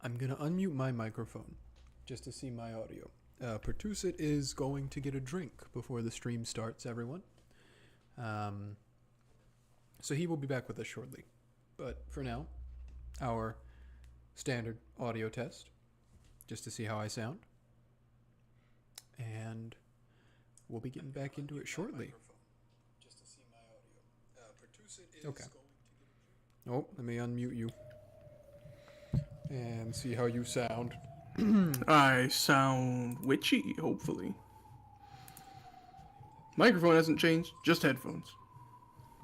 I'm gonna unmute my microphone just to see my audio. Pertusit is going to get a drink before the stream starts, everyone. So he will be back with us shortly. But for now, our standard audio test, just to see how I sound. And we'll be getting back into it shortly. Okay. Oh, let me unmute you. And see how you sound. I sound witchy, hopefully. Microphone hasn't changed, just headphones.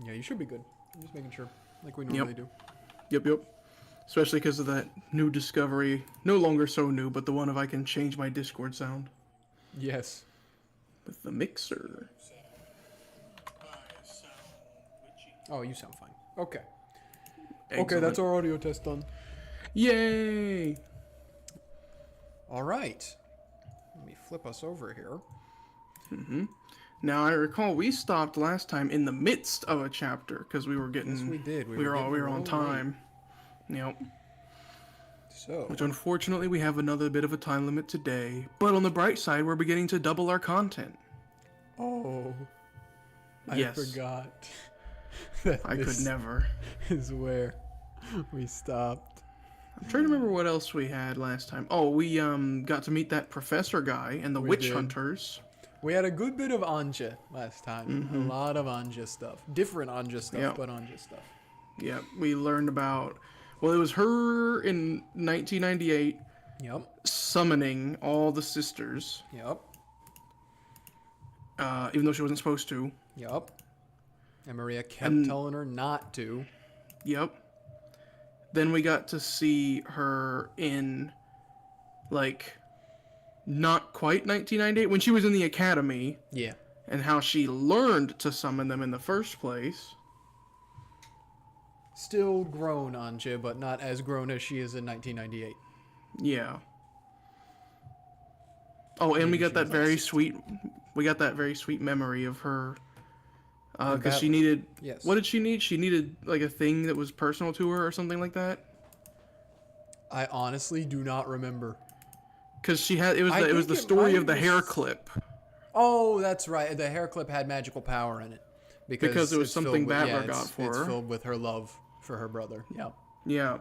Yeah, you should be good. I'm just making sure, like we normally do. Yep. Especially because of that new discovery. No longer so new, but the one of I can change my Discord sound. Yes. With the mixer. Oh, you sound fine. Okay. Excellent. Okay, that's our audio test done. Yay! All right. Let me flip us over here. Now I recall we stopped last time in the midst of a chapter because we were getting. Yes, we did. We were on time. Yep. So. Which unfortunately we have another bit of a time limit today. But on the bright side, we're beginning to double our content. Oh. Yes. I forgot. I could never. Is where we stopped. I'm trying to remember what else we had last time. Oh, we got to meet that professor guy and the witch hunters. We had a good bit of Ange last time. A lot of Ange stuff. Different Ange stuff, but Ange stuff. Yeah, we learned about... Well, it was her in 1998 summoning all the sisters. Yep. Even though she wasn't supposed to. Yep. And Maria kept telling her not to. Yep. Then we got to see her in, like, not quite 1998, when she was in the academy. Yeah. And how she learned to summon them in the first place. Still grown, Ange, but not as grown as she is in 1998. Yeah. Oh, and we got that very sweet... We got that very sweet memory of her... Because she needed... Yes. What did she need? She needed, like, a thing that was personal to her or something like that? I honestly do not remember. Because she had... It was the story of the hair clip. Oh, that's right. The hair clip had magical power in it. Because it was something Battler got for her. It's filled with her love for her brother. Yeah. Yeah.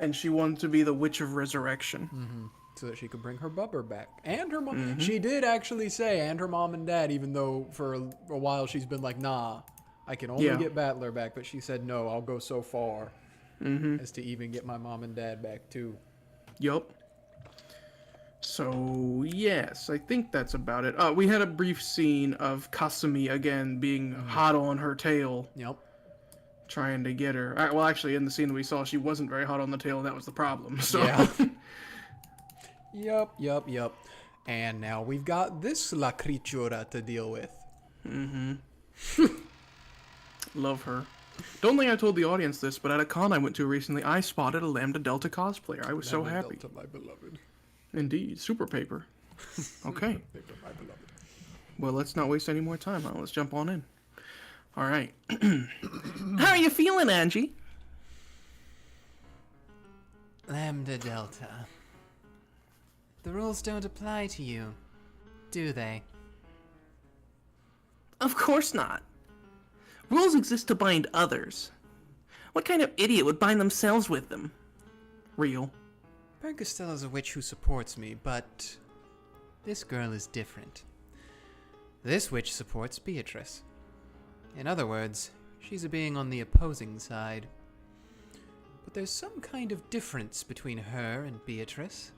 And she wanted to be the Witch of Resurrection. Mm-hmm. So that she could bring her bubber back. And her mom. She did actually say, and her mom and dad, even though for a while she's been like, nah, I can only get Battler back. But she said, no, I'll go so far as to even get my mom and dad back too. Yup. So, yes, I think that's about it. We had a brief scene of Kasumi again being hot on her tail. Yep. Trying to get her. Well, actually, in the scene that we saw, she wasn't very hot on the tail, and that was the problem. So. Yeah. Yep. And now we've got this La Criatura to deal with. Love her. Don't think I told the audience this, but at a con I went to recently, I spotted a Lambdadelta cosplayer. I was so happy. Lambdadelta, my beloved. Indeed. Super paper. Okay. Paper, my beloved. Well, let's not waste any more time, huh? Let's jump on in. All right. How are you feeling, Angie? Lambdadelta. The rules don't apply to you, do they? Of course not. Rules exist to bind others. What kind of idiot would bind themselves with them? Real. Bergastell is a witch who supports me, but this girl is different. This witch supports Beatrice. In other words, she's a being on the opposing side. But there's some kind of difference between her and Beatrice.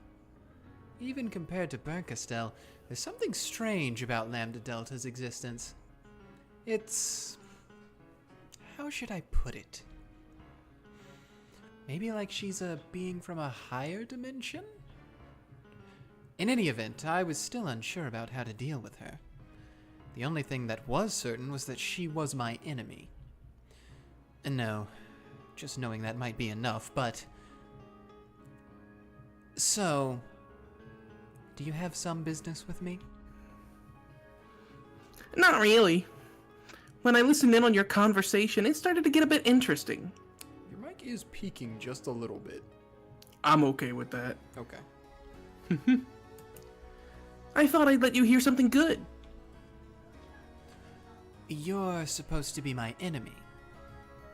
Even compared to Bergastell, there's something strange about Lambdadelta's existence. It's... how should I put it? Maybe like she's a being from a higher dimension? In any event, I was still unsure about how to deal with her. The only thing that was certain was that she was my enemy. And no, just knowing that might be enough, but... So... do you have some business with me? Not really. When I listened in on your conversation, it started to get a bit interesting. Your mic is peaking just a little bit. I'm okay with that. Okay. I thought I'd let you hear something good. You're supposed to be my enemy.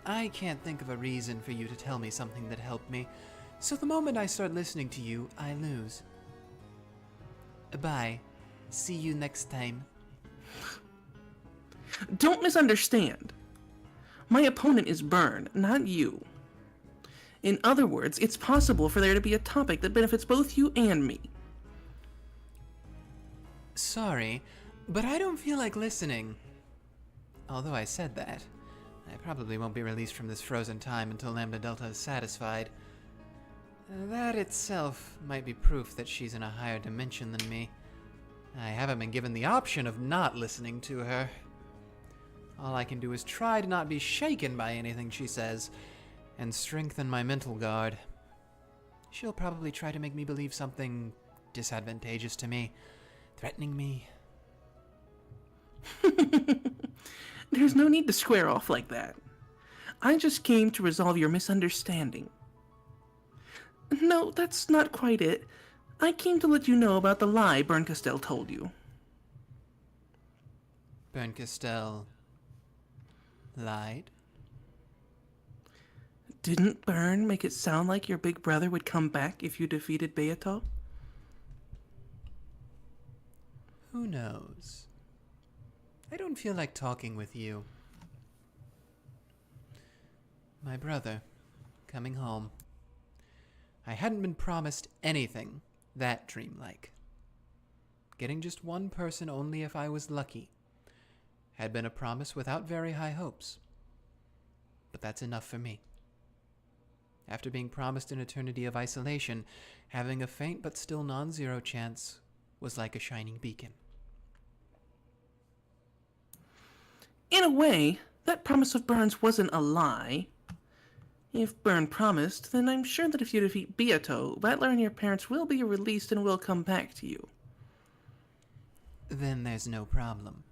I can't think of a reason for you to tell me something that helped me, so the moment I start listening to you, I lose. Bye. See you next time. Don't misunderstand. My opponent is Byrne, not you. In other words, it's possible for there to be a topic that benefits both you and me. Sorry, but I don't feel like listening. Although I said that, I probably won't be released from this frozen time until Lambdadelta is satisfied. That itself might be proof that she's in a higher dimension than me. I haven't been given the option of not listening to her. All I can do is try to not be shaken by anything she says, and strengthen my mental guard. She'll probably try to make me believe something disadvantageous to me, threatening me. There's no need to square off like that. I just came to resolve your misunderstanding. No, that's not quite it. I came to let you know about the lie Berncastel told you. Berncastel lied? Didn't Byrne make it sound like your big brother would come back if you defeated Beato? Who knows? I don't feel like talking with you. My brother, coming home. I hadn't been promised anything that dreamlike. Getting just one person only if I was lucky had been a promise without very high hopes. But that's enough for me. After being promised an eternity of isolation, having a faint but still non-zero chance was like a shining beacon. In a way, that promise of Byrne's wasn't a lie. If Byrne promised, then I'm sure that if you defeat Beato, Battler and your parents will be released and will come back to you. Then there's no problem.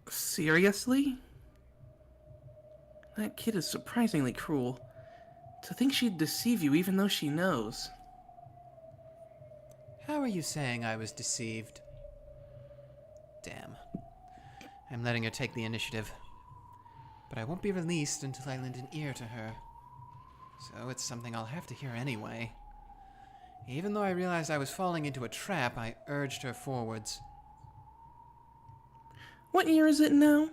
Seriously? That kid is surprisingly cruel. To think she'd deceive you even though she knows. How are you saying I was deceived? Damn. I'm letting her take the initiative. But I won't be released until I lend an ear to her. So it's something I'll have to hear anyway. Even though I realized I was falling into a trap, I urged her forwards. What year is it now?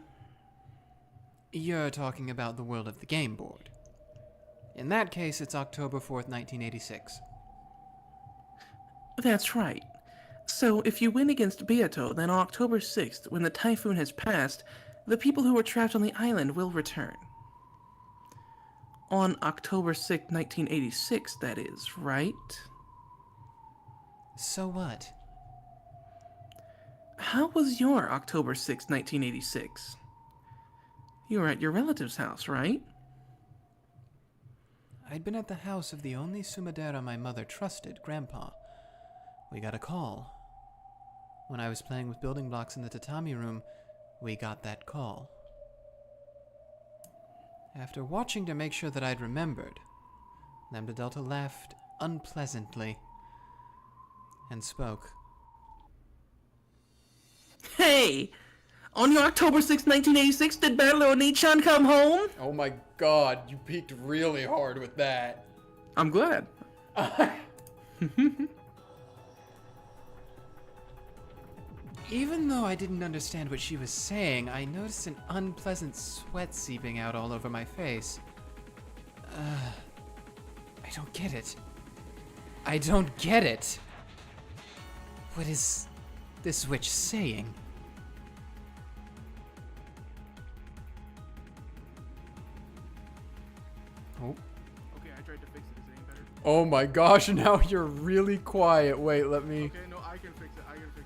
You're talking about the world of the gameboard. In that case, it's October 4th, 1986. That's right. So if you win against Beato, then on October 6th, when the typhoon has passed, the people who were trapped on the island will return. On October 6th, 1986, that is, right? So what? How was your October 6th, 1986? You were at your relative's house, right? I'd been at the house of the only Sumadera my mother trusted, Grandpa. We got a call. When I was playing with building blocks in the tatami room, we got that call. After watching to make sure that I'd remembered, Lambdadelta laughed unpleasantly and spoke. Hey! On your October 6th, 1986, did Battler Oni-chan come home? Oh my god, you peaked really hard with that. I'm glad. Even though I didn't understand what she was saying, I noticed an unpleasant sweat seeping out all over my face. I don't get it. I don't get it. What is this witch saying? Oh. Okay, I tried to fix it. Is it any better? Oh my gosh, now you're really quiet. Wait, let me... Okay, no, I can fix it. I can fix it.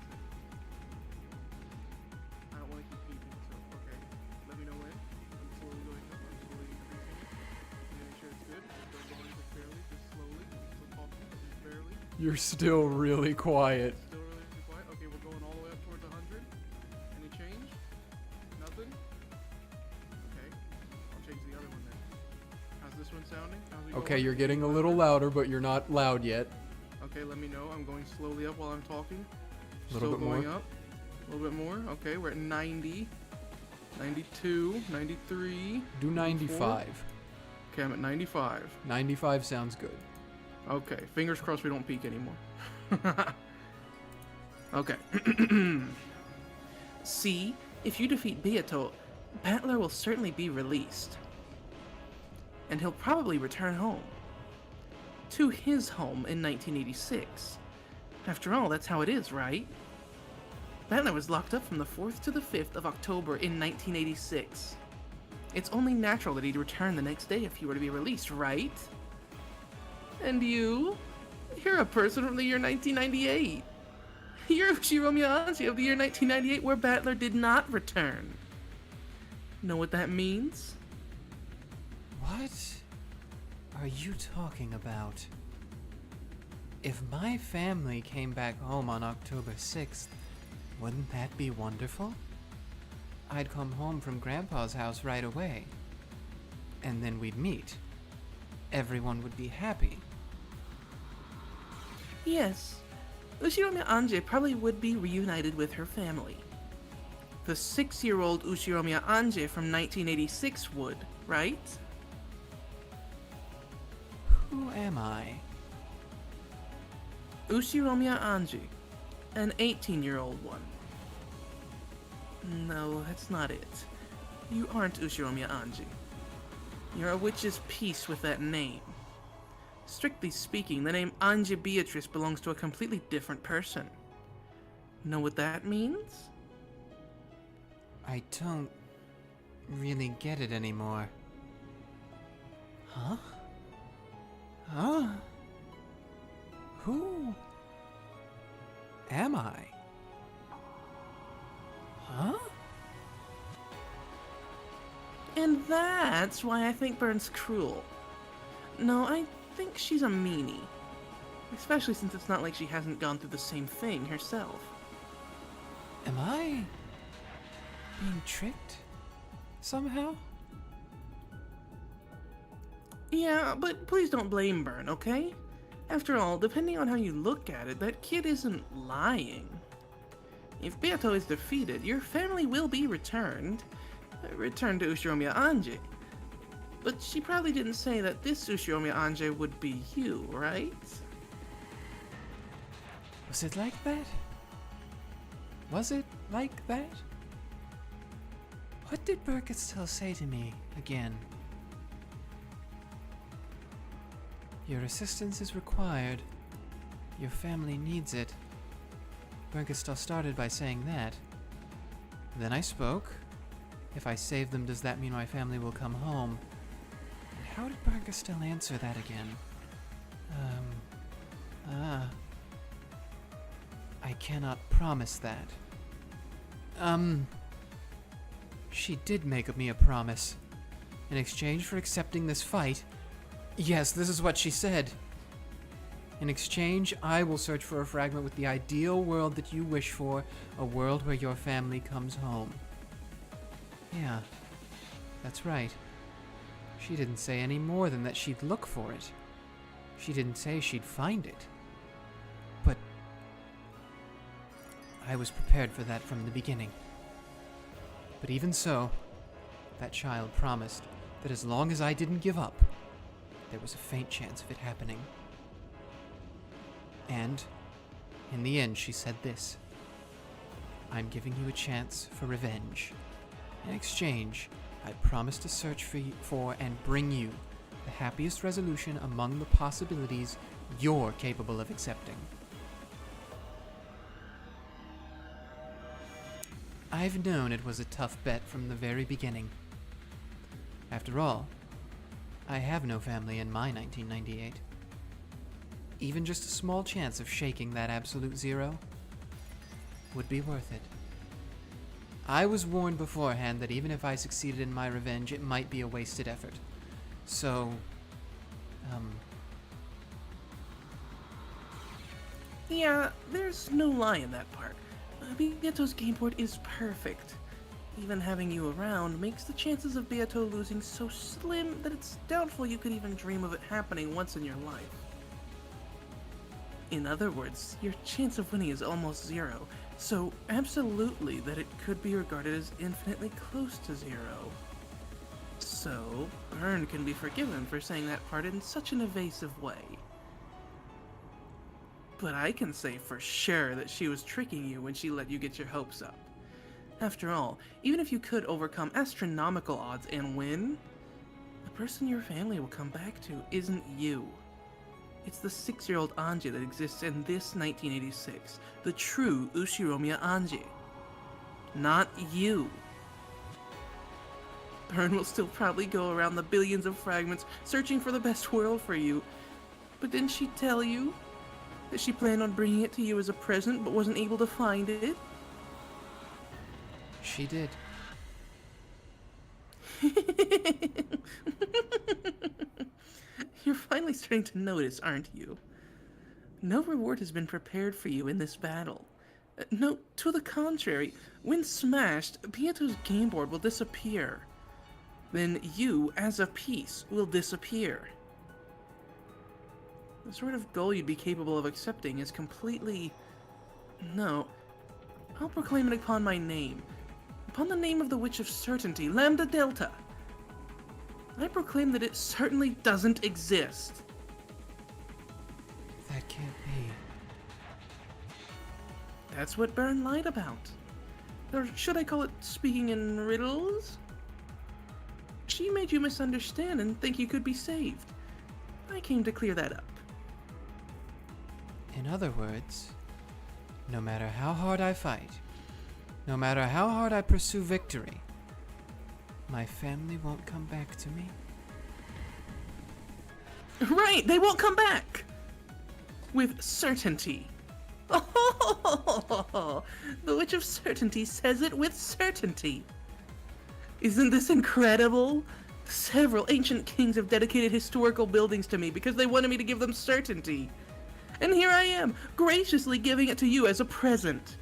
I don't want to keep peeping, so okay. Let me know when. I'm slowly going up. I'm slowly increasing it. Making sure it's good. Don't go into fairly, just slowly. So talking, just barely. You're still really quiet. Still really quiet. Okay, we're going all the way up towards 100. Any change? Nothing? Okay. I'll change the other one then. How's this this one sounding? How's it Okay, going? you're getting a little louder, but you're not loud yet. Okay, let me know. I'm going slowly up while I'm talking. A little bit going more. up. A little bit more. Okay, we're at 90, 92, 93. Do 95. Okay, I'm at 95. 95 sounds good. Okay, fingers crossed we don't peak anymore. Okay. See, if you defeat Beato, Battler will certainly be released. And he'll probably return home. To his home in 1986. After all, that's how it is, right? Battler was locked up from the 4th to the 5th of October in 1986. It's only natural that he'd return the next day if he were to be released, right? And you? You're a person from the year 1998. You're Ushiromiya Ange of the year 1998 where Battler did not return. Know what that means? What are you talking about? If my family came back home on October 6th, wouldn't that be wonderful? I'd come home from Grandpa's house right away. And then we'd meet. Everyone would be happy. Yes. Ushiromiya Ange probably would be reunited with her family. The 6-year-old Ushiromiya Ange from 1986 would, right? Who am I? Ushiromiya Ange, an 18-year-old one. No, that's not it. You aren't Ushiromiya Ange. You're a witch's piece with that name. Strictly speaking, the name Ange Beatrice belongs to a completely different person. Know what that means? I don't really get it anymore. Huh? Huh? Who am I? Huh? And that's why I think Burn's cruel. No, I think she's a meanie. Especially since it's not like she hasn't gone through the same thing herself. Am I being tricked somehow? Yeah, but please don't blame Burn, okay? After all, depending on how you look at it, that kid isn't lying. If Beato is defeated, your family will be returned. Returned to Ushiromiya Ange. But she probably didn't say that this Ushiromiya Ange would be you, right? Was it like that? Was it like that? What did Burkittsell say to me again? Your assistance is required. Your family needs it. Burkittsell started by saying that. Then I spoke. If I save them, does that mean my family will come home? And how did Burkittsell answer that again? I cannot promise that. She did make me a promise. In exchange for accepting this fight. Yes, this is what she said. In exchange, I will search for a fragment with the ideal world that you wish for, a world where your family comes home. Yeah, that's right. She didn't say any more than that she'd look for it. She didn't say she'd find it. But I was prepared for that from the beginning. But even so, that child promised that as long as I didn't give up, there was a faint chance of it happening. And, in the end, she said this: I'm giving you a chance for revenge. In exchange, I promise to search for and bring you the happiest resolution among the possibilities you're capable of accepting. I've known it was a tough bet from the very beginning. After all, I have no family in my 1998. Even just a small chance of shaking that absolute zero would be worth it. I was warned beforehand that even if I succeeded in my revenge, it might be a wasted effort. So, Yeah, there's no lie in that part. Beato's gameboard is perfect. Even having you around makes the chances of Beato losing so slim that it's doubtful you could even dream of it happening once in your life. In other words, your chance of winning is almost zero, so absolutely that it could be regarded as infinitely close to zero. So, Byrne can be forgiven for saying that part in such an evasive way. But I can say for sure that she was tricking you when she let you get your hopes up. After all, even if you could overcome astronomical odds and win, the person your family will come back to isn't you. It's the 6-year-old Ange that exists in this 1986, the true Ushiromiya Ange. Not you. Byrne will still probably go around the billions of fragments searching for the best world for you. But didn't she tell you that she planned on bringing it to you as a present but wasn't able to find it? She did. You're finally starting to notice, aren't you? No reward has been prepared for you in this battle. No, to the contrary, when smashed, Beato's gameboard will disappear. Then you, as a piece, will disappear. The sort of goal you'd be capable of accepting is completely... No. I'll proclaim it upon my name. Upon the name of the Witch of Certainty, Lambdadelta. I proclaim that it certainly doesn't exist. That can't be. That's what Byrne lied about. Or should I call it speaking in riddles? She made you misunderstand and think you could be saved. I came to clear that up. In other words, no matter how hard I fight, no matter how hard I pursue victory, my family won't come back to me? Right, they won't come back! With certainty. Oh, the Witch of Certainty says it with certainty. Isn't this incredible? Several ancient kings have dedicated historical buildings to me because they wanted me to give them certainty. And here I am, graciously giving it to you as a present.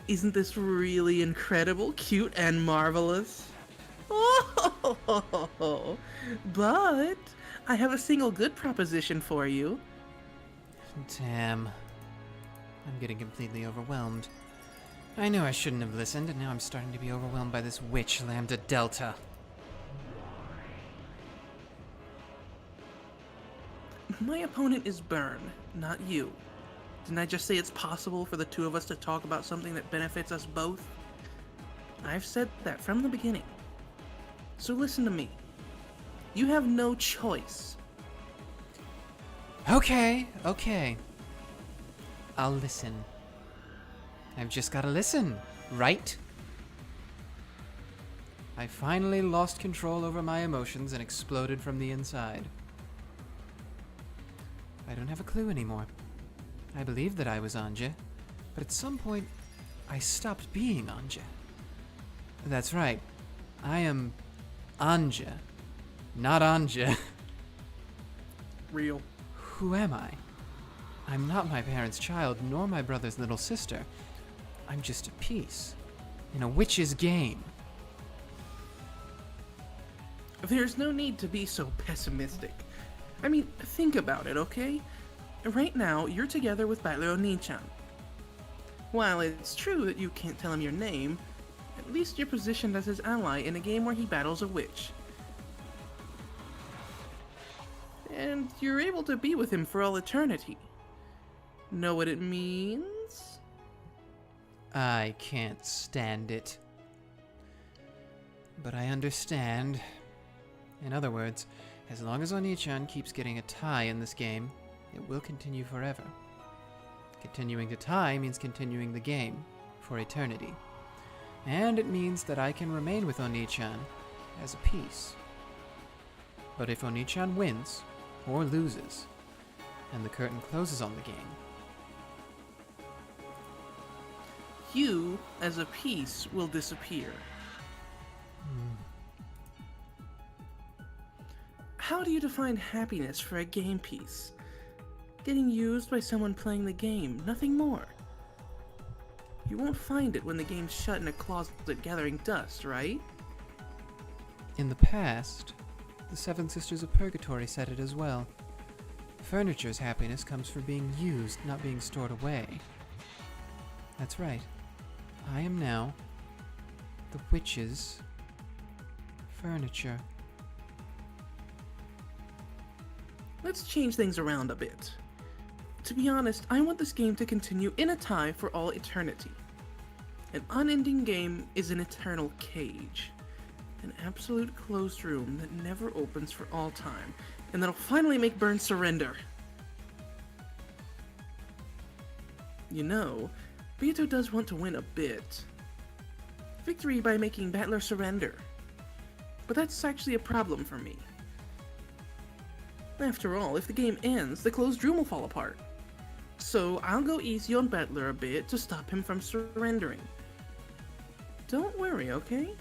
Isn't this really incredible, cute, and marvelous? Oh, but I have a single good proposition for you. Damn. I'm getting completely overwhelmed. I knew I shouldn't have listened, and now I'm starting to be overwhelmed by this witch, Lambdadelta. My opponent is Byrne, not you. Didn't I just say it's possible for the two of us to talk about something that benefits us both? I've said that from the beginning. So listen to me. You have no choice. Okay. I'll listen. I've just gotta listen, right? I finally lost control over my emotions and exploded from the inside. I don't have a clue anymore. I believed that I was Ange, but at some point, I stopped being Ange. That's right. I am Ange, not Ange. Real. Who am I? I'm not my parents' child, nor my brother's little sister. I'm just a piece in a witch's game. There's no need to be so pessimistic. I mean, think about it, okay? Right now, you're together with Battler Oni-chan. While it's true that you can't tell him your name, at least you're positioned as his ally in a game where he battles a witch. And you're able to be with him for all eternity. Know what it means? I can't stand it. But I understand. In other words, as long as Oni-chan keeps getting a tie in this game, it will continue forever. Continuing to tie means continuing the game for eternity. And it means that I can remain with Oni-chan as a piece. But if Oni-chan wins, or loses, and the curtain closes on the game, you, as a piece, will disappear. How do you define happiness for a game piece? Getting used by someone playing the game, nothing more. You won't find it when the game's shut in a closet gathering dust, right? In the past, the Seven Sisters of Purgatory said it as well. Furniture's happiness comes from being used, not being stored away. That's right. I am now the witch's furniture. Let's change things around a bit. To be honest, I want this game to continue in a tie for all eternity. An unending game is an eternal cage. An absolute closed room that never opens for all time, and that'll finally make Burn surrender. You know, Beato does want to win a bit. Victory by making Battler surrender. But that's actually a problem for me. After all, if the game ends, the closed room will fall apart. So I'll go easy on Battler a bit to stop him from surrendering. Don't worry, okay?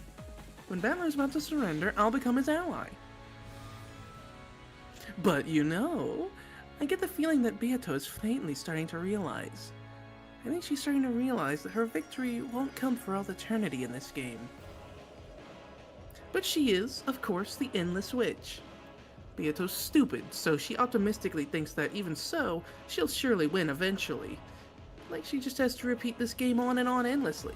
When Battler's about to surrender, I'll become his ally. But you know, I get the feeling that Beato is faintly starting to realize. I think she's starting to realize that her victory won't come for all eternity in this game. But she is, of course, the Endless Witch. Beato's stupid, so she optimistically thinks that even so, she'll surely win eventually. Like she just has to repeat this game on and on endlessly.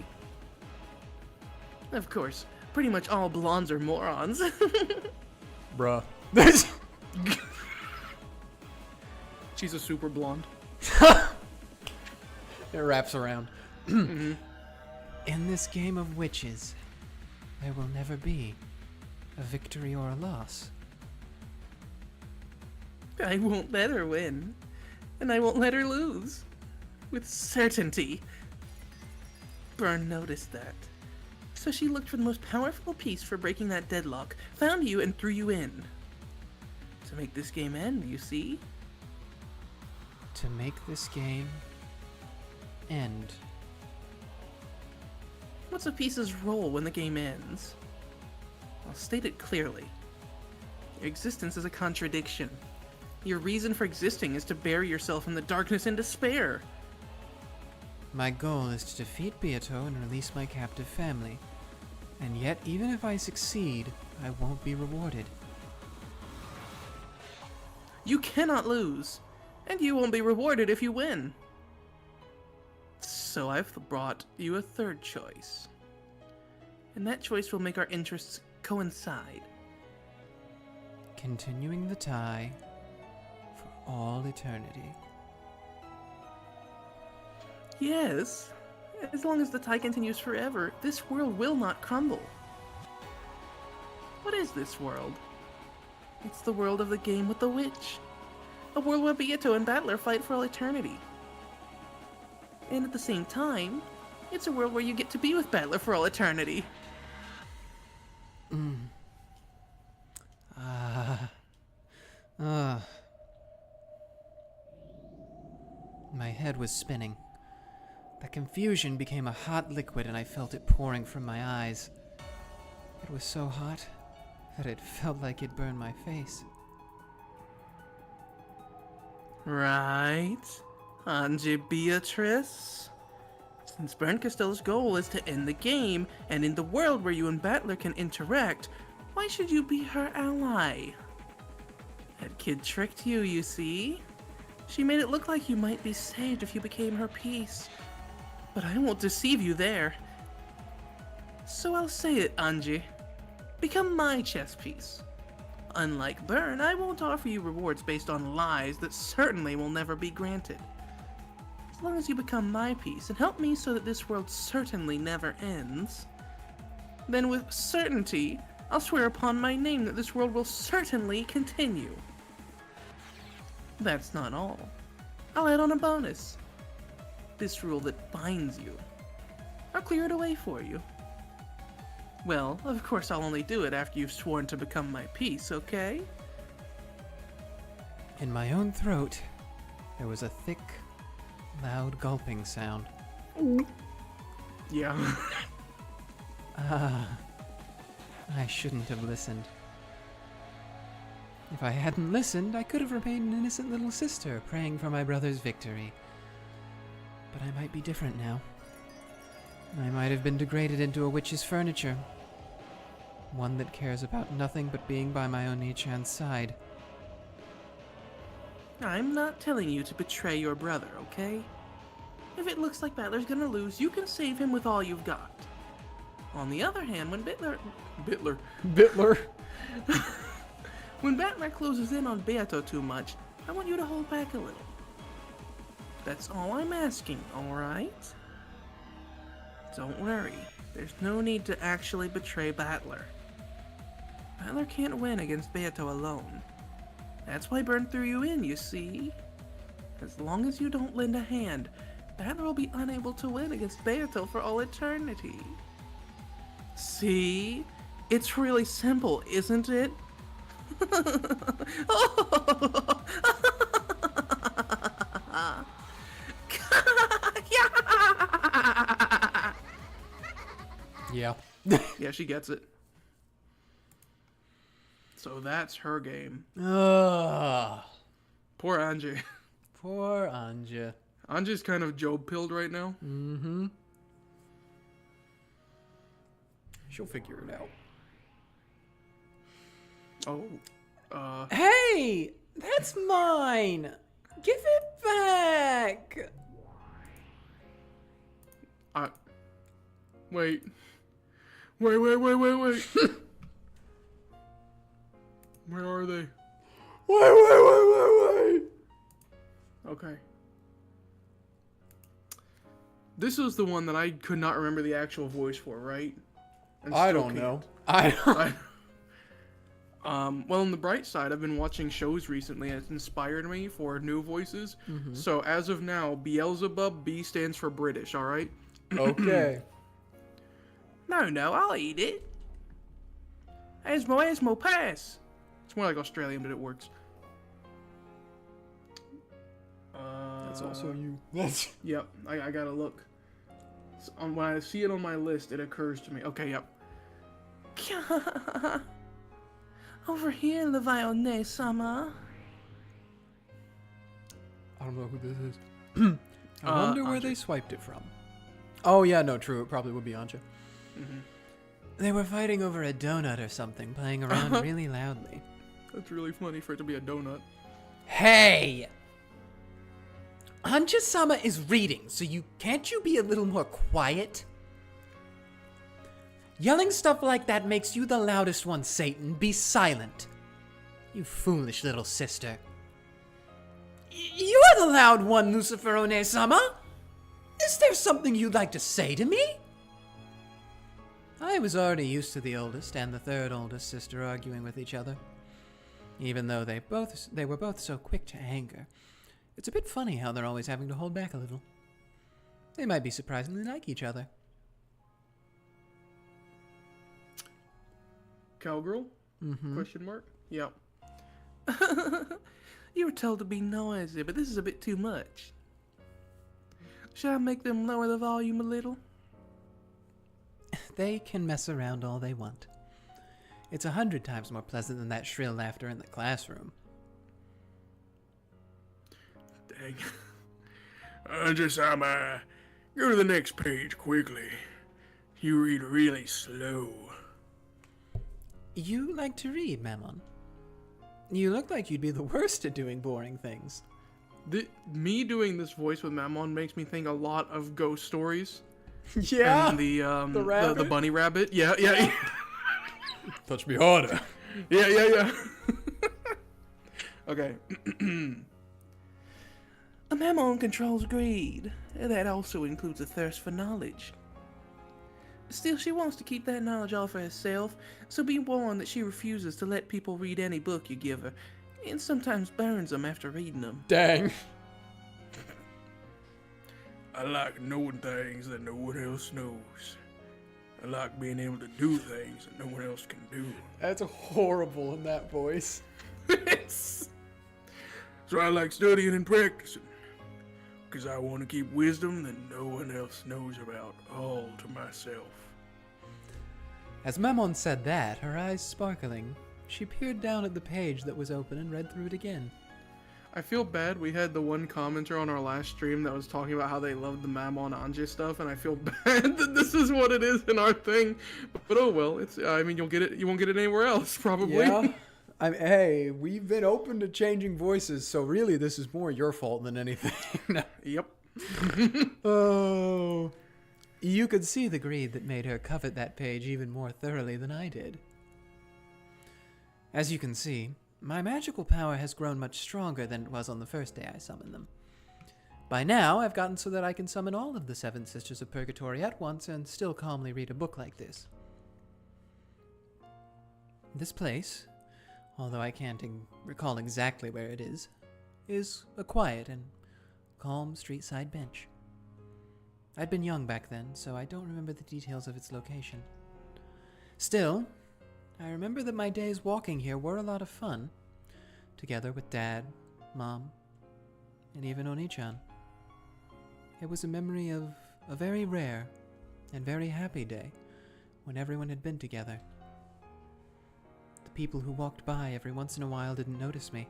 Of course, pretty much all blondes are morons. Bruh. She's a super blonde. It wraps around. In this game of witches, there will never be a victory or a loss. I won't let her win. And I won't let her lose. With certainty. Burn noticed that. So she looked for the most powerful piece for breaking that deadlock, found you, and threw you in. To make this game end, you see? To make this game end. What's a piece's role when the game ends? I'll state it clearly. Your existence is a contradiction. Your reason for existing is to bury yourself in the darkness and despair. My goal is to defeat Beato and release my captive family. And yet, even if I succeed, I won't be rewarded. You cannot lose, and you won't be rewarded if you win. So I've brought you a third choice. And that choice will make our interests coincide. Continuing the tie for all eternity. Yes, as long as the tie continues forever, this world will not crumble. What is this world? It's the world of the game with the witch. A world where Beato and Battler fight for all eternity. And at the same time, it's a world where you get to be with Battler for all eternity. My head was spinning. The confusion became a hot liquid and I felt it pouring from my eyes. It was so hot that it felt like it burned my face. Right, Ange Beatrice? Since Burn Castell's goal is to end the game, and in the world where you and Battler can interact, why should you be her ally? That kid tricked you, you see? She made it look like you might be saved if you became her piece. But I won't deceive you there. So I'll say it, Ange. Become my chess piece. Unlike Burn, I won't offer you rewards based on lies that certainly will never be granted. As long as you become my piece and help me so that this world certainly never ends, then with certainty, I'll swear upon my name that this world will certainly continue. That's not all. I'll add on a bonus. This rule that binds you. I'll clear it away for you. Well, of course I'll only do it after you've sworn to become my piece, okay? In my own throat, there was a thick, loud gulping sound. Yeah. I shouldn't have listened. If I hadn't listened, I could have remained an innocent little sister praying for my brother's victory. But I might be different now. I might have been degraded into a witch's furniture. One that cares about nothing but being by my own Nichan's side. I'm not telling you to betray your brother, okay? If it looks like Battler's gonna lose, you can save him with all you've got. On the other hand, when Bitler. when Battler closes in on Beato too much, I want you to hold back a little. That's all I'm asking, alright? Don't worry, there's no need to actually betray Battler. Battler can't win against Beato alone. That's why Burn threw you in, you see? As long as you don't lend a hand, Battler will be unable to win against Beato for all eternity. See? It's really simple, isn't it? Yeah. Yeah, she gets it. So that's her game. Ugh. Poor Ange. Poor Ange. Ange's kind of Job-pilled right now. Mm-hmm. She'll figure it out. Oh. Hey! That's mine! Give it back! Wait. Wait. Where are they? Wait. Okay. This was the one that I could not remember the actual voice for, right? And I still don't can't. know. I don't. Well, on the bright side, I've been watching shows recently and it's inspired me for new voices. Mm-hmm. So as of now, Beelzebub, B stands for British, alright? Okay. No, I'll eat it. Esmo, pass. It's more like Australian, but it works. That's also you. That's. Yep, I gotta look. So, when I see it on my list, it occurs to me. Okay, yep. Over here, Levione-sama. I don't know who this is. I wonder where Ange. they swiped it from. Oh, yeah, no, true. It probably would be Ange. Mm-hmm. They were fighting over a donut or something, playing around really loudly. That's really funny for it to be a donut. Hey! Ange-sama is reading, so can't you be a little more quiet? Yelling stuff like that makes you the loudest one, Satan. Be silent. You foolish little sister. You're the loud one, Lucifer One-sama. Is there something you'd like to say to me? I was already used to the oldest and the third oldest sister arguing with each other. Even though they were both so quick to anger. It's a bit funny how they're always having to hold back a little. They might be surprisingly like each other. Cowgirl? Mm-hmm. Question mark? Yep. You were told to be noisy, but this is a bit too much. Should I make them lower the volume a little? They can mess around all they want. It's 100 times more pleasant than that shrill laughter in the classroom. Dang. Ange-sama, go to the next page quickly. You read really slow. You like to read, Mammon. You look like you'd be the worst at doing boring things. Me doing this voice with Mammon makes me think a lot of ghost stories. Yeah. And the rabbit? bunny rabbit. Yeah. Touch me harder. Yeah. Okay. A Mammon controls greed. That also includes a thirst for knowledge. Still, she wants to keep that knowledge all for herself, so be warned that she refuses to let people read any book you give her, and sometimes burns them after reading them. Dang. I like knowing things that no one else knows. I like being able to do things that no one else can do. That's horrible in that voice. So I like studying and practicing. Because I want to keep wisdom that no one else knows about, all to myself. As Mammon said that, her eyes sparkling, she peered down at the page that was open and read through it again. I feel bad. We had the one commenter on our last stream that was talking about how they loved the Mammon Ange stuff, and I feel bad that this is what it is in our thing. But oh well, it's. I mean, you'll get it. You won't get it anywhere else, probably. Yeah. Hey, we've been open to changing voices, so really this is more your fault than anything. Yep. Oh. You could see the greed that made her covet that page even more thoroughly than I did. As you can see, my magical power has grown much stronger than it was on the first day I summoned them. By now, I've gotten so that I can summon all of the 7 Sisters of Purgatory at once and still calmly read a book like this. This place, although I can't recall exactly where it is a quiet and calm street-side bench. I'd been young back then, so I don't remember the details of its location. Still, I remember that my days walking here were a lot of fun, together with Dad, Mom, and even Oni-chan. It was a memory of a very rare and very happy day when everyone had been together. The people who walked by every once in a while didn't notice me.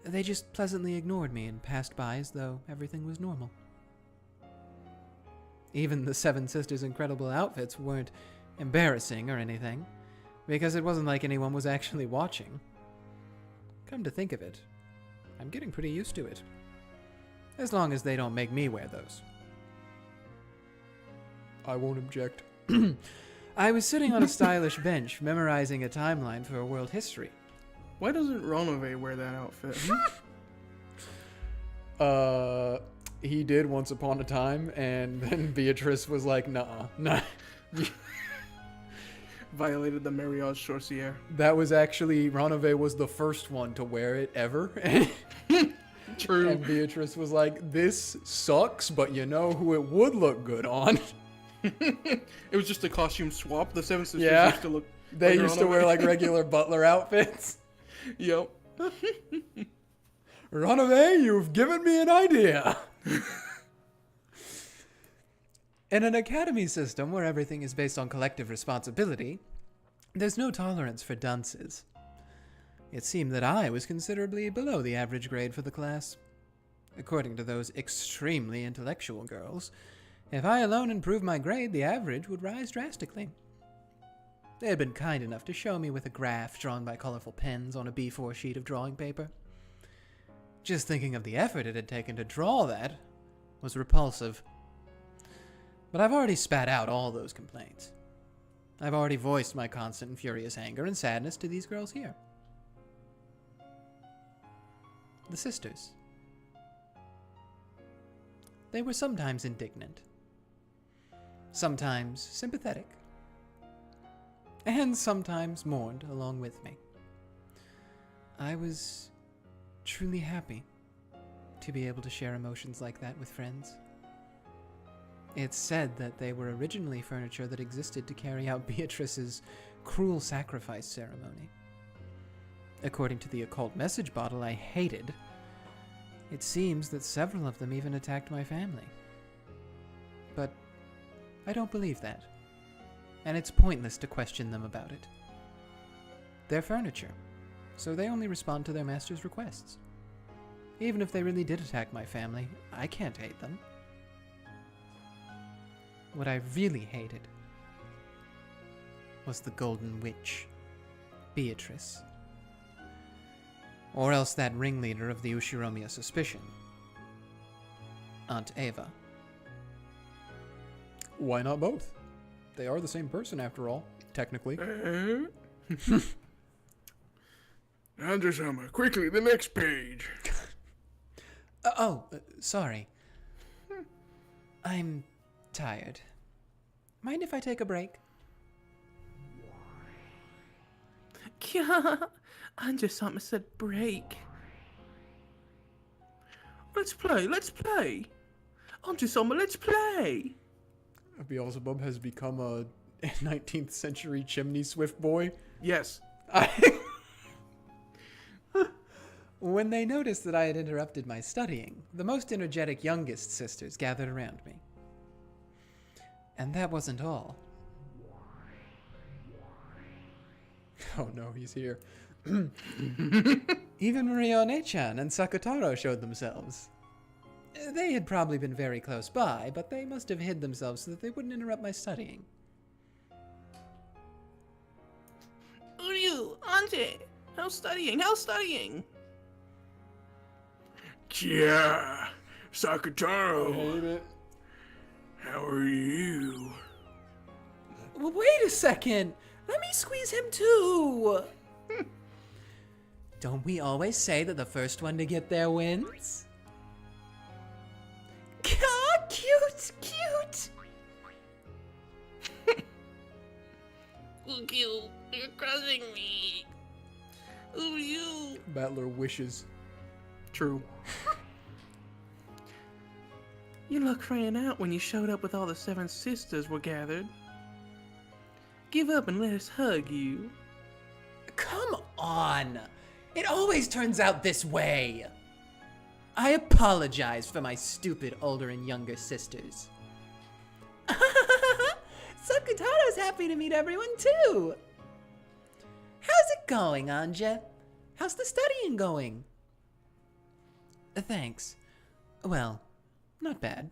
They just pleasantly ignored me and passed by as though everything was normal. Even the 7 Sisters' incredible outfits weren't embarrassing or anything, because it wasn't like anyone was actually watching. Come to think of it, I'm getting pretty used to it. As long as they don't make me wear those. I won't object. I was sitting on a stylish bench, memorizing a timeline for world history. Why doesn't Ronove wear that outfit? He did once upon a time, and then Beatrice was like, nah. Violated the mariage sorcière. That was actually, Ronove was the first one to wear it ever. True. And Beatrice was like, this sucks, but you know who it would look good on? It was just a costume swap. The 7 Sisters Yeah. used to look. They like used to Ronove. wear like regular butler outfits. Yep. Ronove, you've given me an idea. In an academy system where everything is based on collective responsibility, there's no tolerance for dunces. It seemed that I was considerably below the average grade for the class. According to those extremely intellectual girls, if I alone improved my grade, the average would rise drastically. They had been kind enough to show me with a graph drawn by colorful pens on a B4 sheet of drawing paper. Just thinking of the effort it had taken to draw that was repulsive. But I've already spat out all those complaints. I've already voiced my constant and furious anger and sadness to these girls here. The sisters. They were sometimes indignant, sometimes sympathetic, and sometimes mourned along with me. I was truly happy to be able to share emotions like that with friends. It's said that they were originally furniture that existed to carry out Beatrice's cruel sacrifice ceremony. According to the occult message bottle I hated, it seems that several of them even attacked my family. But I don't believe that, and it's pointless to question them about it. They're furniture, so they only respond to their master's requests. Even if they really did attack my family, I can't hate them. What I really hated was the Golden Witch, Beatrice. Or else that ringleader of the Ushiromiya suspicion, Aunt Eva. Why not both? They are the same person after all, technically. Andrew-sama, quickly, the next page. Sorry. I'm tired. Mind if I take a break? Yeah, Ange-sama said break. Let's play. Ange-sama, let's play. Beelzebub has become a 19th century chimney swift boy. Yes. When they noticed that I had interrupted my studying, the most energetic youngest sisters gathered around me. And that wasn't all. Oh no, he's here. Even Maria One-chan and Sakutaro showed themselves. They had probably been very close by, but they must have hid themselves so that they wouldn't interrupt my studying. Uryu, Ange, how's studying? How's studying? Yeah, Sakutaro, Hate it. how are you? Well, wait a second! Let me squeeze him too! Don't we always say that the first one to get there wins? Cute! Cute! Uryu, you're crushing me. Uryu. Battler wishes. True. Your luck ran out when you showed up with all the 7 sisters were gathered. Give up and let us hug you. Come on! It always turns out this way! I apologize for my stupid older and younger sisters. Sakutaro's happy to meet everyone too! How's it going, Ange? How's the studying going? Thanks. Well, not bad.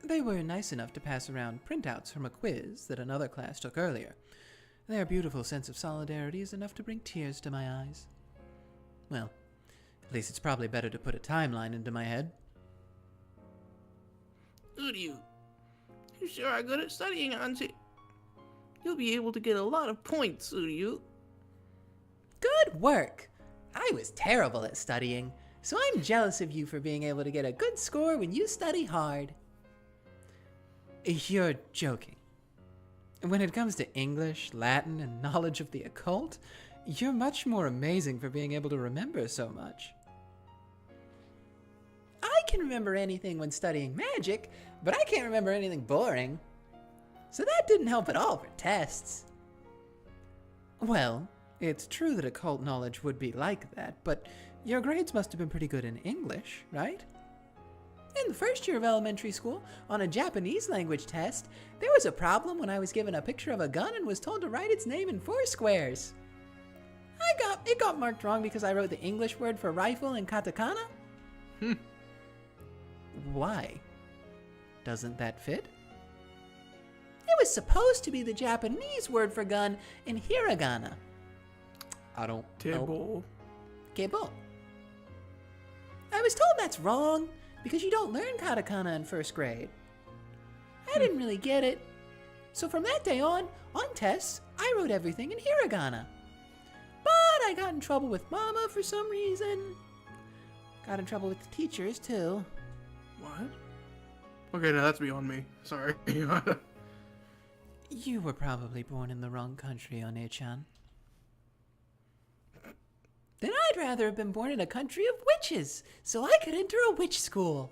They were nice enough to pass around printouts from a quiz that another class took earlier. Their beautiful sense of solidarity is enough to bring tears to my eyes. Well, at least it's probably better to put a timeline into my head. Uryu, you sure are good at studying, Ange. You'll be able to get a lot of points, Uryu. Good work! I was terrible at studying, so I'm jealous of you for being able to get a good score when you study hard. You're joking. When it comes to English, Latin, and knowledge of the occult, you're much more amazing for being able to remember so much. I can remember anything when studying magic, but I can't remember anything boring. So that didn't help at all for tests. Well, it's true that occult knowledge would be like that, but your grades must have been pretty good in English, right? In the first year of elementary school, on a Japanese language test, there was a problem when I was given a picture of a gun and was told to write its name in 4 squares. It got marked wrong because I wrote the English word for rifle in katakana. Why? Doesn't that fit? It was supposed to be the Japanese word for gun in hiragana. I don't know. Tibble. Kebo. I was told that's wrong because you don't learn katakana in 1st grade. I didn't really get it. So from that day on tests, I wrote everything in hiragana. But I got in trouble with Mama for some reason. Got in trouble with the teachers too. What? Okay, now that's beyond me. Sorry. You were probably born in the wrong country, One-chan. Then I'd rather have been born in a country of witches, so I could enter a witch school.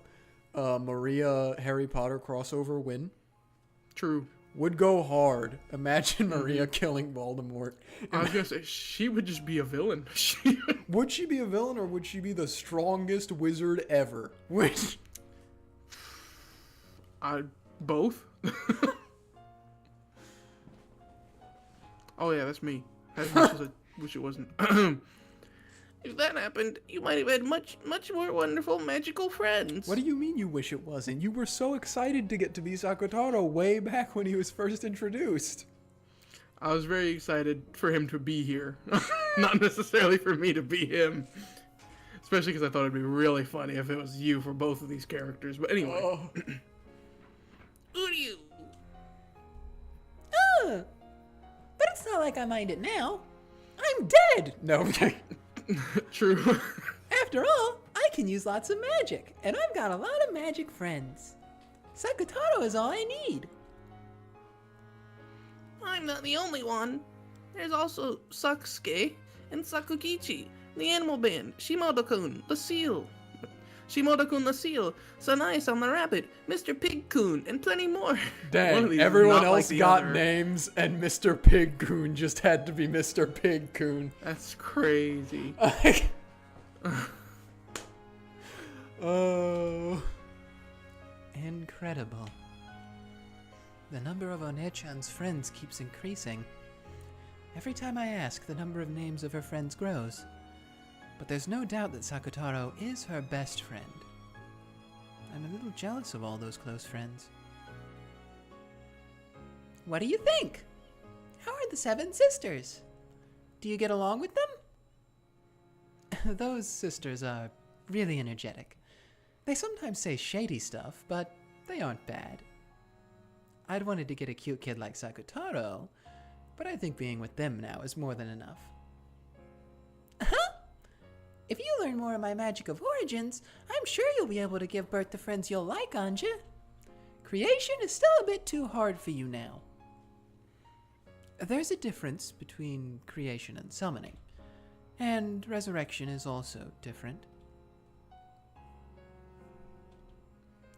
Maria Harry Potter crossover win. True. Would go hard. Imagine Maria killing Voldemort. I was gonna say, she would just be a villain. Would she be a villain or would she be the strongest wizard ever? Which? Both. Oh yeah, that's me. As much as I wish it wasn't. If that happened, you might have had much more wonderful magical friends. What do you mean you wish it wasn't? You were so excited to get to be Sakutaro way back when he was first introduced. I was very excited for him to be here. Not necessarily for me to be him. Especially because I thought it'd be really funny if it was you for both of these characters. But anyway. Oh. Uryu. But it's not like I mind it now. I'm dead! No. True. After all, I can use lots of magic, and I've got a lot of magic friends. Sakutaro is all I need. I'm not the only one. There's also Sakusuke and Sakukichi, the animal band, Shimoda-kun, the seal. Shimoda-kun the seal, Sanae-san the rabbit, Mr. Pig-kun, and plenty more. One of Dang, these is everyone not like else the got other. names, and Mr. Pig-kun just had to be Mr. Pig-kun. That's crazy. Oh. Incredible. The number of One-chan's friends keeps increasing. Every time I ask, the number of names of her friends grows. But there's no doubt that Sakutaro is her best friend. I'm a little jealous of all those close friends. What do you think? How are the 7 sisters? Do you get along with them? Those sisters are really energetic. They sometimes say shady stuff, but they aren't bad. I'd wanted to get a cute kid like Sakutaro, but I think being with them now is more than enough. Huh? If you learn more of my magic of origins, I'm sure you'll be able to give birth to friends you'll like, Ange. Creation is still a bit too hard for you now. There's a difference between creation and summoning, and resurrection is also different.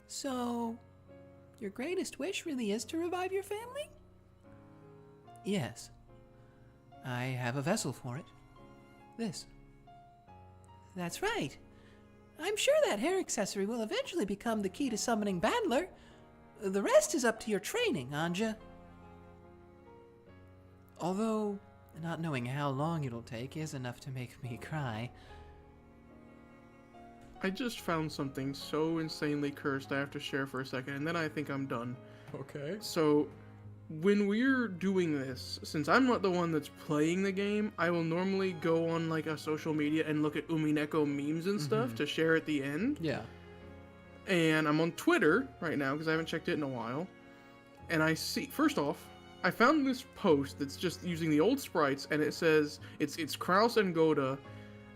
So, your greatest wish really is to revive your family? Yes. I have a vessel for it. This. That's right. I'm sure that hair accessory will eventually become the key to summoning Battler. The rest is up to your training, Ange. Although, not knowing how long it'll take is enough to make me cry. I just found something so insanely cursed I have to share for a second, and then I think I'm done. Okay. So, when we're doing this, since I'm not the one that's playing the game, I will normally go on like a social media and look at Umineko memes and stuff to share at the end. Yeah. And I'm on Twitter right now because I haven't checked it in a while. And I see, first off, I found this post that's just using the old sprites, and it says it's Kraus and Goda,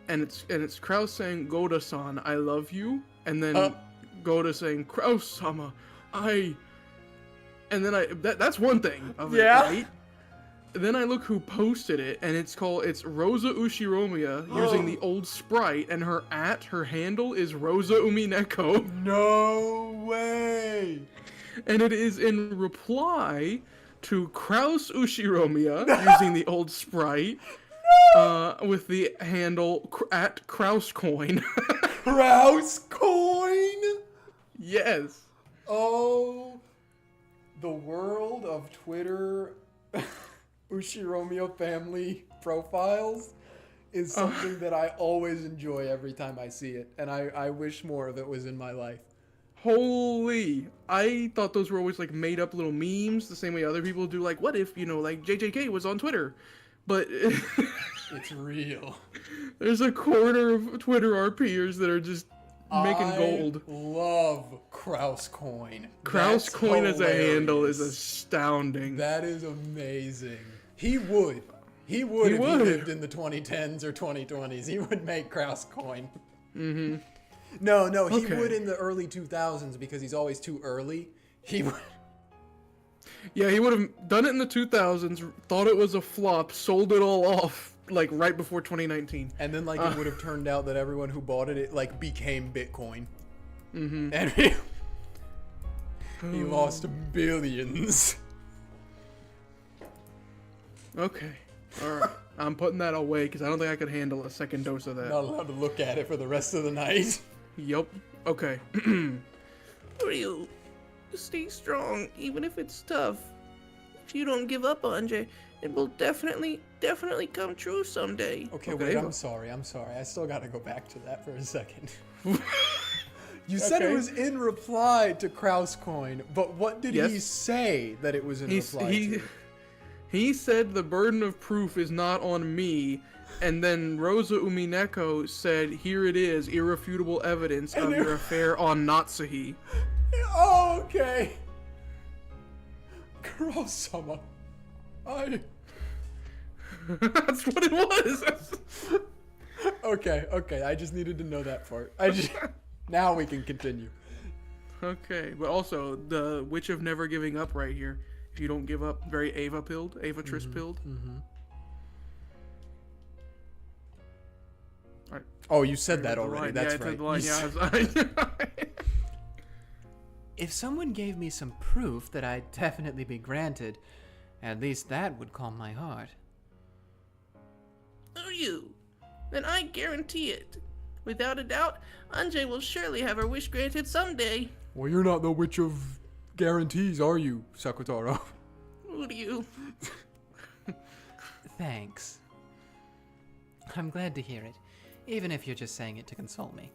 and it's Kraus saying, "Goda-san, I love you," and then Goda saying, "Kraus-sama, I." And then that's one thing of it, right? Then I look who posted it, and it's Rosa Ushiromiya using the old sprite, and her handle is Rosa Umineko. No way! And it is in reply to Kraus Ushiromiya using the old sprite with the handle at Krauscoin. Krauscoin? Yes. Oh, the world of Twitter Ushiromiya family profiles is something that I always enjoy every time I see it, and I wish more of it was in my life. Holy, I thought those were always like made up little memes, the same way other people do, like, what if, like JJK was on Twitter? But It's real. There's a corner of Twitter RPers that are just making gold. I love Krauscoin. Krauscoin as a handle is astounding. That is amazing. He would if he lived in the 2010s or 2020s. He would make Krauscoin. Mm-hmm. No, he Okay. would in the early 2000s because he's always too early. He would. Yeah, he would have done it in the 2000s, thought it was a flop, sold it all off, like, right before 2019. And then, it would have turned out that everyone who bought it, became Bitcoin. Mm-hmm. And he lost billions. Okay. Alright. I'm putting that away because I don't think I could handle a second dose of that. Not allowed to look at it for the rest of the night. Yup. Okay. Ryu, stay strong, even if it's tough. If you don't give up, Ange, it will definitely come true someday. Okay, wait, I'm sorry. I still gotta go back to that for a second. You said it was in reply to Krauscoin, but what did he say that it was in reply to? He said the burden of proof is not on me, and then Rosa Umineko said, "Here it is, irrefutable evidence of your affair on Natsuhi." Oh, okay. Kuro-sama. That's what it was. Okay, I just needed to know that part. Now we can continue. Okay, but also the Witch of Never Giving Up right here. If you don't give up, very Ava-Triss pilled. Mm-hmm. All right. Oh, you said that already. Line. That's I said right. the line, If someone gave me some proof that I'd definitely be granted, at least that would calm my heart. Ryu, then I guarantee it. Without a doubt, Ange will surely have her wish granted someday. Well, you're not the witch of guarantees, are you, Sakutaro? Ryu. Thanks. I'm glad to hear it. even if you're just saying it to console me.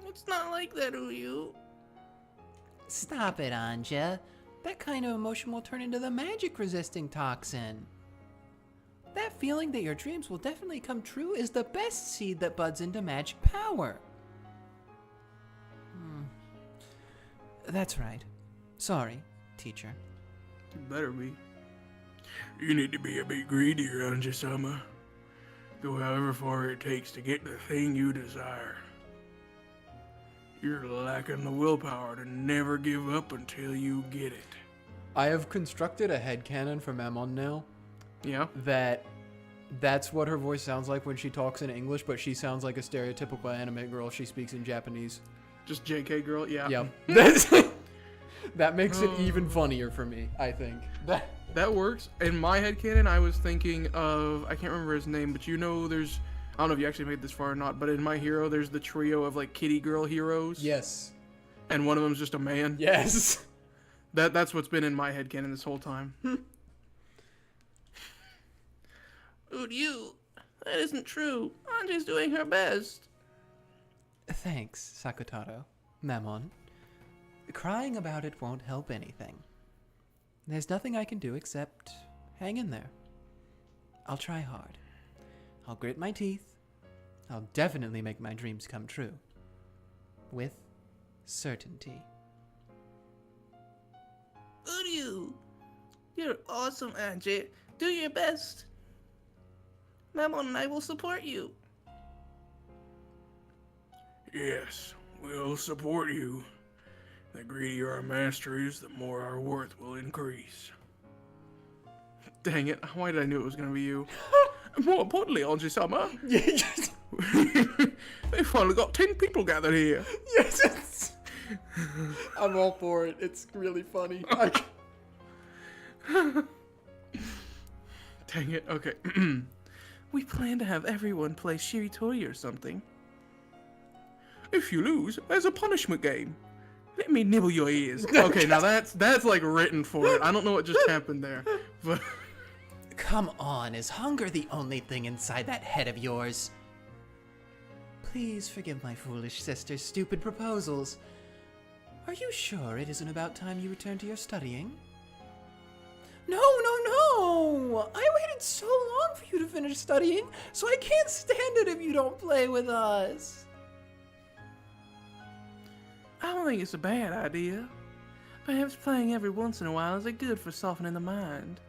It's not like that, Uyu. Stop it, Ange. That kind of emotion will turn into the magic-resisting toxin. That feeling that your dreams will definitely come true is the best seed that buds into magic power. That's right. Sorry, teacher. You better be. You need to be a bit greedier, Ange-sama. Go however far it takes to get the thing you desire. You're lacking the willpower to never give up until you get it. I have constructed a headcanon for Mammon now Yeah? that's what her voice sounds like when she talks in English, but she sounds like a stereotypical anime girl. She speaks in Japanese. Just JK girl? Yeah. Yep. That makes it even funnier for me, I think. That works. In my headcanon, I was thinking of, I can't remember his name, but you know there's, I don't know if you actually made this far or not, but in My Hero, there's the trio of like kitty girl heroes. Yes. And one of them's just a man. Yes. That's what's been in my headcanon this whole time. Uyu, that isn't true. Ange's doing her best. Thanks, Sakutaro. Mammon. Crying about it won't help anything. There's nothing I can do except hang in there. I'll try hard. I'll grit my teeth. I'll definitely make my dreams come true. With certainty. Uyu, you're awesome, Ange. Do your best. Mammon and I will support you. Yes, we'll support you. The greedier our master is, the more our worth will increase. Dang it, why did I knew it was gonna be you? More importantly, Ange-sama, Yes. they finally got 10 people gathered here. Yes. I'm all for it. It's really funny. Dang it, okay. We plan to have everyone play Shiritori or something. If you lose, there's a punishment game. Let me nibble your ears. Okay, now that's like written for it. I don't know what just happened there, but Come on, is hunger the only thing inside that head of yours? Please forgive my foolish sister's stupid proposals. Are you sure it isn't about time you return to your studying? No! I waited so long for you to finish studying, so I can't stand it if you don't play with us. I don't think it's a bad idea. Perhaps playing every once in a while is good for softening the mind.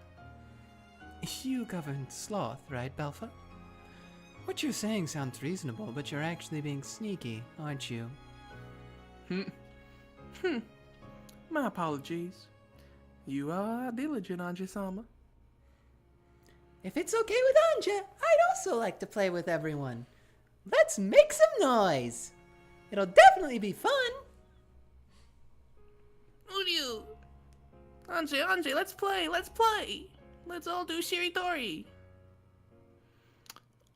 You govern Sloth, right, Belpha? What you're saying sounds reasonable, but you're actually being sneaky, aren't you? My apologies. You are diligent, Ange-sama. If it's okay with Ange, I'd also like to play with everyone. Let's make some noise. It'll definitely be fun. Uyu! Ange, let's play! Let's all do Shiritori!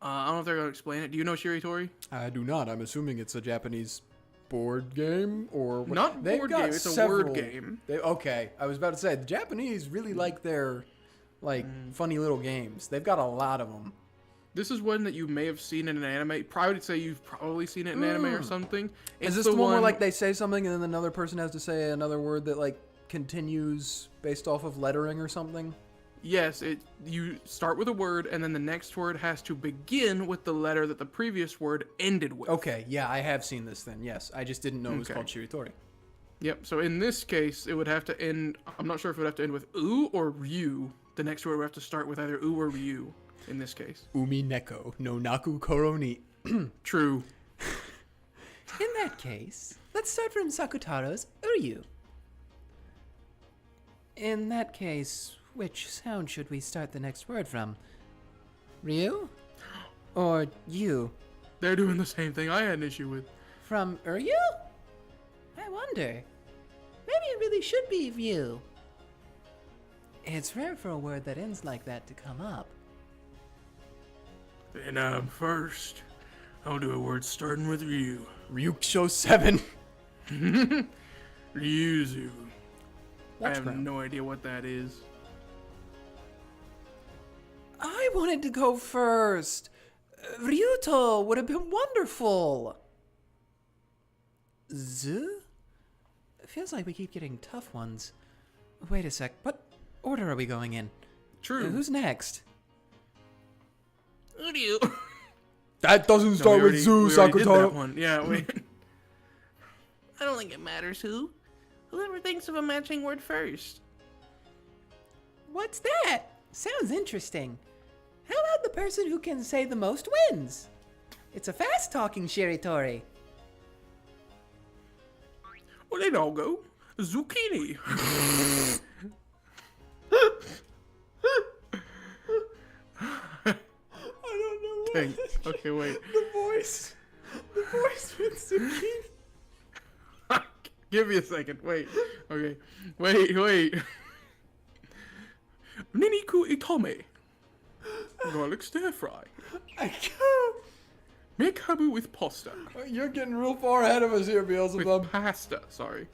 I don't know if they're gonna explain it. Do you know Shiritori? I do not. I'm assuming it's a Japanese board game or what? Not They've board got game, it's a several- word game. Okay, I was about to say the Japanese really like their funny little games. They've got a lot of them. This is one that you may have seen in an anime. I would say you've probably seen it in anime or something. Is this the one where like they say something and then another person has to say another word that like continues based off of lettering or something? Yes, you start with a word and then the next word has to begin with the letter that the previous word ended with. Okay, yeah, I have seen this then. Yes, I just didn't know it was Okay. called Shiritori. Yep, so in this case, it would have to end, I'm not sure if it would have to end with U or Ryu. The next word would have to start with either U or Ryu in this case. Umineko no Naku Koro ni. True. In that case, let's start from Sakutaro's Uryu. In that case, which sound should we start the next word from? Ryu? Or you? They're doing the same thing I had an issue with. From Uryu? I wonder. Maybe it really should be Ryu. It's rare for a word that ends like that to come up. Then first, I'll do a word starting with Ryu. Ryuksho 7. Ryuzu. I That's have round. no idea what that is. I wanted to go first. Ryuto would have been wonderful. Zu? It feels like we keep getting tough ones. Wait a sec. What order are we going in? True. Who's next? Uryu. That doesn't start with Zu, we already did that Sakutaro. one. Yeah, wait. I don't think it matters who. Whoever thinks of a matching word first. What's that? Sounds interesting. How about the person who can say the most wins? It's a fast-talking Shiritori. Well, then I'll go. Zucchini. I don't know what. Dang. Okay, wait. The voice with zucchini. Give me a second. Wait. Okay. Wait. Niniku itome. Garlic stir fry. I can't. Make habu with pasta. You're getting real far ahead of us here, Beelzebub. With pasta, sorry.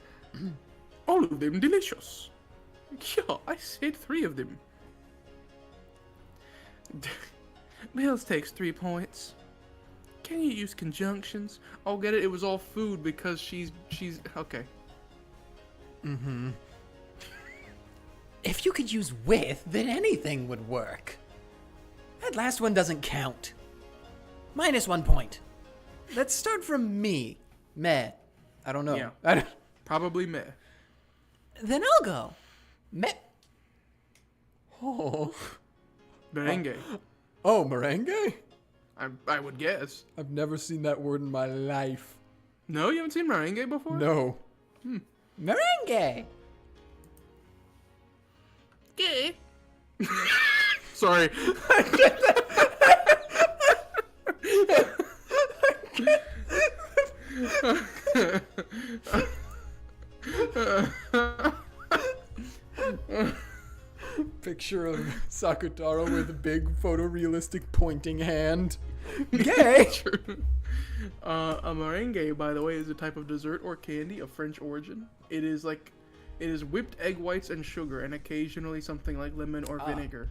All of them delicious. Yeah, I said 3 of them. Mills takes 3 points. Can you use conjunctions? I'll get it. It was all food because she's okay. Mm-hmm. If you could use with, then anything would work. That last one doesn't count. -1 point. Let's start from me. Meh. I don't know. Yeah. Probably meh. Then I'll go. Meh. Oh. Merengue. Oh, merengue? I would guess. I've never seen that word in my life. No, you haven't seen merengue before? No. Merengue. Okay. Sorry. Picture of Sakutaro with a big photorealistic pointing hand. Gay! True. A merengue, by the way, is a type of dessert or candy of French origin. It is whipped egg whites and sugar, and occasionally something like lemon or vinegar.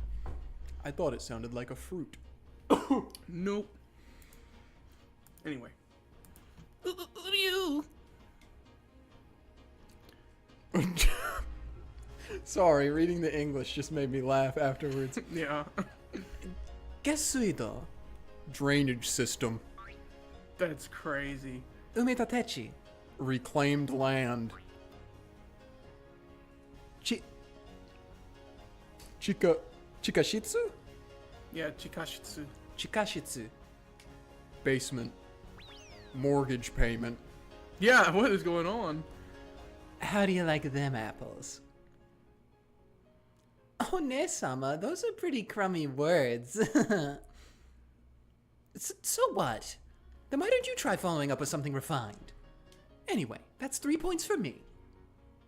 I thought it sounded like a fruit. Nope. Anyway. Uryu. Sorry, reading the English just made me laugh afterwards. Yeah. Gesuido. Drainage system. That's crazy. Umetatechi. Reclaimed land. Chikashitsu? Yeah, chikashitsu. Chikashitsu. Basement. Mortgage payment. Yeah, what is going on? How do you like them apples? Oh, Ne-sama, those are pretty crummy words. So what? Then why don't you try following up with something refined? Anyway, that's 3 points for me.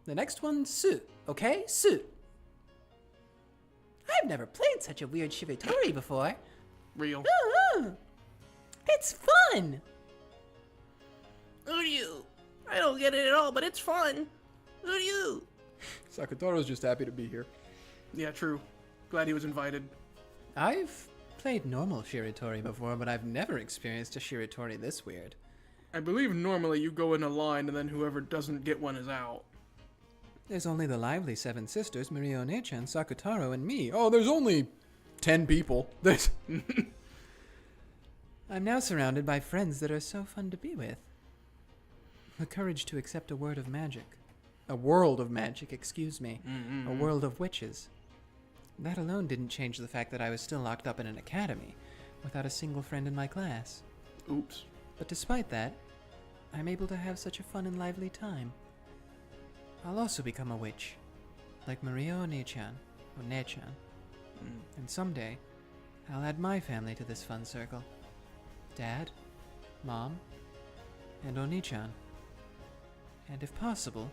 The next one's Su, okay? Su. I've never played such a weird Shiritori before. Real. It's fun! Uryu. I don't get it at all, but it's fun. Uryu. Sakutaro's just happy to be here. Yeah, true. Glad he was invited. I've played normal Shiritori before, but I've never experienced a Shiritori this weird. I believe normally you go in a line and then whoever doesn't get one is out. There's only the lively 7 sisters, Mirio Nechan, Sakutaro, and me. Oh, there's only 10 people. I'm now surrounded by friends that are so fun to be with. The courage to accept a word of magic. A world of magic, excuse me. A world of witches. That alone didn't change the fact that I was still locked up in an academy, without a single friend in my class. Oops. But despite that, I'm able to have such a fun and lively time. I'll also become a witch, like Mirio Nechan, or Nechan. And someday, I'll add my family to this fun circle. Dad, Mom, and Oni-chan. And if possible,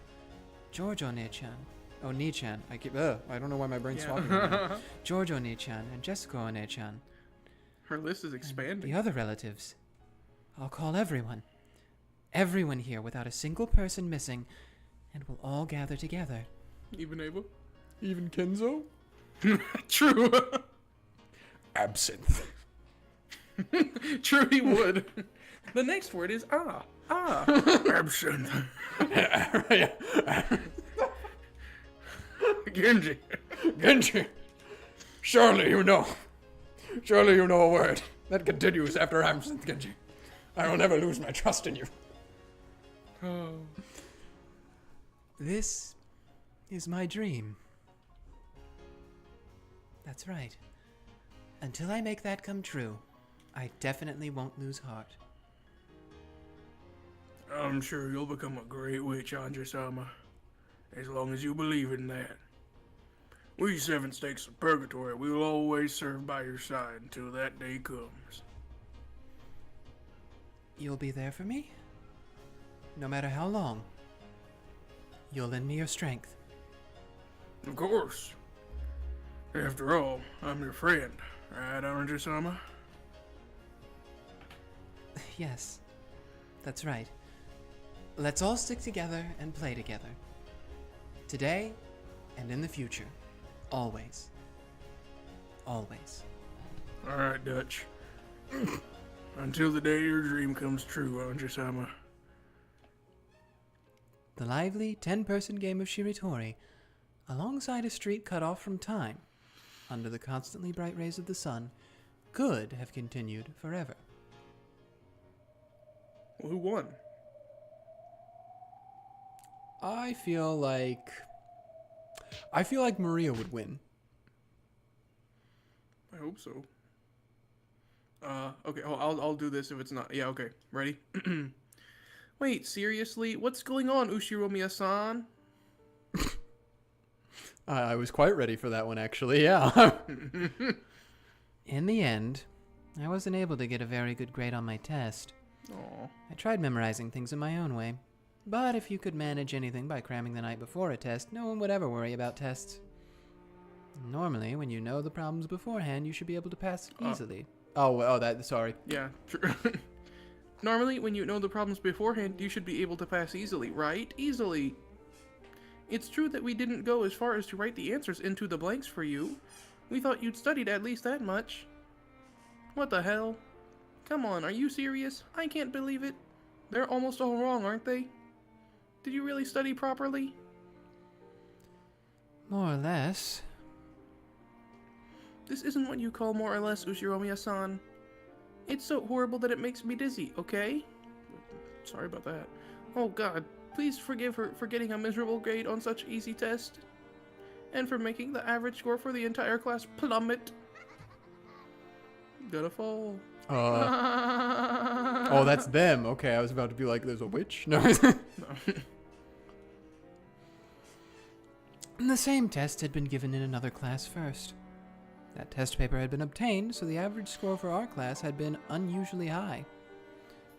George Oni-chan. Oni-chan. I don't know why my brain's swapping. George Oni-chan and Jessica Oni-chan. Her list is expanding. The other relatives. I'll call everyone. Everyone here without a single person missing, and we'll all gather together. Even Ava? Even Kenzo? True. Absinthe. True, he would. The next word is ah. Absinthe. Genji. Genji, surely you know. Surely you know a word that continues after absinthe, Genji. I will never lose my trust in you. Oh. This is my dream. That's right. Until I make that come true, I definitely won't lose heart. I'm sure you'll become a great witch, Ange-sama, as long as you believe in that. We seven stakes of purgatory, we will always serve by your side until that day comes. You'll be there for me? No matter how long. You'll lend me your strength. Of course. After all, I'm your friend, right, Ange-sama? Yes, that's right. Let's all stick together and play together. Today and in the future. Always. Always. Alright, Dutch. Until the day your dream comes true, Ange-sama. The lively 10-person game of Shiritori, alongside a street cut off from time, under the constantly bright rays of the sun, could have continued forever. Well, who won? I feel like Maria would win. I hope so. Okay, I'll do this if it's not. Yeah, okay. Ready? Wait, seriously? What's going on, Ushiromiya-san? I was quite ready for that one, actually, yeah. In the end, I wasn't able to get a very good grade on my test. Aw. I tried memorizing things in my own way, but if you could manage anything by cramming the night before a test, no one would ever worry about tests. Normally, when you know the problems beforehand, you should be able to pass easily. Sorry. Yeah, true. Normally, when you know the problems beforehand, you should be able to pass easily, right? Easily. It's true that we didn't go as far as to write the answers into the blanks for you. We thought you'd studied at least that much. What the hell? Come on, are you serious? I can't believe it. They're almost all wrong, aren't they? Did you really study properly? More or less. This isn't what you call more or less, Ushiromiya-san. It's so horrible that it makes me dizzy, okay? Sorry about that. Oh god, please forgive her for getting a miserable grade on such easy test. And for making the average score for the entire class plummet. Gonna fall. Oh, that's them. Okay, I was about to be like, there's a witch? No. No. The same test had been given in another class first. That test paper had been obtained, so the average score for our class had been unusually high.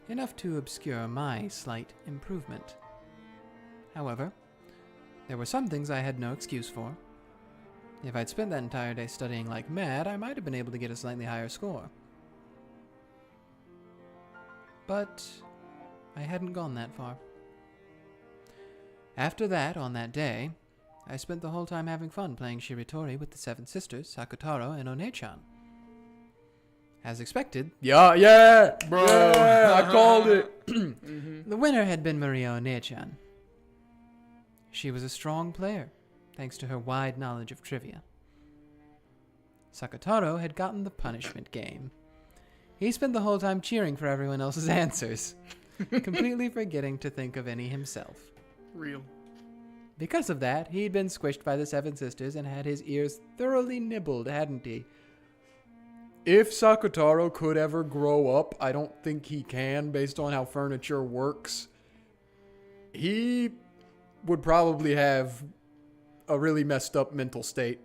Enough to obscure my slight improvement. However, there were some things I had no excuse for. If I'd spent that entire day studying like mad, I might have been able to get a slightly higher score. But I hadn't gone that far. After that, on that day, I spent the whole time having fun playing Shiritori with the seven sisters, Sakutaro and One-chan. As expected, yeah, Bro. yeah, I called it. the winner had been Maria One-chan. She was a strong player, thanks to her wide knowledge of trivia. Sakutaro had gotten the punishment game. He spent the whole time cheering for everyone else's answers, completely forgetting to think of any himself. Real. Because of that, he'd been squished by the seven sisters and had his ears thoroughly nibbled, hadn't he? If Sakutaro could ever grow up, I don't think he can, based on how furniture works. He would probably have a really messed up mental state.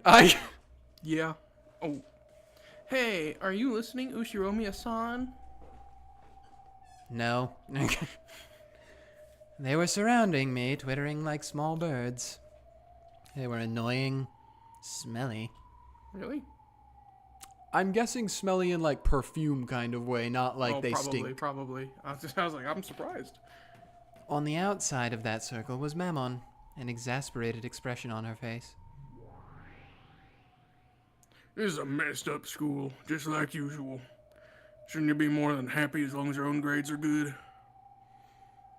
Yeah. Oh. Hey, are you listening, Ushiromiya-san? No. They were surrounding me, twittering like small birds. They were annoying, smelly. Really? I'm guessing smelly in like perfume kind of way, not like they stink. Probably. I was like, I'm surprised. On the outside of that circle was Mammon, an exasperated expression on her face. This is a messed up school, just like usual. Shouldn't you be more than happy as long as your own grades are good?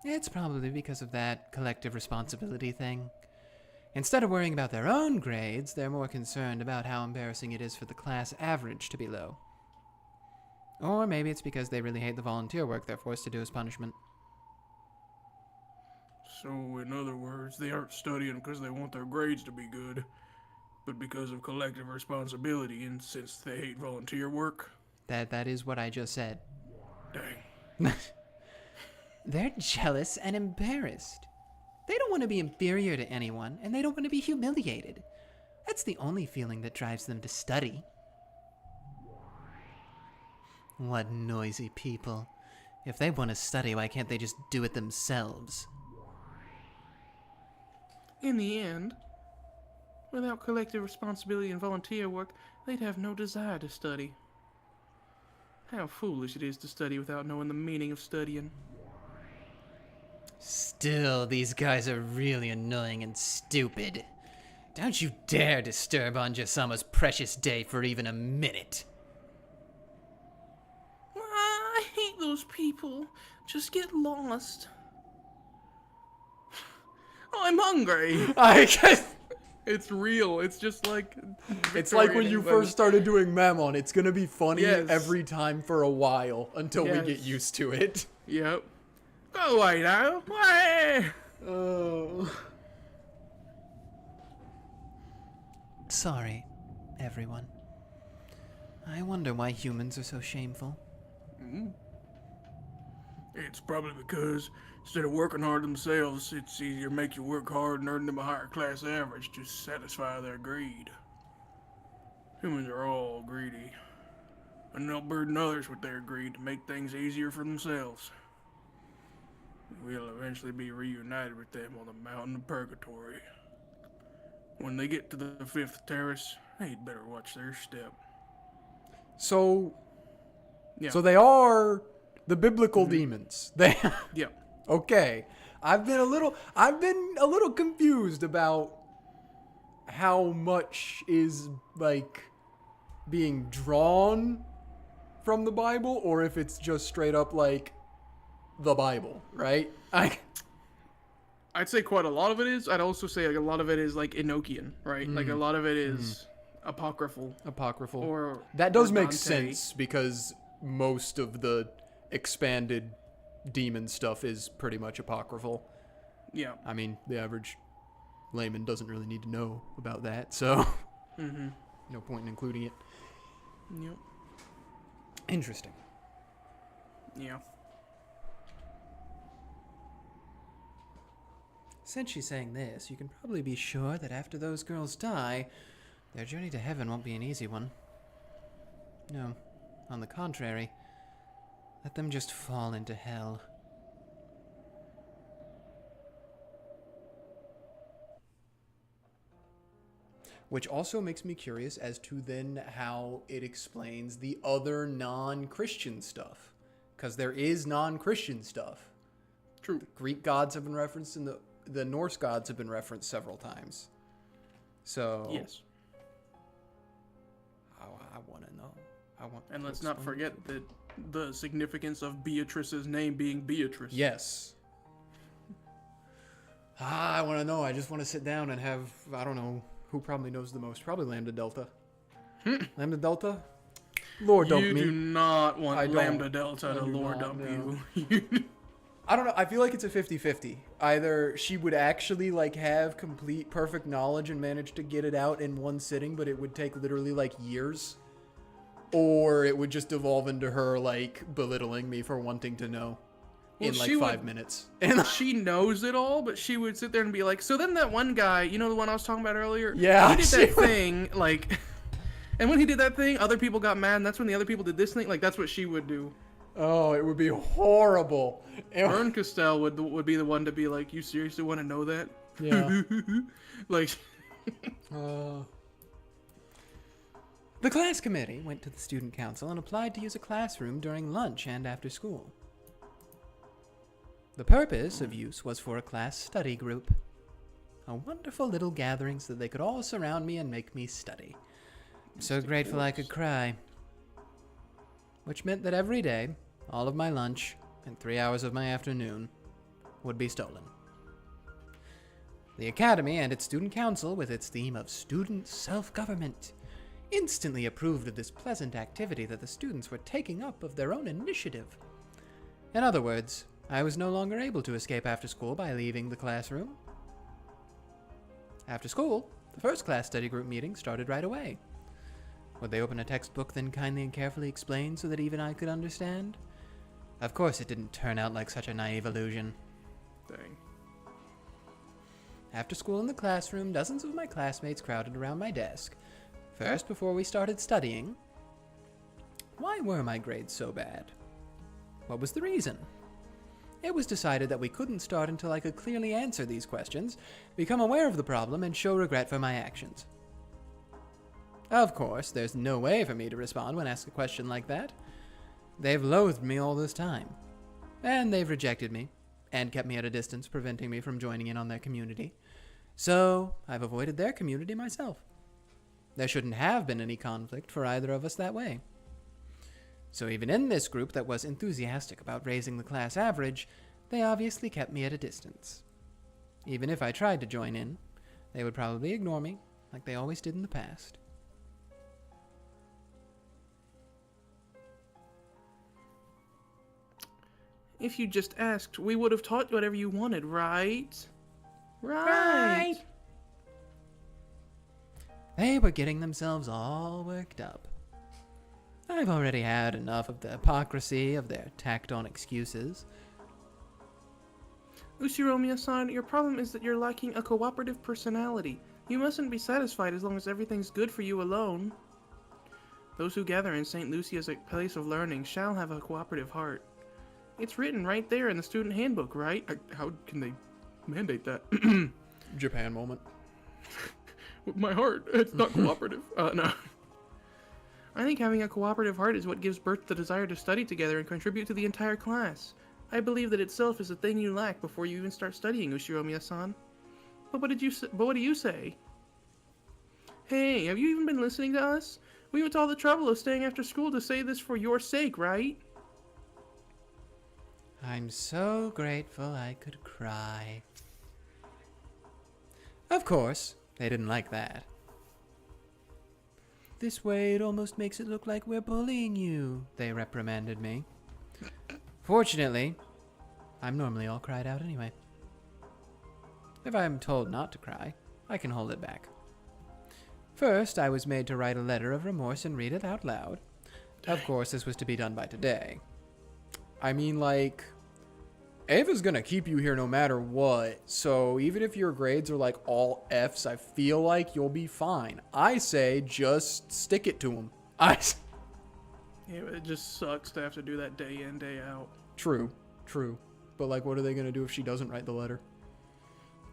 It's probably because of that collective responsibility thing. Instead of worrying about their own grades, they're more concerned about how embarrassing it is for the class average to be low. Or maybe it's because they really hate the volunteer work they're forced to do as punishment. So, in other words, they aren't studying because they want their grades to be good, but because of collective responsibility, and since they hate volunteer work? That is what I just said. Dang. They're jealous and embarrassed. They don't want to be inferior to anyone, and they don't want to be humiliated. That's the only feeling that drives them to study. What noisy people. If they want to study, why can't they just do it themselves? In the end, without collective responsibility and volunteer work, they'd have no desire to study. How foolish it is to study without knowing the meaning of studying. Still, these guys are really annoying and stupid. Don't you dare disturb Ange-sama's precious day for even a minute. I hate those people. Just get lost. Oh, I'm hungry. I guess It's real. It's just like... it's like when you Victorian first started doing Mammon. It's gonna be funny Yes. every time for a while until we get Yes. used to it. Yep. Go away now. Way. Oh. Sorry, everyone. I wonder why humans are so shameful. It's probably because instead of working hard themselves, it's easier to make you work hard and earn them a higher class average to satisfy their greed. Humans are all greedy, and they'll burden others with their greed to make things easier for themselves. We'll eventually be reunited with them on the mountain of purgatory. When they get to the 5th terrace, they'd better watch their step. So Yeah. so they are the biblical demons. They Yeah. okay. I've been a little confused about how much is like being drawn from the Bible or if it's just straight up like the Bible, right? I'd say quite a lot of it is. I'd also say like a lot of it is like Enochian, right? Like a lot of it is apocryphal. Apocryphal. Or that does or make Dante. sense because most of the expanded demon stuff is pretty much apocryphal. Yeah. I mean, the average layman doesn't really need to know about that, so no point in including it. Yep. Interesting. Yeah. Since she's saying this, you can probably be sure that after those girls die, their journey to heaven won't be an easy one. No, on the contrary, let them just fall into hell. Which also makes me curious as to then how it explains the other non-Christian stuff. Because there is non-Christian stuff. True. The Greek gods have been referenced and the Norse gods have been referenced several times. So Yes. I want to know. And let's not forget that the significance of Beatrice's name being Beatrice. Yes. I want to know. I just want to sit down and have, I don't know, who probably knows the most? Probably Lambdadelta. Lambdadelta? Lord dump You me. do not want I don't. Lambdadelta I to do lord not, dump no. you. I don't know. I feel like it's a 50-50. Either she would actually like have complete perfect knowledge and manage to get it out in one sitting, but it would take literally like years. Or it would just evolve into her like belittling me for wanting to know Well, in like she 5 would- minutes. And She knows it all, but she would sit there and be like, so then that one guy, you know the one I was talking about earlier? Yeah, He did she that would- thing, like... And when he did that thing, other people got mad, and that's when the other people did this thing. Like, that's what she would do. oh, it would be horrible. Vern Castell would be the one to be like, you seriously want to know that? Yeah. Like... The class committee went to the student council and applied to use a classroom during lunch and after school. The purpose of use was for a class study group. A wonderful little gathering so that they could all surround me and make me study. I'm so grateful I could cry. which meant that every day, all of my lunch and 3 hours of my afternoon would be stolen. The Academy and its student council, with its theme of student self-government, instantly approved of this pleasant activity that the students were taking up of their own initiative. In other words, I was no longer able to escape after school by leaving the classroom. After school, the first class study group meeting started right away. Would they open a textbook, then kindly and carefully explain so that even I could understand? Of course it didn't turn out like such a naive illusion. Dang. After school in the classroom, dozens of my classmates crowded around my desk. First, before we started studying, why were my grades so bad? What was the reason? It was decided that we couldn't start until I could clearly answer these questions, become aware of the problem, and show regret for my actions. Of course, there's no way for me to respond when asked a question like that. They've loathed me all this time, and they've rejected me, and kept me at a distance, preventing me from joining in on their community. So, I've avoided their community myself. There shouldn't have been any conflict for either of us that way. So even in this group that was enthusiastic about raising the class average, they obviously kept me at a distance. Even if I tried to join in, they would probably ignore me, like they always did in the past. If you just asked, we would have taught you whatever you wanted, right? Right! They were getting themselves all worked up. I've already had enough of the hypocrisy of their tacked-on excuses. Ushiromiya-san, your problem is that you're lacking a cooperative personality. You mustn't be satisfied as long as everything's good for you alone. Those who gather in St. Lucia's place of learning shall have a cooperative heart. It's written right there in the student handbook, right? How can they mandate that? Japan moment. With my heart, it's not cooperative. No. I think having a cooperative heart is what gives birth to the desire to study together and contribute to the entire class. I believe that itself is the thing you lack before you even start studying, Ushiromiya-san. But what do you say? Hey, have you even been listening to us? We went to all the trouble of staying after school to say this for your sake, right? I'm so grateful I could cry. Of course, they didn't like that. This way it almost makes it look like we're bullying you, they reprimanded me. Fortunately, I'm normally all cried out anyway. If I'm told not to cry, I can hold it back. First, I was made to write a letter of remorse and read it out loud. Of course, this was to be done by today. I mean, like, Ava's gonna keep you here no matter what, so even if your grades are like all Fs, I feel like you'll be fine. I say just stick it to them. Yeah, it just sucks to have to do that day in, day out. True. But like, what are they gonna do if she doesn't write the letter?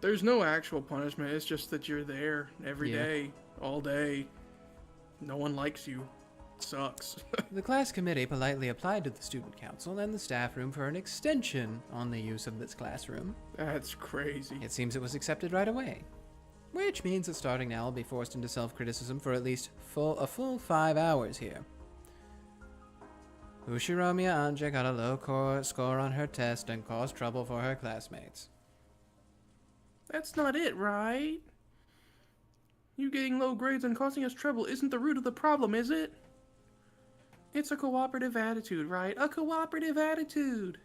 There's no actual punishment, it's just that you're there every day, all day. No one likes you. Sucks. The class committee politely applied to the student council and the staff room for an extension on the use of this classroom. That's crazy. It seems it was accepted right away, which means that starting now I'll be forced into self-criticism for at least a full 5 hours here. Ushiromiya Ange got a low score on her test and caused trouble for her classmates. That's not it, right? You getting low grades and causing us trouble isn't the root of the problem, is it? It's a cooperative attitude, right? A cooperative attitude!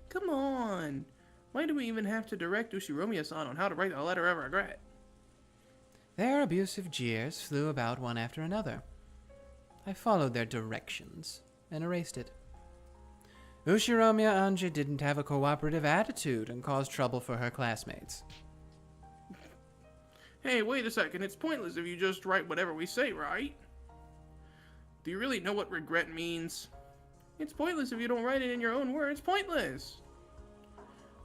Come on! Why do we even have to direct Ushiromiya-san on how to write a letter of regret? Their abusive jeers flew about one after another. I followed their directions and erased it. Ushiromiya Ange didn't have a cooperative attitude and caused trouble for her classmates. Hey, wait a second. It's pointless if you just write whatever we say, right? Do you really know what regret means? It's pointless if you don't write it in your own words. Pointless!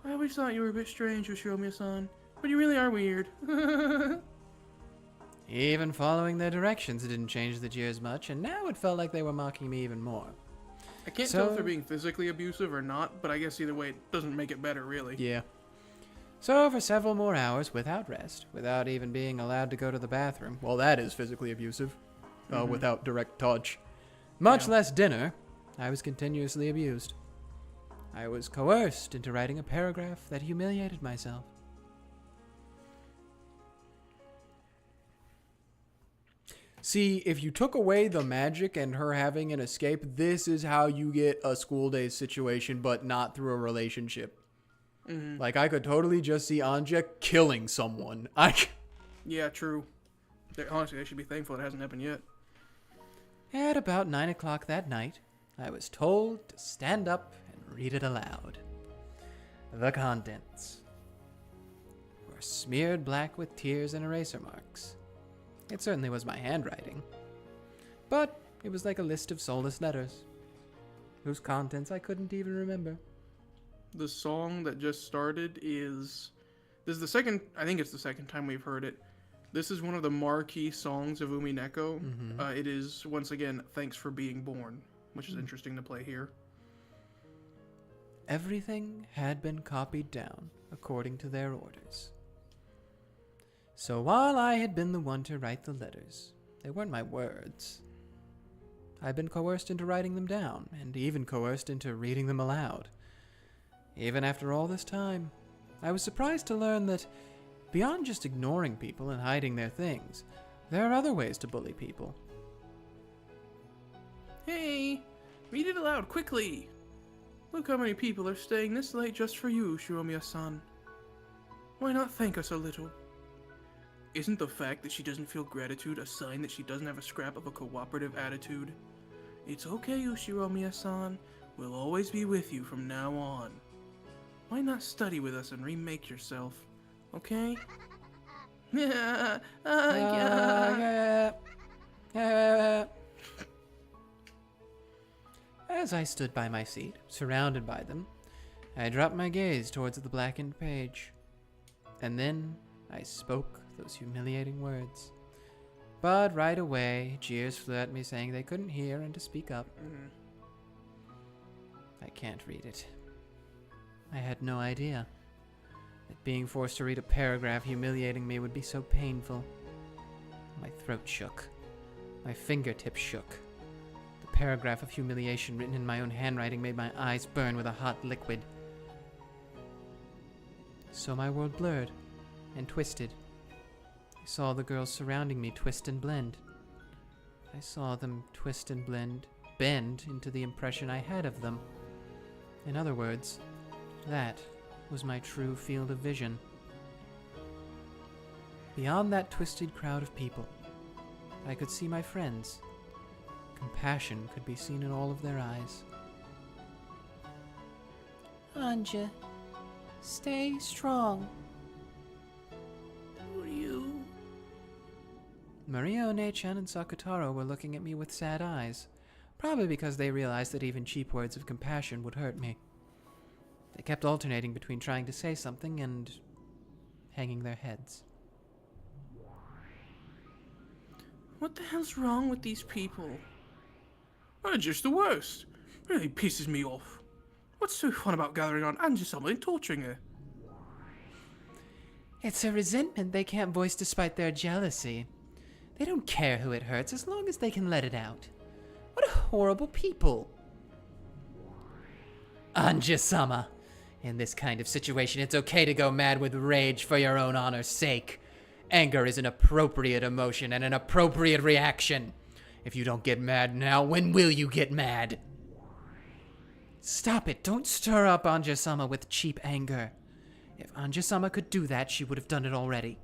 I always thought you were a bit strange, Ushiromiya-san, but you really are weird. Even following their directions didn't change the jeers much, and now it felt like they were mocking me even more. I can't tell if they're being physically abusive or not, but I guess either way it doesn't make it better, really. Yeah. So for several more hours without rest, without even being allowed to go to the bathroom, Well, that is physically abusive. Without direct touch. Much less dinner, I was continuously abused. I was coerced into writing a paragraph that humiliated myself. See, if you took away the magic and her having an escape, this is how you get a school days situation, but not through a relationship. Mm-hmm. Like, I could totally just see Ange killing someone. Yeah, true. Honestly, they should be thankful it hasn't happened yet. At about 9 o'clock that night, I was told to stand up and read it aloud. The contents were smeared black with tears and eraser marks. It certainly was my handwriting, but it was like a list of soulless letters, whose contents I couldn't even remember. The song that just started is... This is the second... I think it's the second time we've heard it. This is one of the marquee songs of Umineko. Mm-hmm. It is, once again, Thanks for Being Born, which is interesting to play here. Everything had been copied down according to their orders. So while I had been the one to write the letters, they weren't my words. I'd been coerced into writing them down, and even coerced into reading them aloud. Even after all this time, I was surprised to learn that, beyond just ignoring people and hiding their things, there are other ways to bully people. Hey, read it aloud, quickly! Look how many people are staying this late just for you, Shiromiya-san. Why not thank us a little? Isn't the fact that she doesn't feel gratitude a sign that she doesn't have a scrap of a cooperative attitude? It's okay, Shiromiya-san. We'll always be with you from now on. Why not study with us and remake yourself? Okay? As I stood by my seat, surrounded by them, I dropped my gaze towards the blackened page. And then I spoke those humiliating words. But right away, jeers flew at me saying they couldn't hear and to speak up. I can't read it. I had no idea that being forced to read a paragraph humiliating me would be so painful. My throat shook. My fingertips shook. The paragraph of humiliation written in my own handwriting made my eyes burn with a hot liquid. So my world blurred and twisted. I saw the girls surrounding me twist and blend. I saw them twist and bend into the impression I had of them. In other words, that was my true field of vision. Beyond that twisted crowd of people, I could see my friends. Compassion could be seen in all of their eyes. Ange, stay strong. Who are you? Maria One-chan and Sakutaro were looking at me with sad eyes, probably because they realized that even cheap words of compassion would hurt me. They kept alternating between trying to say something and hanging their heads. What the hell's wrong with these people? They're just the worst. Really pisses me off. What's so fun about gathering on Ange-sama and torturing her? It's a resentment they can't voice despite their jealousy. They don't care who it hurts as long as they can let it out. What horrible people. Ange-sama, in this kind of situation, it's okay to go mad with rage for your own honor's sake. Anger is an appropriate emotion and an appropriate reaction. If you don't get mad now, when will you get mad? Stop it. Don't stir up Ange-sama with cheap anger. If Ange-sama could do that, she would have done it already.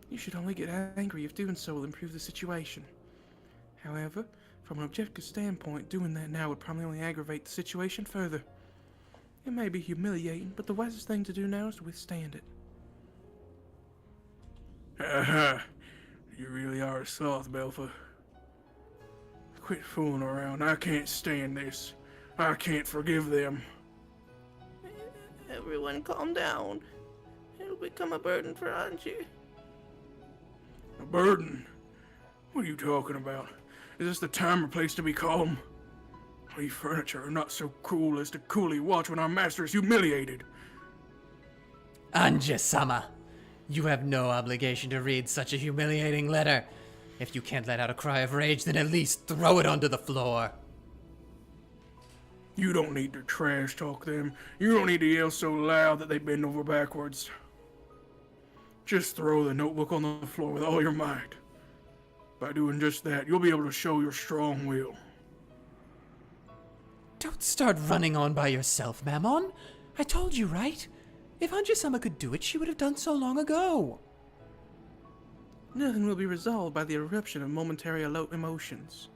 You should only get angry if doing so will improve the situation. However, from an objective standpoint, doing that now would probably only aggravate the situation further. It may be humiliating, but the wisest thing to do now is to withstand it. Aha! You really are a sloth, Belfa. Quit fooling around. I can't stand this. I can't forgive them. Everyone calm down. It'll become a burden for Ange. A burden? What are you talking about? Is this the time or place to be calm? We furniture are not so cruel as to coolly watch when our master is humiliated. Ange-sama, you have no obligation to read such a humiliating letter. If you can't let out a cry of rage, then at least throw it onto the floor. You don't need to trash talk them. You don't need to yell so loud that they bend over backwards. Just throw the notebook on the floor with all your might. By doing just that, you'll be able to show your strong will. Don't start running on by yourself, Mammon. I told you, right? If Ange-sama could do it, she would have done so long ago. Nothing will be resolved by the eruption of momentary emotions.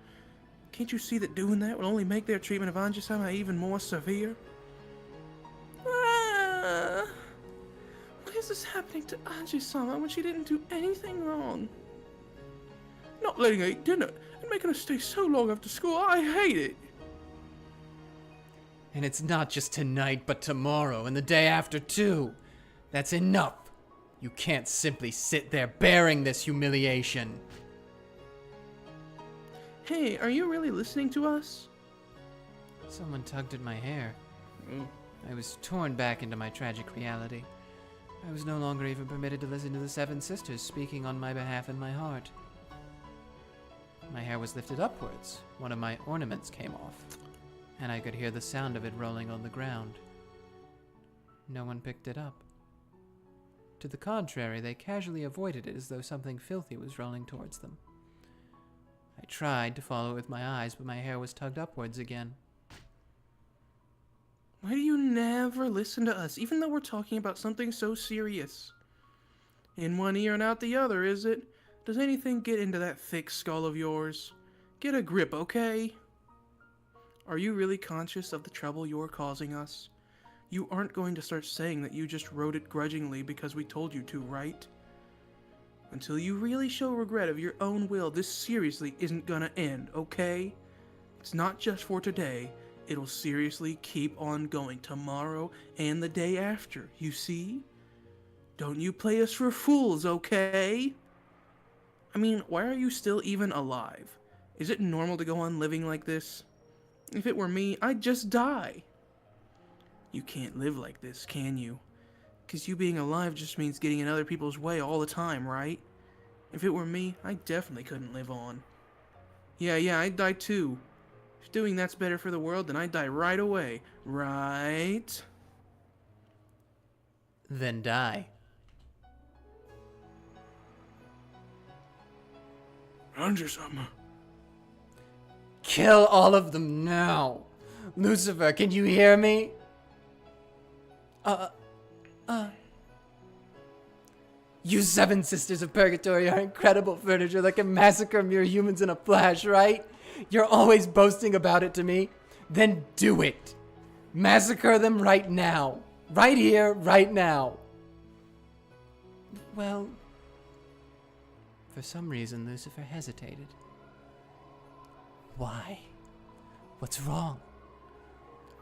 Can't you see that doing that will only make their treatment of Ange-sama even more severe? Why is this happening to Ange-sama when she didn't do anything wrong? Not letting her eat dinner and making her stay so long after school, I hate it! And it's not just tonight, but tomorrow and the day after, too. That's enough. You can't simply sit there bearing this humiliation. Hey, are you really listening to us? Someone tugged at my hair. I was torn back into my tragic reality. I was no longer even permitted to listen to the Seven Sisters speaking on my behalf in my heart. My hair was lifted upwards. One of my ornaments came off, and I could hear the sound of it rolling on the ground. No one picked it up. To the contrary, they casually avoided it as though something filthy was rolling towards them. I tried to follow it with my eyes, but my hair was tugged upwards again. Why do you never listen to us, even though we're talking about something so serious? In one ear and out the other, is it? Does anything get into that thick skull of yours? Get a grip, okay? Are you really conscious of the trouble you're causing us? You aren't going to start saying that you just wrote it grudgingly because we told you to, right? Until you really show regret of your own will, this seriously isn't gonna end, okay? It's not just for today. It'll seriously keep on going tomorrow and the day after, you see? Don't you play us for fools, okay? I mean, why are you still even alive? Is it normal to go on living like this? If it were me, I'd just die. You can't live like this, can you? 'Cause you being alive just means getting in other people's way all the time, right? If it were me, I definitely couldn't live on. Yeah, I'd die too. If doing that's better for the world, then I'd die right away, right? Then die. Ange-sama. Kill all of them now! Lucifer, can you hear me? You Seven Sisters of Purgatory are incredible furniture that can massacre mere humans in a flash, right? You're always boasting about it to me. Then do it! Massacre them right now. Right here, right now. Well, for some reason, Lucifer hesitated. Why? What's wrong?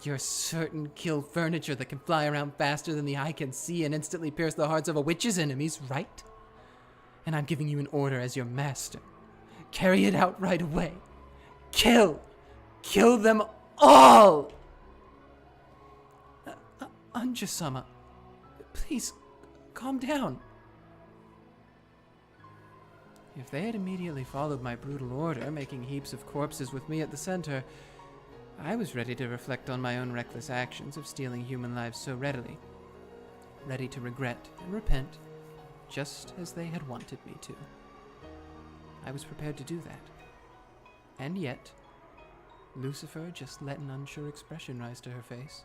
You're certain kill furniture that can fly around faster than the eye can see and instantly pierce the hearts of a witch's enemies, right? And I'm giving you an order as your master. Carry it out right away. Kill! Kill them all! Ange-sama, please, calm down. If they had immediately followed my brutal order, making heaps of corpses with me at the center, I was ready to reflect on my own reckless actions of stealing human lives so readily. Ready to regret and repent, just as they had wanted me to. I was prepared to do that. And yet, Lucifer just let an unsure expression rise to her face,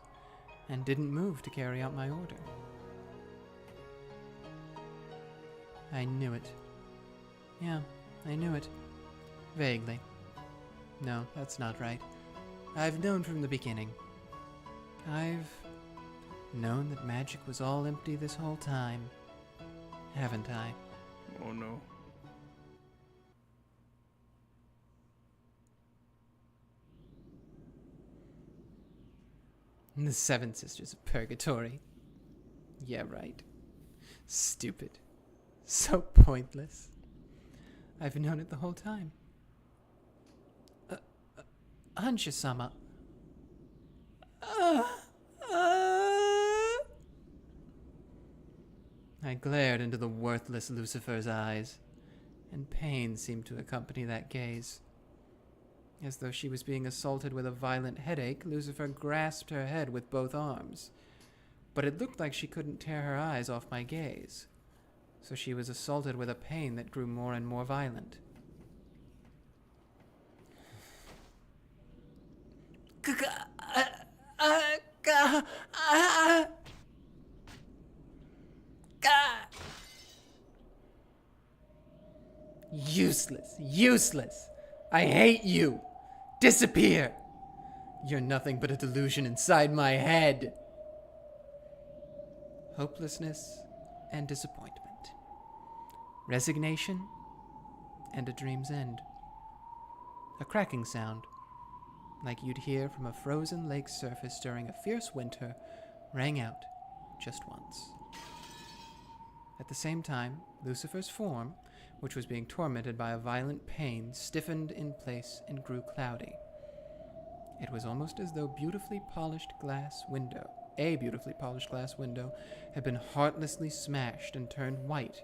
and didn't move to carry out my order. I knew it. Yeah, I knew it. Vaguely. No, that's not right. I've known from the beginning. I've known that magic was all empty this whole time. Haven't I? Oh no. The Seven Sisters of Purgatory. Yeah, right. Stupid. So pointless. I've known it the whole time. Ange-sama. I glared into the worthless Lucifer's eyes. and pain seemed to accompany that gaze. As though she was being assaulted with a violent headache, Lucifer grasped her head with both arms. But it looked like she couldn't tear her eyes off my gaze, so she was assaulted with a pain that grew more and more violent. Useless, useless. I hate you. Disappear. You're nothing but a delusion inside my head. Hopelessness and disappointment. Resignation and a dream's end. A cracking sound, like you'd hear from a frozen lake's surface during a fierce winter, rang out just once. At the same time, Lucifer's form, which was being tormented by a violent pain, stiffened in place and grew cloudy. It was almost as though a beautifully polished glass window, had been heartlessly smashed and turned white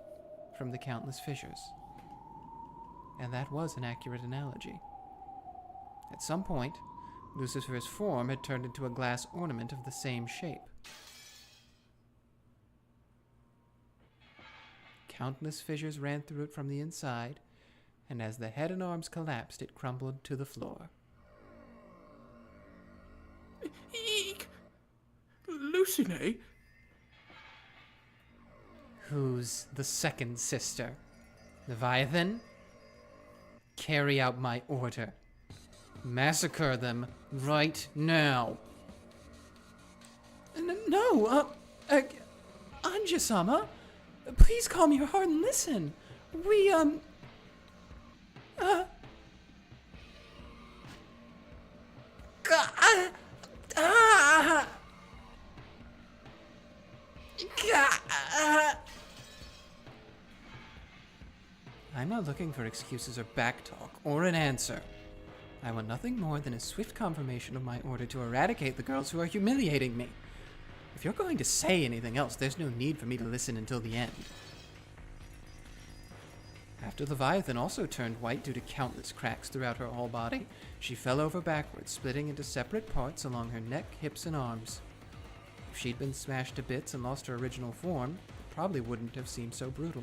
from the countless fissures. And that was an accurate analogy. At some point, Lucifer's form had turned into a glass ornament of the same shape. Countless fissures ran through it from the inside, and as the head and arms collapsed, it crumbled to the floor. Eek! Lucine? Who's the second sister? Leviathan? Carry out my order. Massacre them right now. No, Ange-sama, please calm your heart and listen. I'm not looking for excuses or backtalk or an answer. I want nothing more than a swift confirmation of my order to eradicate the girls who are humiliating me. If you're going to say anything else, there's no need for me to listen until the end. After Leviathan also turned white due to countless cracks throughout her whole body, she fell over backwards, splitting into separate parts along her neck, hips, and arms. If she'd been smashed to bits and lost her original form, it probably wouldn't have seemed so brutal.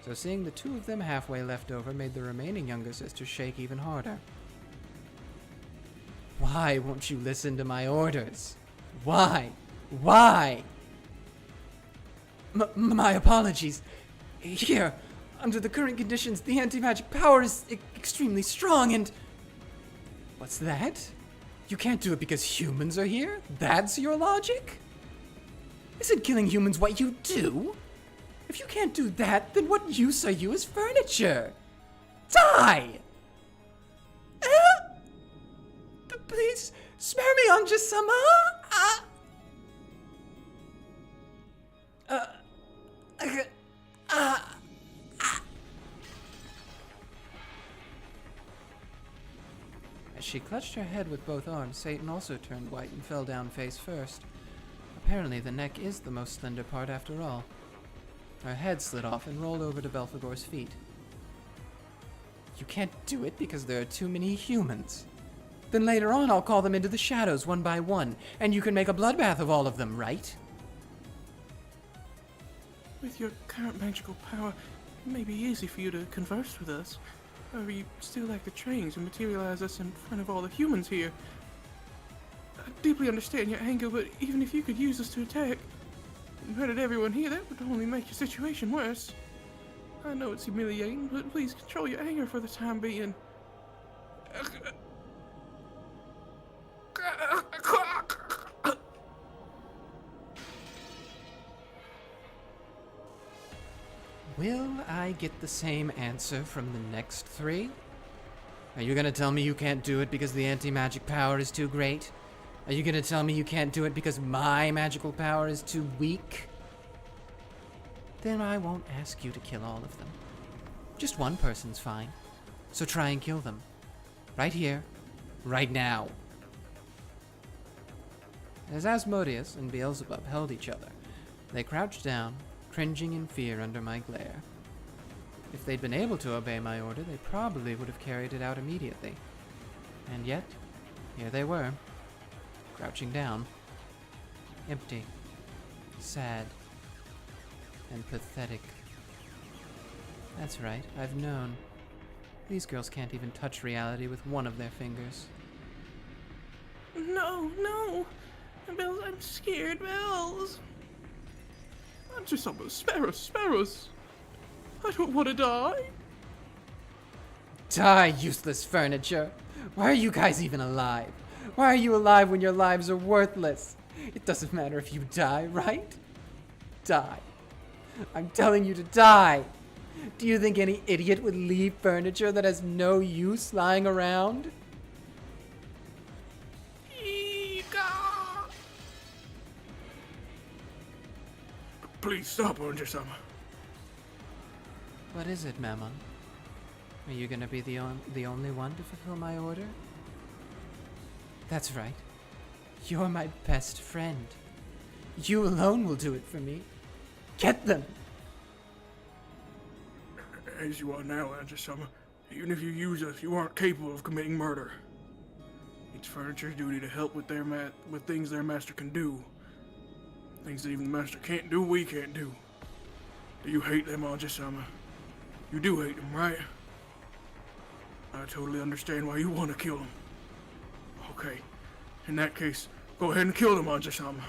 So seeing the two of them halfway left over made the remaining younger sister shake even harder. Why won't you listen to my orders? Why? Why? My apologies. Here, under the current conditions, the anti-magic power is extremely strong and... What's that? You can't do it because humans are here? That's your logic? Isn't killing humans what you do? If you can't do that, then what use are you as furniture? Die! Please, spare me, Ange-sama! As she clutched her head with both arms, Satan also turned white and fell down face first. Apparently, the neck is the most slender part after all. Her head slid off and rolled over to Belphegor's feet. You can't do it because there are too many humans. Then later on I'll call them into the shadows one by one, and you can make a bloodbath of all of them, right? With your current magical power, it may be easy for you to converse with us. However, you still lack the training to materialize us in front of all the humans here. I deeply understand your anger, but even if you could use us to attack and murder everyone here, that would only make your situation worse. I know it's humiliating, but please control your anger for the time being. Will I get the same answer from the next three? Are you gonna tell me you can't do it because the anti-magic power is too great? Are you gonna tell me you can't do it because my magical power is too weak? Then I won't ask you to kill all of them. Just one person's fine. So try and kill them. Right here. Right now. As Asmodeus and Beelzebub held each other, they crouched down, cringing in fear under my glare. If they'd been able to obey my order, they probably would have carried it out immediately. And yet, here they were, crouching down, empty, sad, and pathetic. That's right, I've known. These girls can't even touch reality with one of their fingers. No, no. Bells, I'm scared, Bells. I'm just almost sparrows. I don't want to die. Die, useless furniture! Why are you guys even alive? Why are you alive when your lives are worthless? It doesn't matter if you die, right? Die. I'm telling you to die! Do you think any idiot would leave furniture that has no use lying around? Please stop, Ange-sama. What is it, Mammon? Are you gonna be the only one to fulfill my order? That's right. You're my best friend. You alone will do it for me. Get them! As you are now, Ange-sama, even if you use us, you aren't capable of committing murder. It's furniture's duty to help with with things their master can do. Things that even the master can't do, we can't do. Do you hate them, Ange-sama? You do hate them, right? I totally understand why you want to kill them. Okay, in that case, go ahead and kill them, Ange-sama.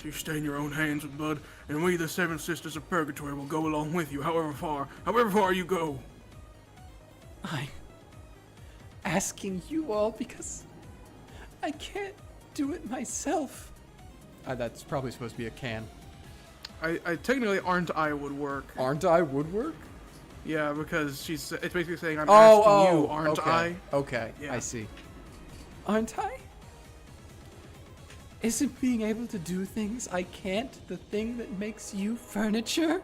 You stain your own hands with blood, and we, the Seven Sisters of Purgatory, will go along with you, however far you go. I'm asking you all because I can't do it myself. That's probably supposed to be a can. I technically aren't I would work. Aren't I woodwork? Yeah, because it's basically saying I'm asking you, aren't okay. I? Okay, Yeah. I see. Aren't I? Isn't being able to do things I can't the thing that makes you furniture?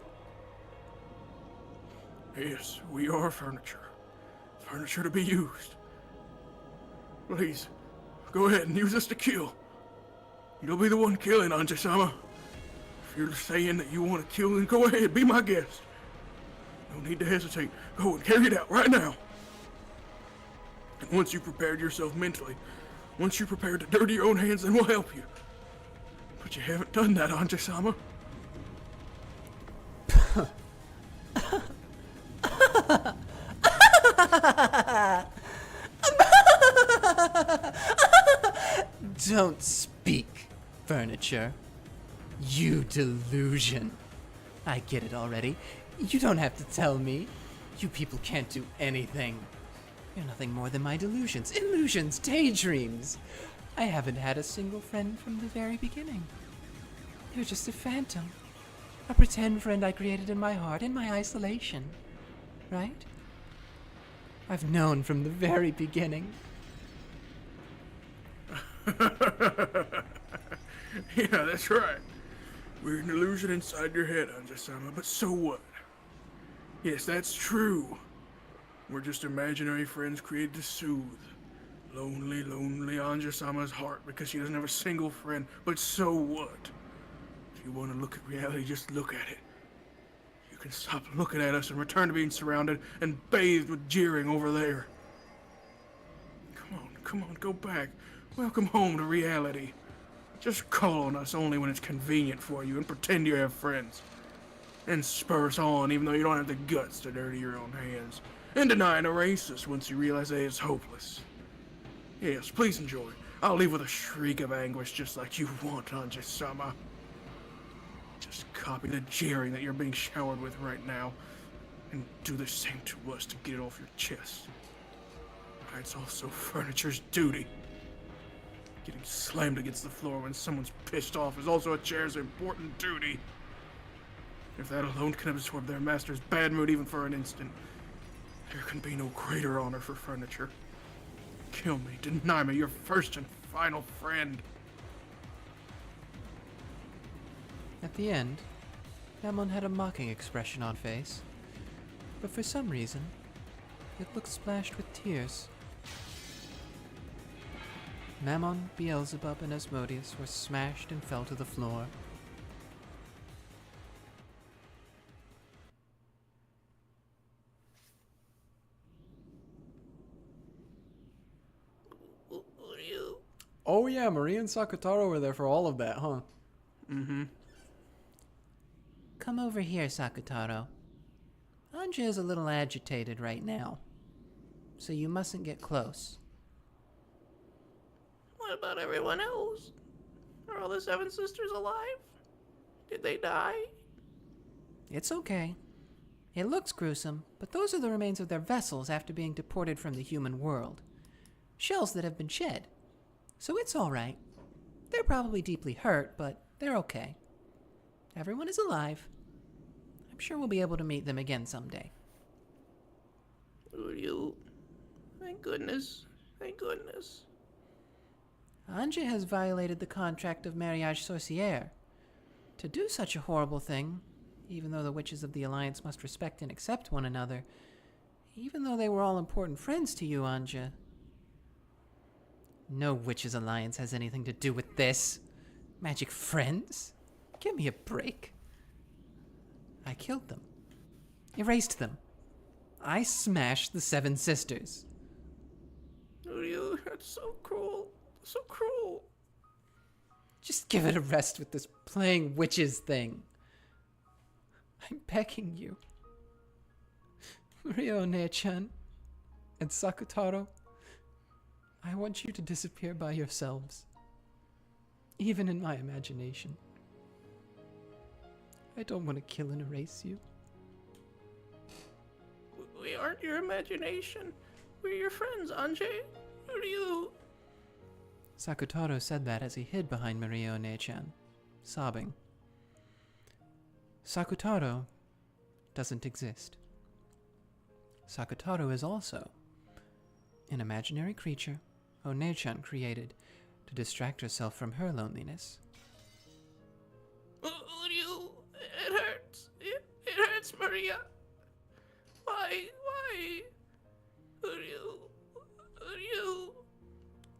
Yes, we are furniture. Furniture to be used. Please, go ahead and use us to kill. You'll be the one killing, Ange-sama. If you're saying that you want to kill, then go ahead, be my guest. No need to hesitate. Go and carry it out right now. And once you've prepared yourself mentally, once you're prepared to dirty your own hands, then we'll help you. But you haven't done that, Ange-sama. Don't speak, furniture. You delusion. I get it already. You don't have to tell me. You people can't do anything. You're nothing more than my delusions, illusions, daydreams. I haven't had a single friend from the very beginning. You're just a phantom. A pretend friend I created in my heart, in my isolation. Right? I've known from the very beginning. Yeah, that's right. We're an illusion inside your head, Ange-sama, but so what? Yes, that's true. We're just imaginary friends created to soothe lonely, lonely Ange-sama's heart because she doesn't have a single friend, but so what? If you want to look at reality, just look at it. You can stop looking at us and return to being surrounded and bathed with jeering over there. Come on, go back. Welcome home to reality. Just call on us only when it's convenient for you and pretend you have friends. And spur us on even though you don't have the guts to dirty your own hands. And deny and erase us once you realize that it's hopeless. Yes, please enjoy. I'll leave with a shriek of anguish just like you want, Ange-sama. Just copy the jeering that you're being showered with right now. And do the same to us to get it off your chest. It's also furniture's duty. Getting slammed against the floor when someone's pissed off is also a chair's important duty. If that alone can absorb their master's bad mood even for an instant, there can be no greater honor for furniture. Kill me, deny me your first and final friend. At the end, Mammon had a mocking expression on face, but for some reason, it looked splashed with tears. Mammon, Beelzebub, and Asmodeus were smashed and fell to the floor. Oh yeah, Maria and Sakutaro were there for all of that, huh? Mm-hmm. Come over here, Sakutaro. Ange is a little agitated right now, so you mustn't get close. What about everyone else? Are all the 7 sisters alive? Did they die? It's okay. It looks gruesome, but those are the remains of their vessels after being deported from the human world. Shells that have been shed. So it's all right. They're probably deeply hurt, but they're okay. Everyone is alive. I'm sure we'll be able to meet them again someday. You. Thank goodness. Thank goodness. Ange has violated the contract of Mariage Sorcière. To do such a horrible thing, even though the witches of the Alliance must respect and accept one another, even though they were all important friends to you, Ange. No Witches Alliance has anything to do with this. Magic friends? Give me a break. I killed them. Erased them. I smashed the 7 sisters. You. That's so cruel. So cruel. Just give it a rest with this playing witches thing. I'm begging you. Maria One-chan and Sakutaro, I want you to disappear by yourselves. Even in my imagination. I don't want to kill and erase you. We aren't your imagination. We're your friends, Ange. You. Sakutaro said that as he hid behind Maria One-chan, sobbing. Sakutaro doesn't exist. Sakutaro is also an imaginary creature One-chan created to distract herself from her loneliness. You. It hurts. It hurts, Maria. Why? You.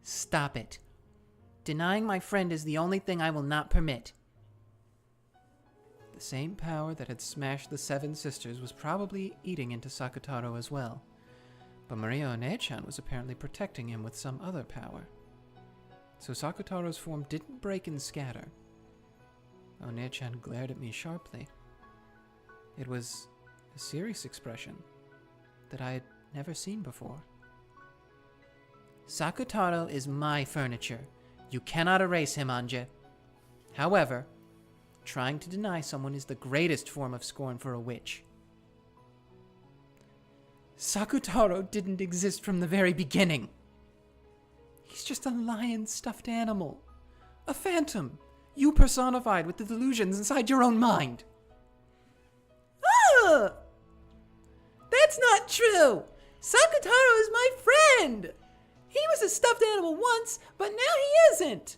Stop it. Denying my friend is the only thing I will not permit. The same power that had smashed the 7 sisters was probably eating into Sakutaro as well. But Maria One-chan was apparently protecting him with some other power. So Sakutaro's form didn't break and scatter. One-chan glared at me sharply. It was a serious expression that I had never seen before. Sakutaro is my furniture. You cannot erase him, Ange. However, trying to deny someone is the greatest form of scorn for a witch. Sakutaro didn't exist from the very beginning. He's just a lion stuffed animal. A phantom. You personified with the delusions inside your own mind. Ah! That's not true! Sakutaro is my friend! He was a stuffed animal once, but now he isn't!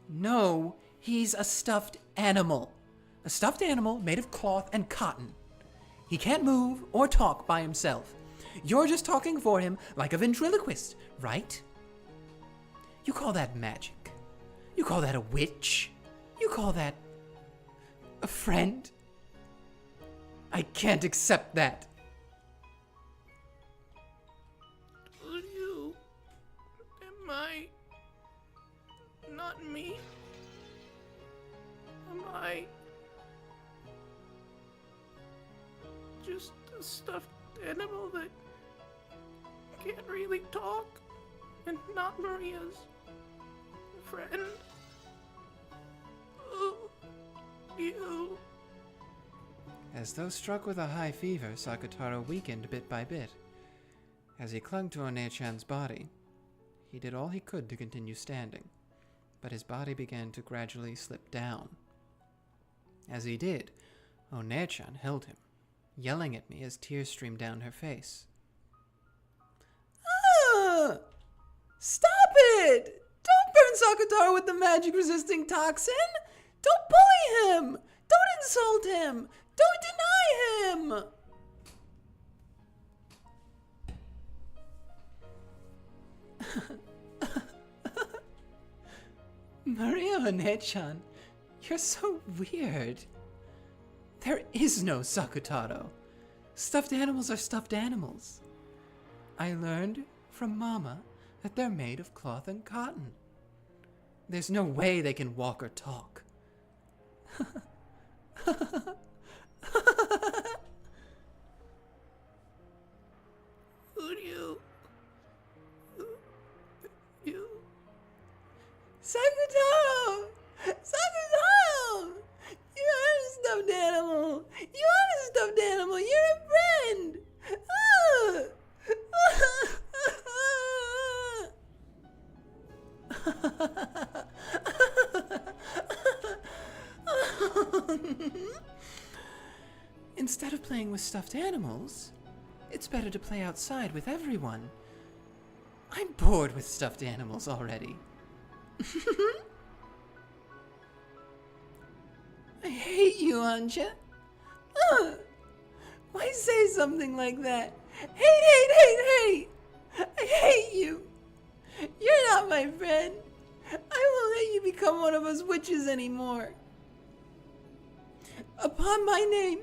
No, he's a stuffed animal. A stuffed animal made of cloth and cotton. He can't move or talk by himself. You're just talking for him like a ventriloquist, right? You call that magic. You call that a witch. You call that a friend. I can't accept that. You. Am I not me? Am I just a stuffed animal that can't really talk and not Maria's friend? Oh, you. As though struck with a high fever, Sakutaro weakened bit by bit. As he clung to One-chan's body, he did all he could to continue standing, but his body began to gradually slip down. As he did, One-chan held him, yelling at me as tears streamed down her face. Ah! Stop it! Don't burn Sakutaro with the magic-resisting toxin! Don't bully him! Don't insult him! Don't deny him! Maria One-chan, you're so weird. There is no Sakutaro. Stuffed animals are stuffed animals. I learned from Mama that they're made of cloth and cotton. There's no way they can walk or talk. You. Sakutaro! Sakutaro! You are a stuffed animal! You are a stuffed animal! You're a friend! Instead of playing with stuffed animals, it's better to play outside with everyone. I'm bored with stuffed animals already. I hate you, Ange. Why say something like that? Hate! I hate you. You're not my friend. I won't let you become one of us witches anymore. Upon my name,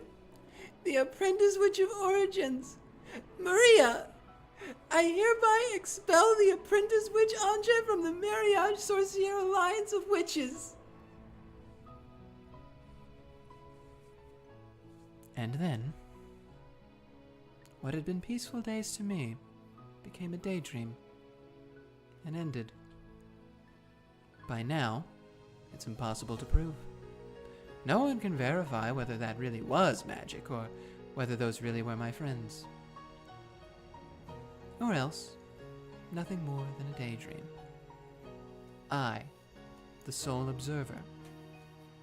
the Apprentice Witch of Origins, Maria, I hereby expel the Apprentice Witch Ange from the Mariage Sorcier Alliance of Witches. And then, what had been peaceful days to me became a daydream and ended. By now, it's impossible to prove. No one can verify whether that really was magic or whether those really were my friends. Or else, nothing more than a daydream. I, the sole observer,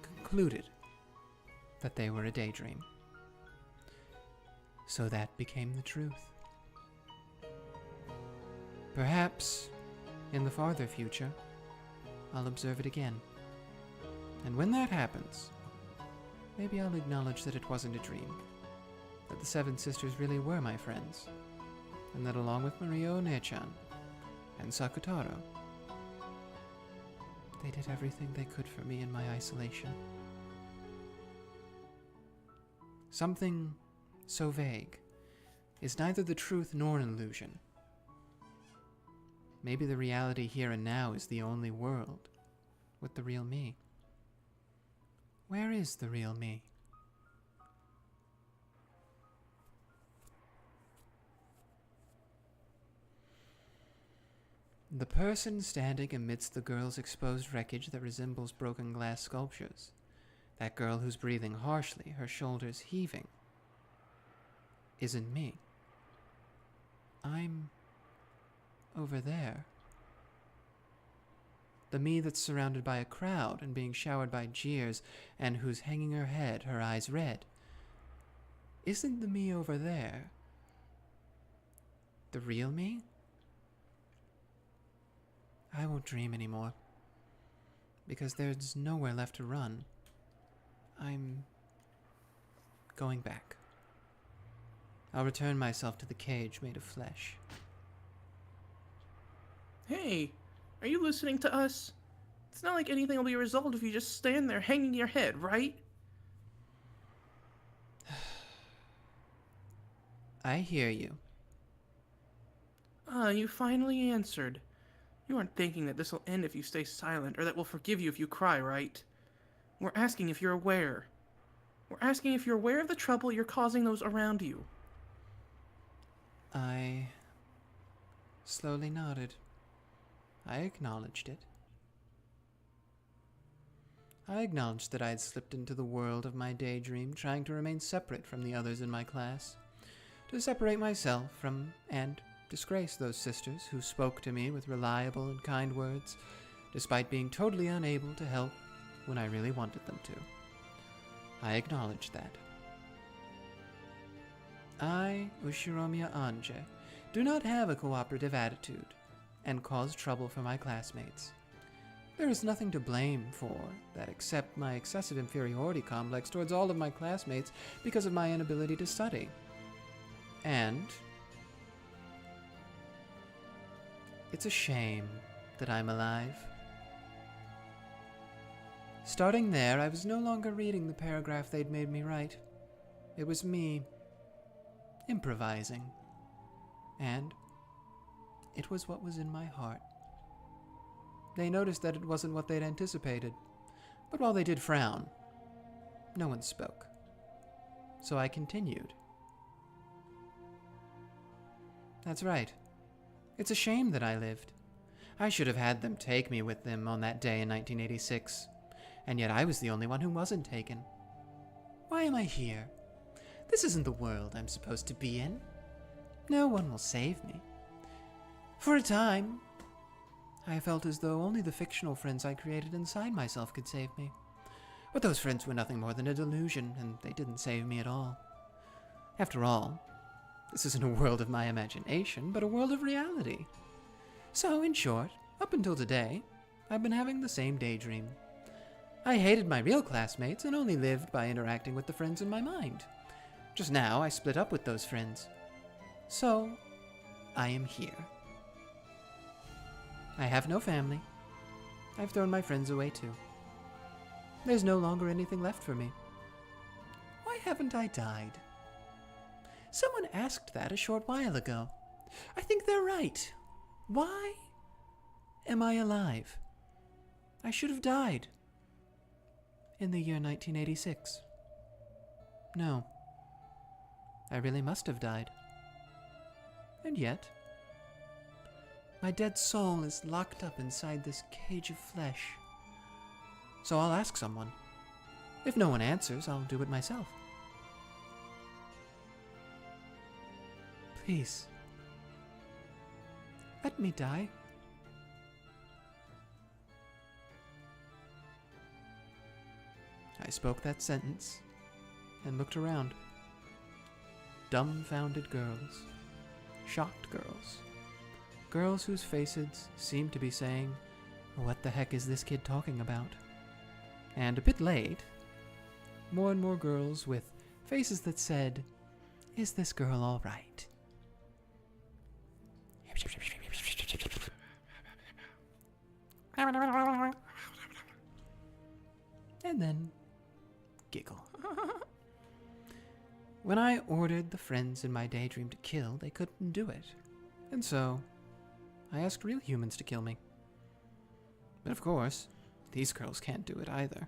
concluded that they were a daydream. So that became the truth. Perhaps, in the farther future, I'll observe it again. And when that happens, maybe I'll acknowledge that it wasn't a dream, that the Seven Sisters really were my friends, and that along with Maria One-chan and Sakutaro, they did everything they could for me in my isolation. Something so vague is neither the truth nor an illusion. Maybe the reality here and now is the only world with the real me. Where is the real me? The person standing amidst the girl's exposed wreckage that resembles broken glass sculptures. That girl who's breathing harshly, her shoulders heaving, isn't me. I'm over there. The me that's surrounded by a crowd and being showered by jeers and who's hanging her head, her eyes red, isn't the me over there the real me? I won't dream anymore, because there's nowhere left to run. I'm going back. I'll return myself to the cage made of flesh. Hey, are you listening to us? It's not like anything will be resolved if you just stand there hanging your head, right? I hear you. Ah, you finally answered. You aren't thinking that this will end if you stay silent, or that we'll forgive you if you cry, right? We're asking if you're aware. We're asking if you're aware of the trouble you're causing those around you. I slowly nodded. I acknowledged it. I acknowledged that I had slipped into the world of my daydream, trying to remain separate from the others in my class, to separate myself from and disgrace those sisters who spoke to me with reliable and kind words, despite being totally unable to help when I really wanted them to. I acknowledged that. I, Ushiromiya Ange, do not have a cooperative attitude, and cause trouble for my classmates. There is nothing to blame for that except my excessive inferiority complex towards all of my classmates because of my inability to study. And it's a shame that I'm alive. Starting there, I was no longer reading the paragraph they'd made me write. It was me, improvising. And it was what was in my heart. They noticed that it wasn't what they'd anticipated, but while they did frown, no one spoke. So I continued. That's right. It's a shame that I lived. I should have had them take me with them on that day in 1986, and yet I was the only one who wasn't taken. Why am I here? This isn't the world I'm supposed to be in. No one will save me. For a time, I felt as though only the fictional friends I created inside myself could save me. But those friends were nothing more than a delusion, and they didn't save me at all. After all, this isn't a world of my imagination, but a world of reality. So, in short, up until today, I've been having the same daydream. I hated my real classmates and only lived by interacting with the friends in my mind. Just now, I split up with those friends. So, I am here. I have no family. I've thrown my friends away too. There's no longer anything left for me. Why haven't I died? Someone asked that a short while ago. I think they're right. Why am I alive? I should have died. In the year 1986. No. I really must have died. And yet, my dead soul is locked up inside this cage of flesh. So I'll ask someone. If no one answers, I'll do it myself. Please, let me die. I spoke that sentence and looked around. Dumbfounded girls, shocked girls, girls whose faces seemed to be saying, "What the heck is this kid talking about?" And a bit late, more and more girls with faces that said, "Is this girl all right?" And then giggle. When I ordered the friends in my daydream to kill, they couldn't do it. And so, I asked real humans to kill me. But of course, these girls can't do it either.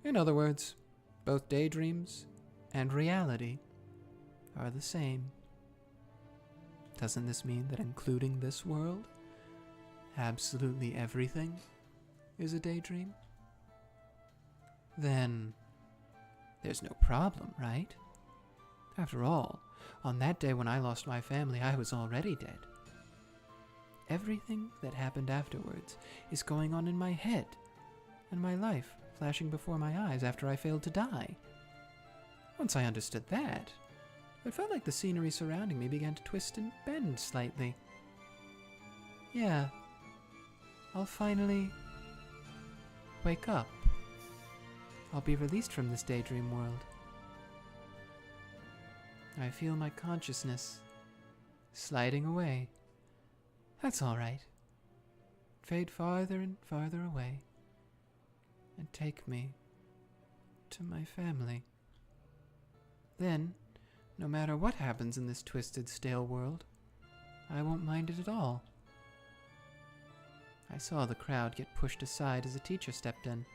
In other words, both daydreams and reality are the same. Doesn't this mean that including this world, absolutely everything is a daydream? Then, there's no problem, right? After all, on that day when I lost my family, I was already dead. Everything that happened afterwards is going on in my head, and my life flashing before my eyes after I failed to die. Once I understood that, it felt like the scenery surrounding me began to twist and bend slightly. Yeah, I'll finally wake up. I'll be released from this daydream world. I feel my consciousness sliding away. That's all right. Fade farther and farther away, and take me to my family. Then, no matter what happens in this twisted, stale world, I won't mind it at all. I saw the crowd get pushed aside as a teacher stepped in.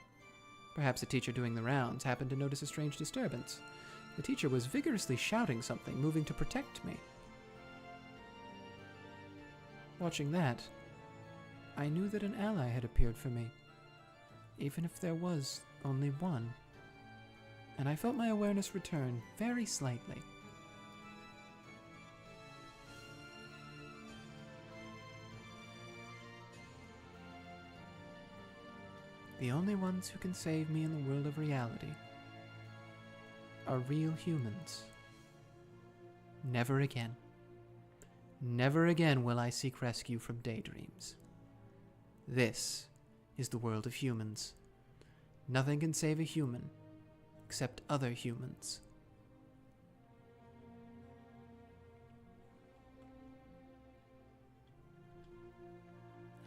Perhaps a teacher doing the rounds happened to notice a strange disturbance. The teacher was vigorously shouting something, moving to protect me. Watching that, I knew that an ally had appeared for me, even if there was only one. And I felt my awareness return very slightly. The only ones who can save me in the world of reality are real humans. Never again. Never again will I seek rescue from daydreams. This is the world of humans. Nothing can save a human except other humans.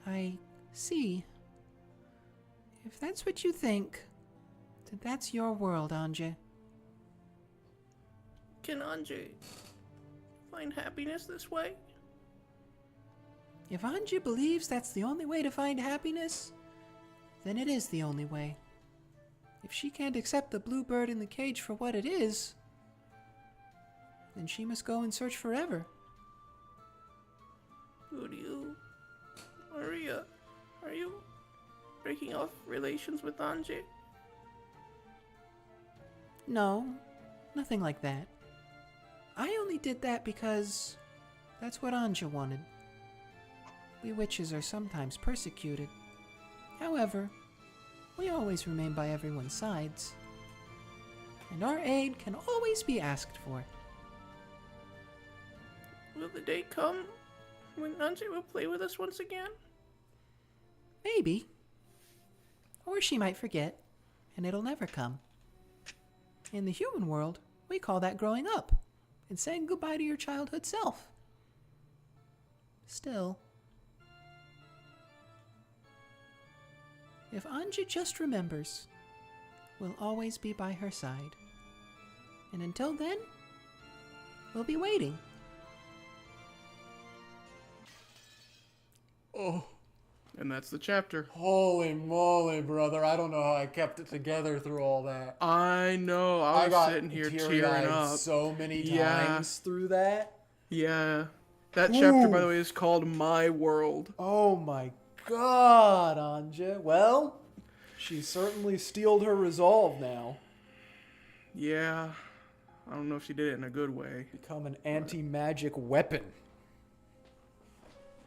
I see. If that's what you think, then that's your world, Ange. Can Ange find happiness this way? If Ange believes that's the only way to find happiness, then it is the only way. If she can't accept the blue bird in the cage for what it is, then she must go and search forever. Who do you... Maria, are you breaking off relations with Ange? No, nothing like that. I only did that because that's what Ange wanted. We witches are sometimes persecuted. However, we always remain by everyone's sides. And our aid can always be asked for. Will the day come when Ange will play with us once again? Maybe. Or she might forget, and it'll never come. In the human world, we call that growing up and saying goodbye to your childhood self. Still, if Ange just remembers, we'll always be by her side. And until then, we'll be waiting. Oh, And that's the chapter. holy moly, brother. I don't know how I kept it together through all that. I know. I was got sitting here teary-eyed tearing up. so many Yeah. times through that. Yeah. That chapter, by Ooh. the way, is called My World. Oh my god, Ange. Well, she certainly steeled her resolve now. Yeah. I don't know if she did it in a good way. Become an anti-magic weapon.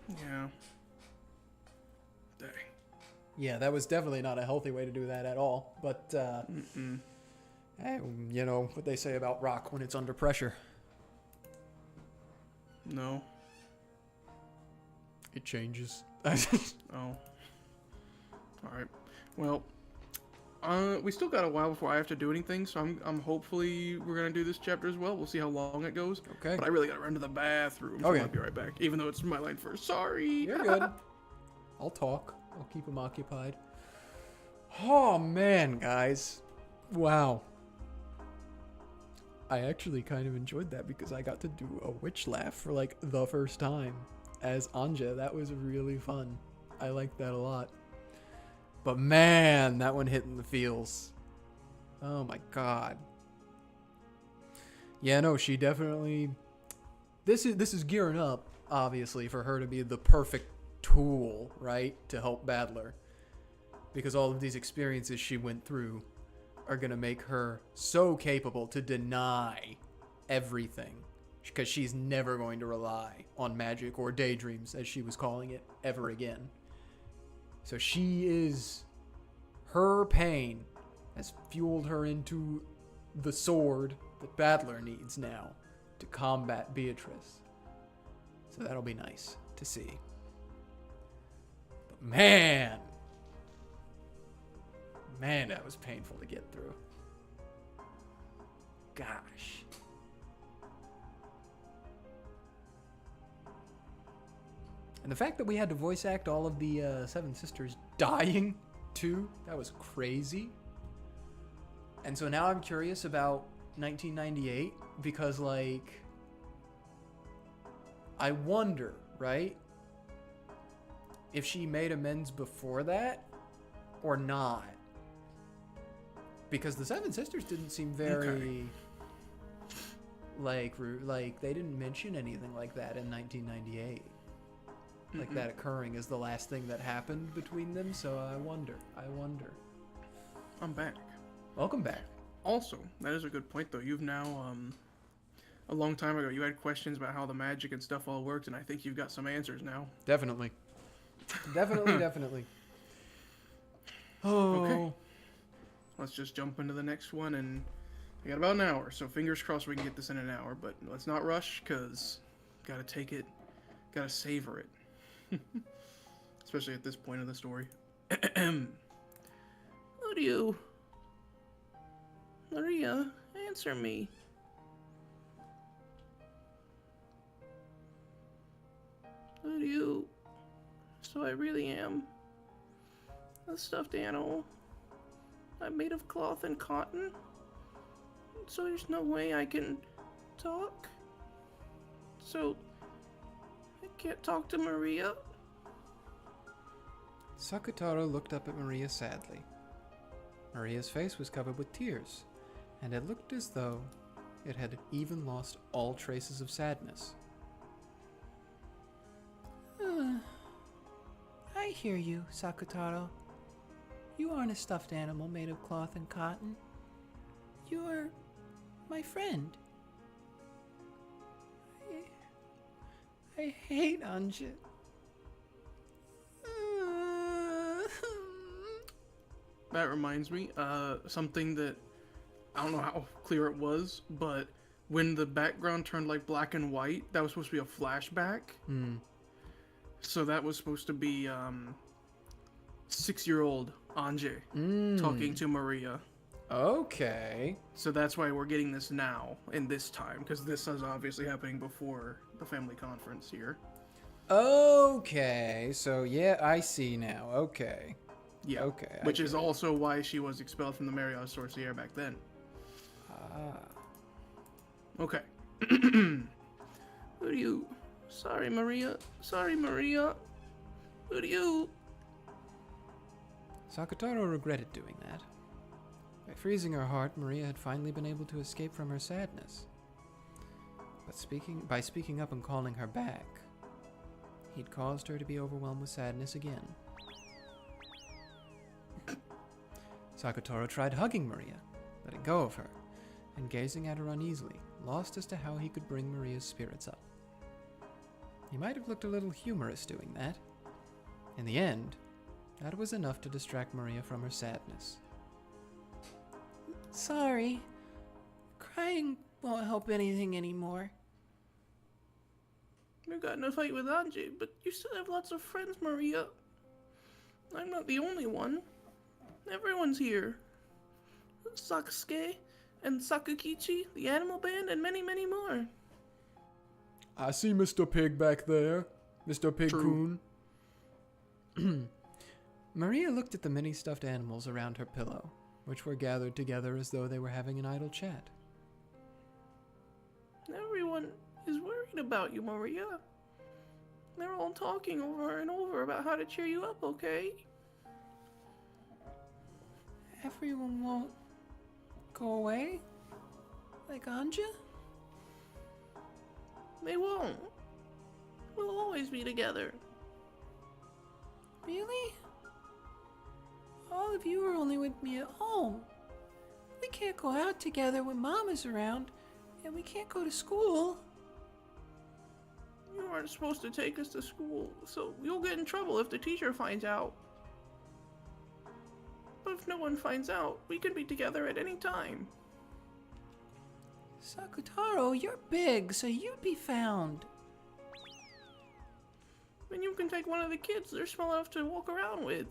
Yeah. Dang. Yeah, that was definitely not a healthy way to do that at all. But, hey, you know what they say about rock when it's under pressure. No. It changes. Oh. Alright. Well, we still got a while before I have to do anything, so I'm hopefully we're gonna do this chapter as well. We'll see how long it goes. Okay. But I really gotta run to the bathroom. So Okay. I'll be right back. Even though it's my line first. Sorry. You're good. I'll talk. I'll keep them occupied. Oh, man, guys. Wow. I actually kind of enjoyed that because I got to do a witch laugh for, like, the first time as Ange. That was really fun. I liked that a lot. But, man, that one hit in the feels. Oh, my God. Yeah, no, she definitely... This is gearing up, obviously, for her to be the perfect tool, right, to help Battler, because all of these experiences she went through are gonna make her so capable to deny everything, because she's never going to rely on magic or daydreams, as she was calling it, ever again. So her pain has fueled her into the sword that Battler needs now to combat Beatrice. So that'll be nice to see. Man, that was painful to get through. Gosh. And the fact that we had to voice act all of the Seven Sisters dying, too, that was crazy. And so now I'm curious about 1998, because, like, I wonder, right? If she made amends before that or not. Because the Seven Sisters didn't seem very like they didn't mention anything like that in 1998. Like that occurring is the last thing that happened between them, so I wonder. I'm back. Welcome back. Also, that is a good point, though. You've now, a long time ago, you had questions about how the magic and stuff all worked, and I think you've got some answers now. Definitely. Definitely. Oh. Okay. Let's just jump into the next one, and we got about an hour, so fingers crossed we can get this in an hour, but let's not rush, because gotta take it, gotta savor it. Especially at this point of the story. Who do you... Maria, answer me. Who do you... So I really am a stuffed animal. I'm made of cloth and cotton. So there's no way I can talk. So I can't talk to Maria. Sakutaro looked up at Maria sadly. Maria's face was covered with tears, and it looked as though it had even lost all traces of sadness. I hear you, Sakutaro. You aren't a stuffed animal made of cloth and cotton. You are my friend. I hate Ange. That reminds me, something that I don't know how clear it was, but when the background turned like black and white, that was supposed to be a flashback. So that was supposed to be 6-year-old Ange talking to Maria. Okay. So that's why we're getting this now in this time, because this is obviously happening before the family conference here. Okay. So yeah, I see now. Okay. Yeah. Okay. Which is also why she was expelled from the Marriage Sorcière back then. Okay. Who do you... Sorry, Maria. Sorry, Maria. Who do you... Sakutaro regretted doing that. By freezing her heart, Maria had finally been able to escape from her sadness. But by speaking up and calling her back, he'd caused her to be overwhelmed with sadness again. Sakutaro tried hugging Maria, letting go of her, and gazing at her uneasily, lost as to how he could bring Maria's spirits up. He might have looked a little humorous doing that. In the end, that was enough to distract Maria from her sadness. Sorry. Crying won't help anything anymore. You got in a fight with Ange, but you still have lots of friends, Maria. I'm not the only one. Everyone's here. Sasuke and Sakukichi, the animal band, and many, many more. I see Mr. Pig back there. Mr. Pig-kun. Maria looked at the many stuffed animals around her pillow, which were gathered together as though they were having an idle chat. Everyone is worried about you, Maria. They're all talking over and over about how to cheer you up, okay? Everyone won't go away? Like Ange? They won't. We'll always be together. Really? All of you are only with me at home. We can't go out together when Mom is around, and we can't go to school. You weren't supposed to take us to school, so you'll get in trouble if the teacher finds out. But if no one finds out, we can be together at any time. Sakutaro, you're big, so you'd be found. And you can take one of the kids they're small enough to walk around with.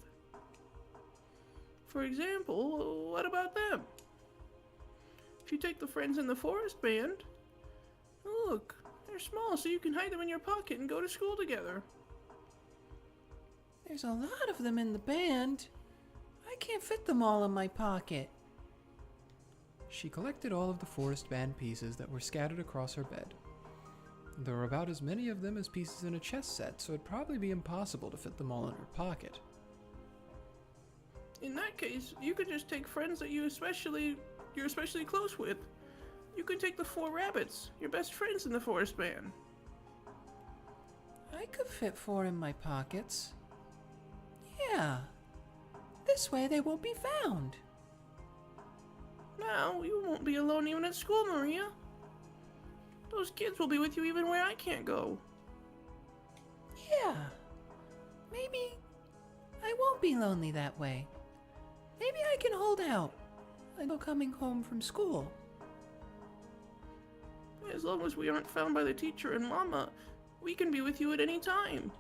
For example, what about them? If you take the friends in the forest band, look, they're small, so you can hide them in your pocket and go to school together. There's a lot of them in the band. I can't fit them all in my pocket. She collected all of the forest band pieces that were scattered across her bed. There were about as many of them as pieces in a chess set, so it'd probably be impossible to fit them all in her pocket. In that case, you could just take friends that you're especially close with. You can take the 4 rabbits, your best friends in the forest band. I could fit 4 in my pockets. Yeah. This way they won't be found. Now, you won't be alone even at school, Maria. Those kids will be with you even where I can't go. Yeah. Maybe I won't be lonely that way. Maybe I can hold out until coming home from school. As long as we aren't found by the teacher and Mama, we can be with you at any time.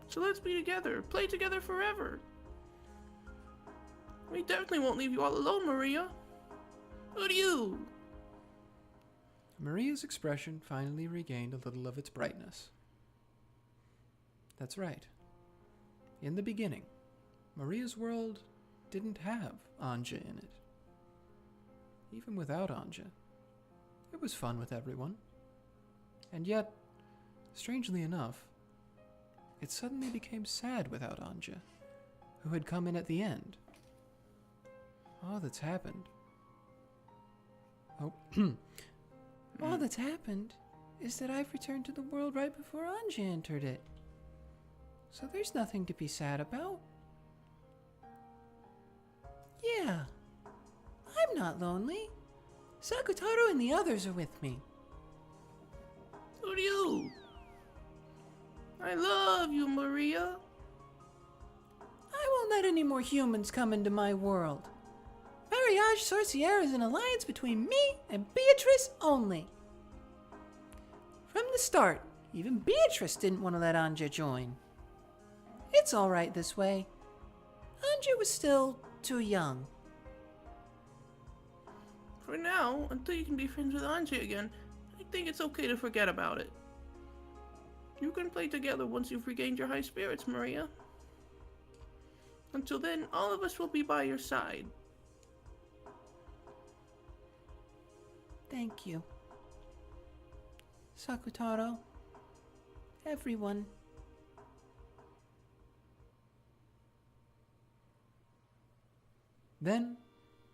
So let's be together, play together forever. We definitely won't leave you all alone, Maria. Who do you? Maria's expression finally regained a little of its brightness. That's right. In the beginning, Maria's world didn't have Ange in it. Even without Ange, it was fun with everyone. And yet, strangely enough, it suddenly became sad without Ange, who had come in at the end. All that's happened. All that's happened is that I've returned to the world right before Ange entered it. So there's nothing to be sad about. Yeah, I'm not lonely. Sakutaro and the others are with me. Who do you? I love you, Maria. I won't let any more humans come into my world. Mariage Sorcière is an alliance between me and Beatrice only. From the start, even Beatrice didn't want to let Ange join. It's all right this way. Ange was still too young. For now, until you can be friends with Ange again, I think it's okay to forget about it. You can play together once you've regained your high spirits, Maria. Until then, all of us will be by your side. Thank you. Sakutaro. Everyone. Then,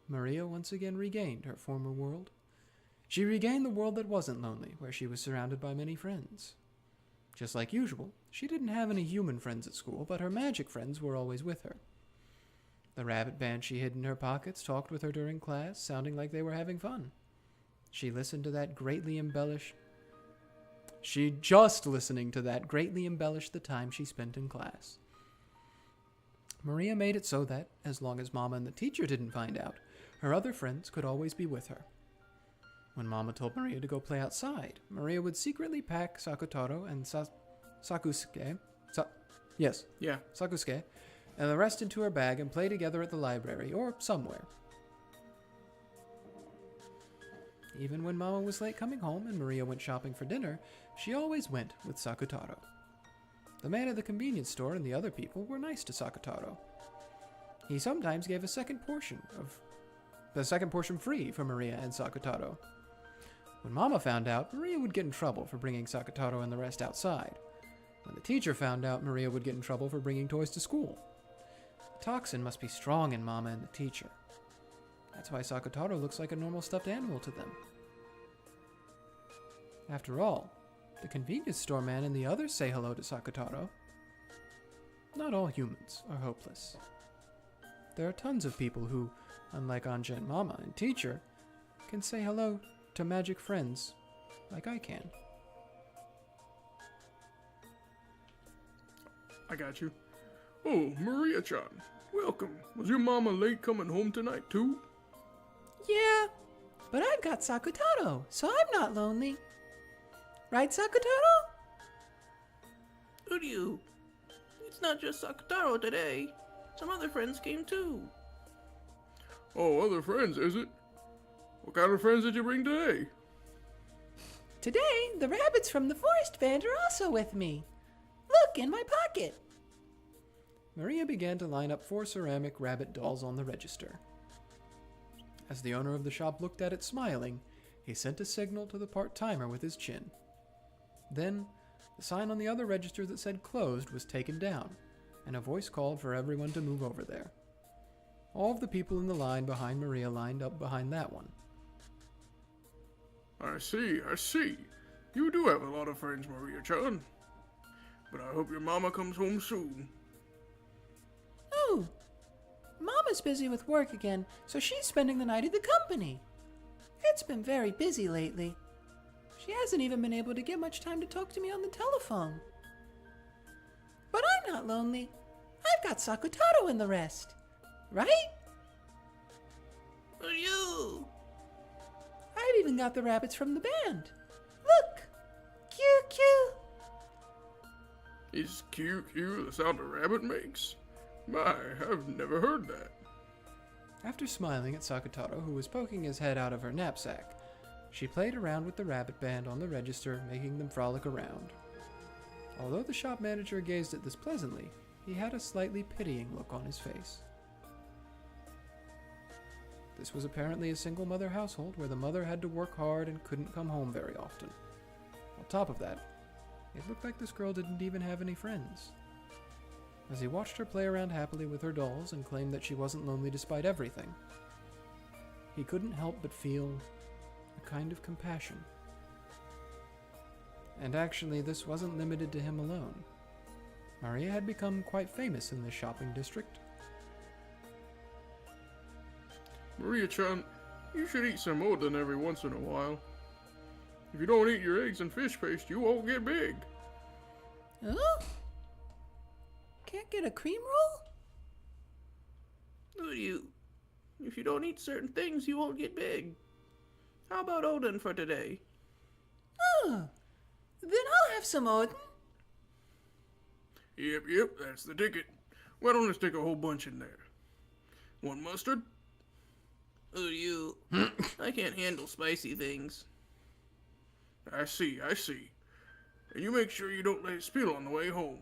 Maria once again regained her former world. She regained the world that wasn't lonely, where she was surrounded by many friends. Just like usual, she didn't have any human friends at school, but her magic friends were always with her. The rabbit band she hid in her pockets talked with her during class, sounding like they were having fun. She just listening to that greatly embellished the time she spent in class. Maria made it so that, as long as Mama and the teacher didn't find out, her other friends could always be with her. When Mama told Maria to go play outside, Maria would secretly pack Sakutaro and Sakusuke, and the rest into her bag and play together at the library or somewhere. Even when Mama was late coming home and Maria went shopping for dinner, she always went with Sakutaro. The man at the convenience store and the other people were nice to Sakutaro. He sometimes gave the second portion free for Maria and Sakutaro. When Mama found out, Maria would get in trouble for bringing Sakutaro and the rest outside. When the teacher found out, Maria would get in trouble for bringing toys to school. The toxin must be strong in Mama and the teacher. That's why Sakutaro looks like a normal stuffed animal to them. After all, the convenience store man and the others say hello to Sakutaro. Not all humans are hopeless. There are tons of people who, unlike Ange and Mama and teacher, can say hello to magic friends like I can. I got you. Oh, Maria-chan, welcome. Was your mama late coming home tonight, too? Yeah, but I've got Sakutaro, so I'm not lonely. Right, Sakutaro? Who do you? It's not just Sakutaro today. Some other friends came too. Oh, other friends, is it? What kind of friends did you bring today? Today, the rabbits from the forest band are also with me. Look, in my pocket. Maria began to line up 4 ceramic rabbit dolls on the register. As the owner of the shop looked at it smiling, he sent a signal to the part-timer with his chin. Then, the sign on the other register that said closed was taken down, and a voice called for everyone to move over there. All of the people in the line behind Maria lined up behind that one. I see. You do have a lot of friends, Maria-chan. But I hope your mama comes home soon. Oh, Mama's busy with work again, so she's spending the night at the company. It's been very busy lately. She hasn't even been able to get much time to talk to me on the telephone. But I'm not lonely. I've got Sakutaro and the rest. Right? Who are you? I've even got the rabbits from the band. Look! Cue. Is Q the sound a rabbit makes? My, I've never heard that. After smiling at Sakutaro, who was poking his head out of her knapsack, she played around with the rabbit band on the register, making them frolic around. Although the shop manager gazed at this pleasantly, he had a slightly pitying look on his face. This was apparently a single-mother household where the mother had to work hard and couldn't come home very often. On top of that, It looked like this girl didn't even have any friends. As he watched her play around happily with her dolls and claimed that she wasn't lonely despite everything, he couldn't help but feel a kind of compassion. And actually, this wasn't limited to him alone. Maria had become quite famous in the shopping district. Maria-chan, you should eat some Odin every once in a while. If you don't eat your eggs and fish paste, you won't get big. Huh? Can't get a cream roll? If you don't eat certain things, you won't get big. How about Odin for today? Oh, then I'll have some Odin. Yep, that's the ticket. Why don't I stick a whole bunch in there? Want mustard? I can't handle spicy things. I see. And you make sure you don't let it spill on the way home.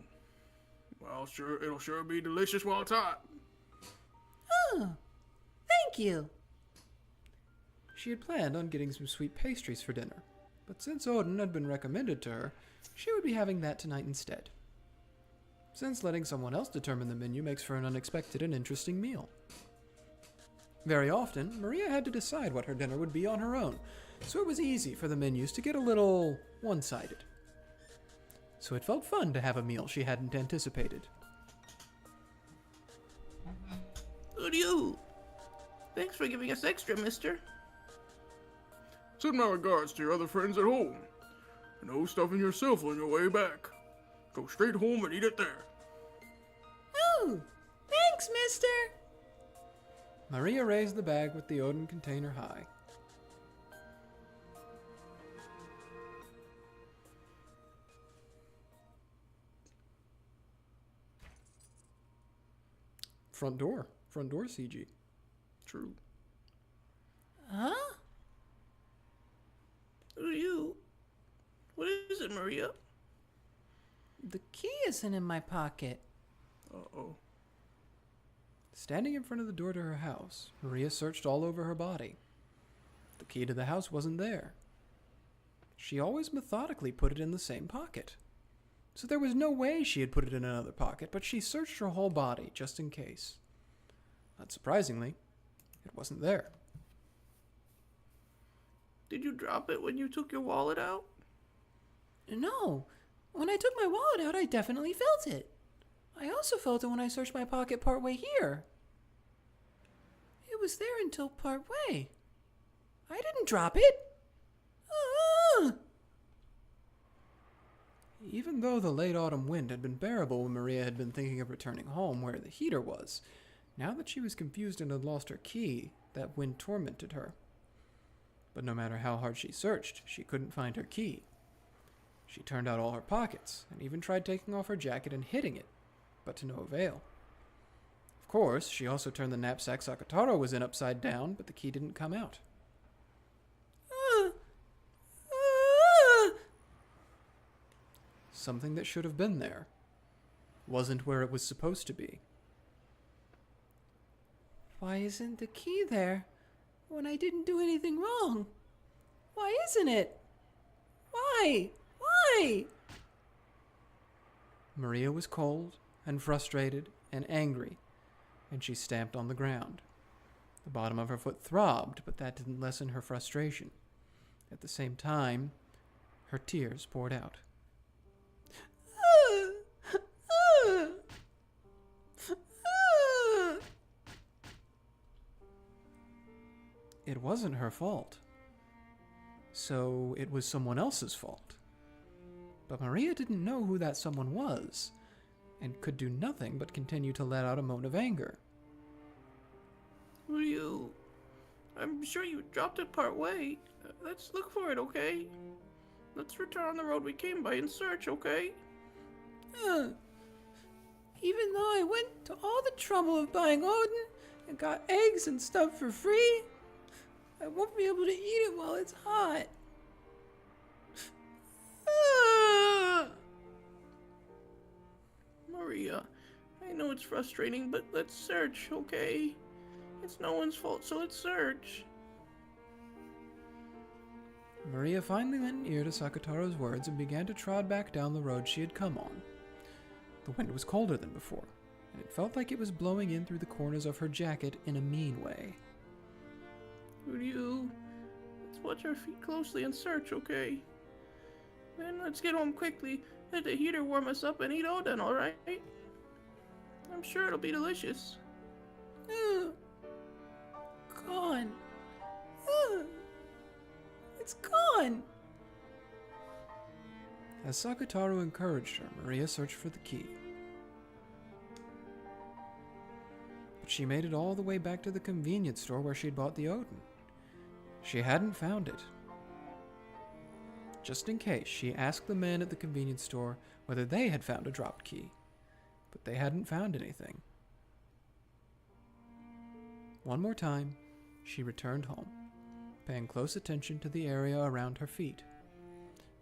Well, it'll sure be delicious while it's hot. Oh, thank you. She had planned on getting some sweet pastries for dinner, but since Odin had been recommended to her, she would be having that tonight instead. Since letting someone else determine the menu makes for an unexpected and interesting meal. Very often, Maria had to decide what her dinner would be on her own, so it was easy for the menus to get a little one-sided. So it felt fun to have a meal she hadn't anticipated. Thanks for giving us extra, mister. Send my regards to your other friends at home. No stuffing yourself on your way back. Go straight home and eat it there. Oh, thanks, mister. Maria raised the bag with the Odin container high. Front door CG. True. Huh? What is it, Maria? The key isn't in my pocket. Uh-oh. Standing in front of the door to her house, Maria searched all over her body. The key to the house wasn't there. She always methodically put it in the same pocket. So there was no way she had put it in another pocket, but she searched her whole body just in case. Not surprisingly, it wasn't there. Did you drop it when you took your wallet out? No. When I took my wallet out, I definitely felt it. I also felt it when I searched my pocket partway here. It was there until partway. I didn't drop it. Even though the late autumn wind had been bearable when Maria had been thinking of returning home where the heater was, now that she was confused and had lost her key, that wind tormented her. But no matter how hard she searched, she couldn't find her key. She turned out all her pockets, and even tried taking off her jacket and hitting it, but to no avail. Of course, she also turned the knapsack Sakataro was in upside down, but the key didn't come out. Something that should have been there wasn't where it was supposed to be. Why isn't the key there when I didn't do anything wrong? Why isn't it? Why? Maria was cold and frustrated and angry, and she stamped on the ground. The bottom of her foot throbbed, but that didn't lessen her frustration. At the same time, her tears poured out. It wasn't her fault. So it was someone else's fault. But Maria didn't know who that someone was, and could do nothing but continue to let out a moan of anger. I'm sure you dropped it part way. Let's look for it, okay? Let's return on the road we came by and search, okay? Even though I went to all the trouble of buying Odin and got eggs and stuff for free, I won't be able to eat it while it's hot. Maria, I know it's frustrating, but let's search, okay? It's no one's fault, so let's search. Maria finally lent ear to Sakutaro's words and began to trot back down the road she had come on. The wind was colder than before, and it felt like it was blowing in through the corners of her jacket in a mean way. Ryu, let's watch our feet closely and search, okay? Then let's get home quickly. Let the heater warm us up and eat oden, alright? I'm sure it'll be delicious. Gone. It's gone. As Sakutaro encouraged her, Maria searched for the key. But she made it all the way back to the convenience store where she'd bought the oden. She hadn't found it. Just in case, she asked the man at the convenience store whether they had found a dropped key, but they hadn't found anything. One more time, she returned home, paying close attention to the area around her feet.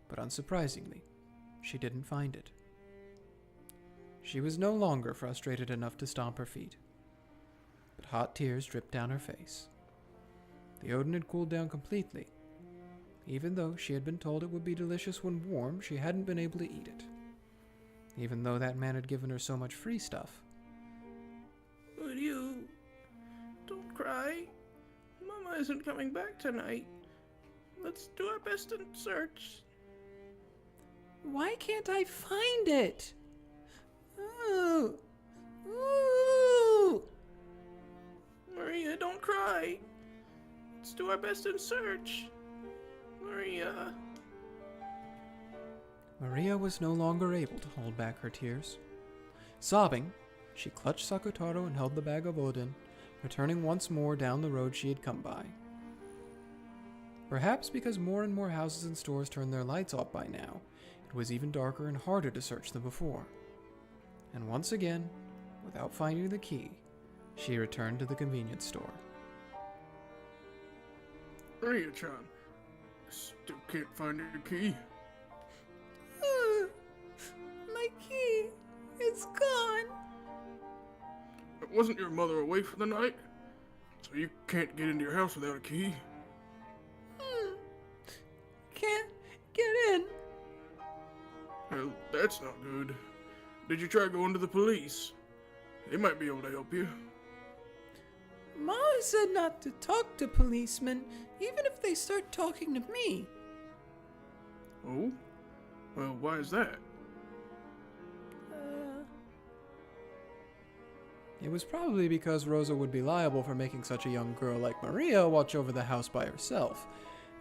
But unsurprisingly, she didn't find it. She was no longer frustrated enough to stomp her feet, but hot tears dripped down her face. The oden had cooled down completely. Even though she had been told it would be delicious when warm, she hadn't been able to eat it. Even though that man had given her so much free stuff. Ryu, don't cry. Mama isn't coming back tonight. Let's do our best and search. Why can't I find it? Ooh. Ooh. Maria, don't cry. Let's do our best and search. Maria. Maria was no longer able to hold back her tears. Sobbing, she clutched Sakutaro and held the bag of oden, returning once more down the road she had come by. Perhaps because more and more houses and stores turned their lights off by now, it was even darker and harder to search than before. And once again, without finding the key, she returned to the convenience store. Maria-chan, still can't find your key. My key. It's gone. Wasn't your mother away for the night? So you can't get into your house without a key? Can't get in. Well, that's not good. Did you try going to the police? They might be able to help you. Mom said not to talk to policemen, even if they start talking to me. Oh? Well, why is that? It was probably because Rosa would be liable for making such a young girl like Maria watch over the house by herself,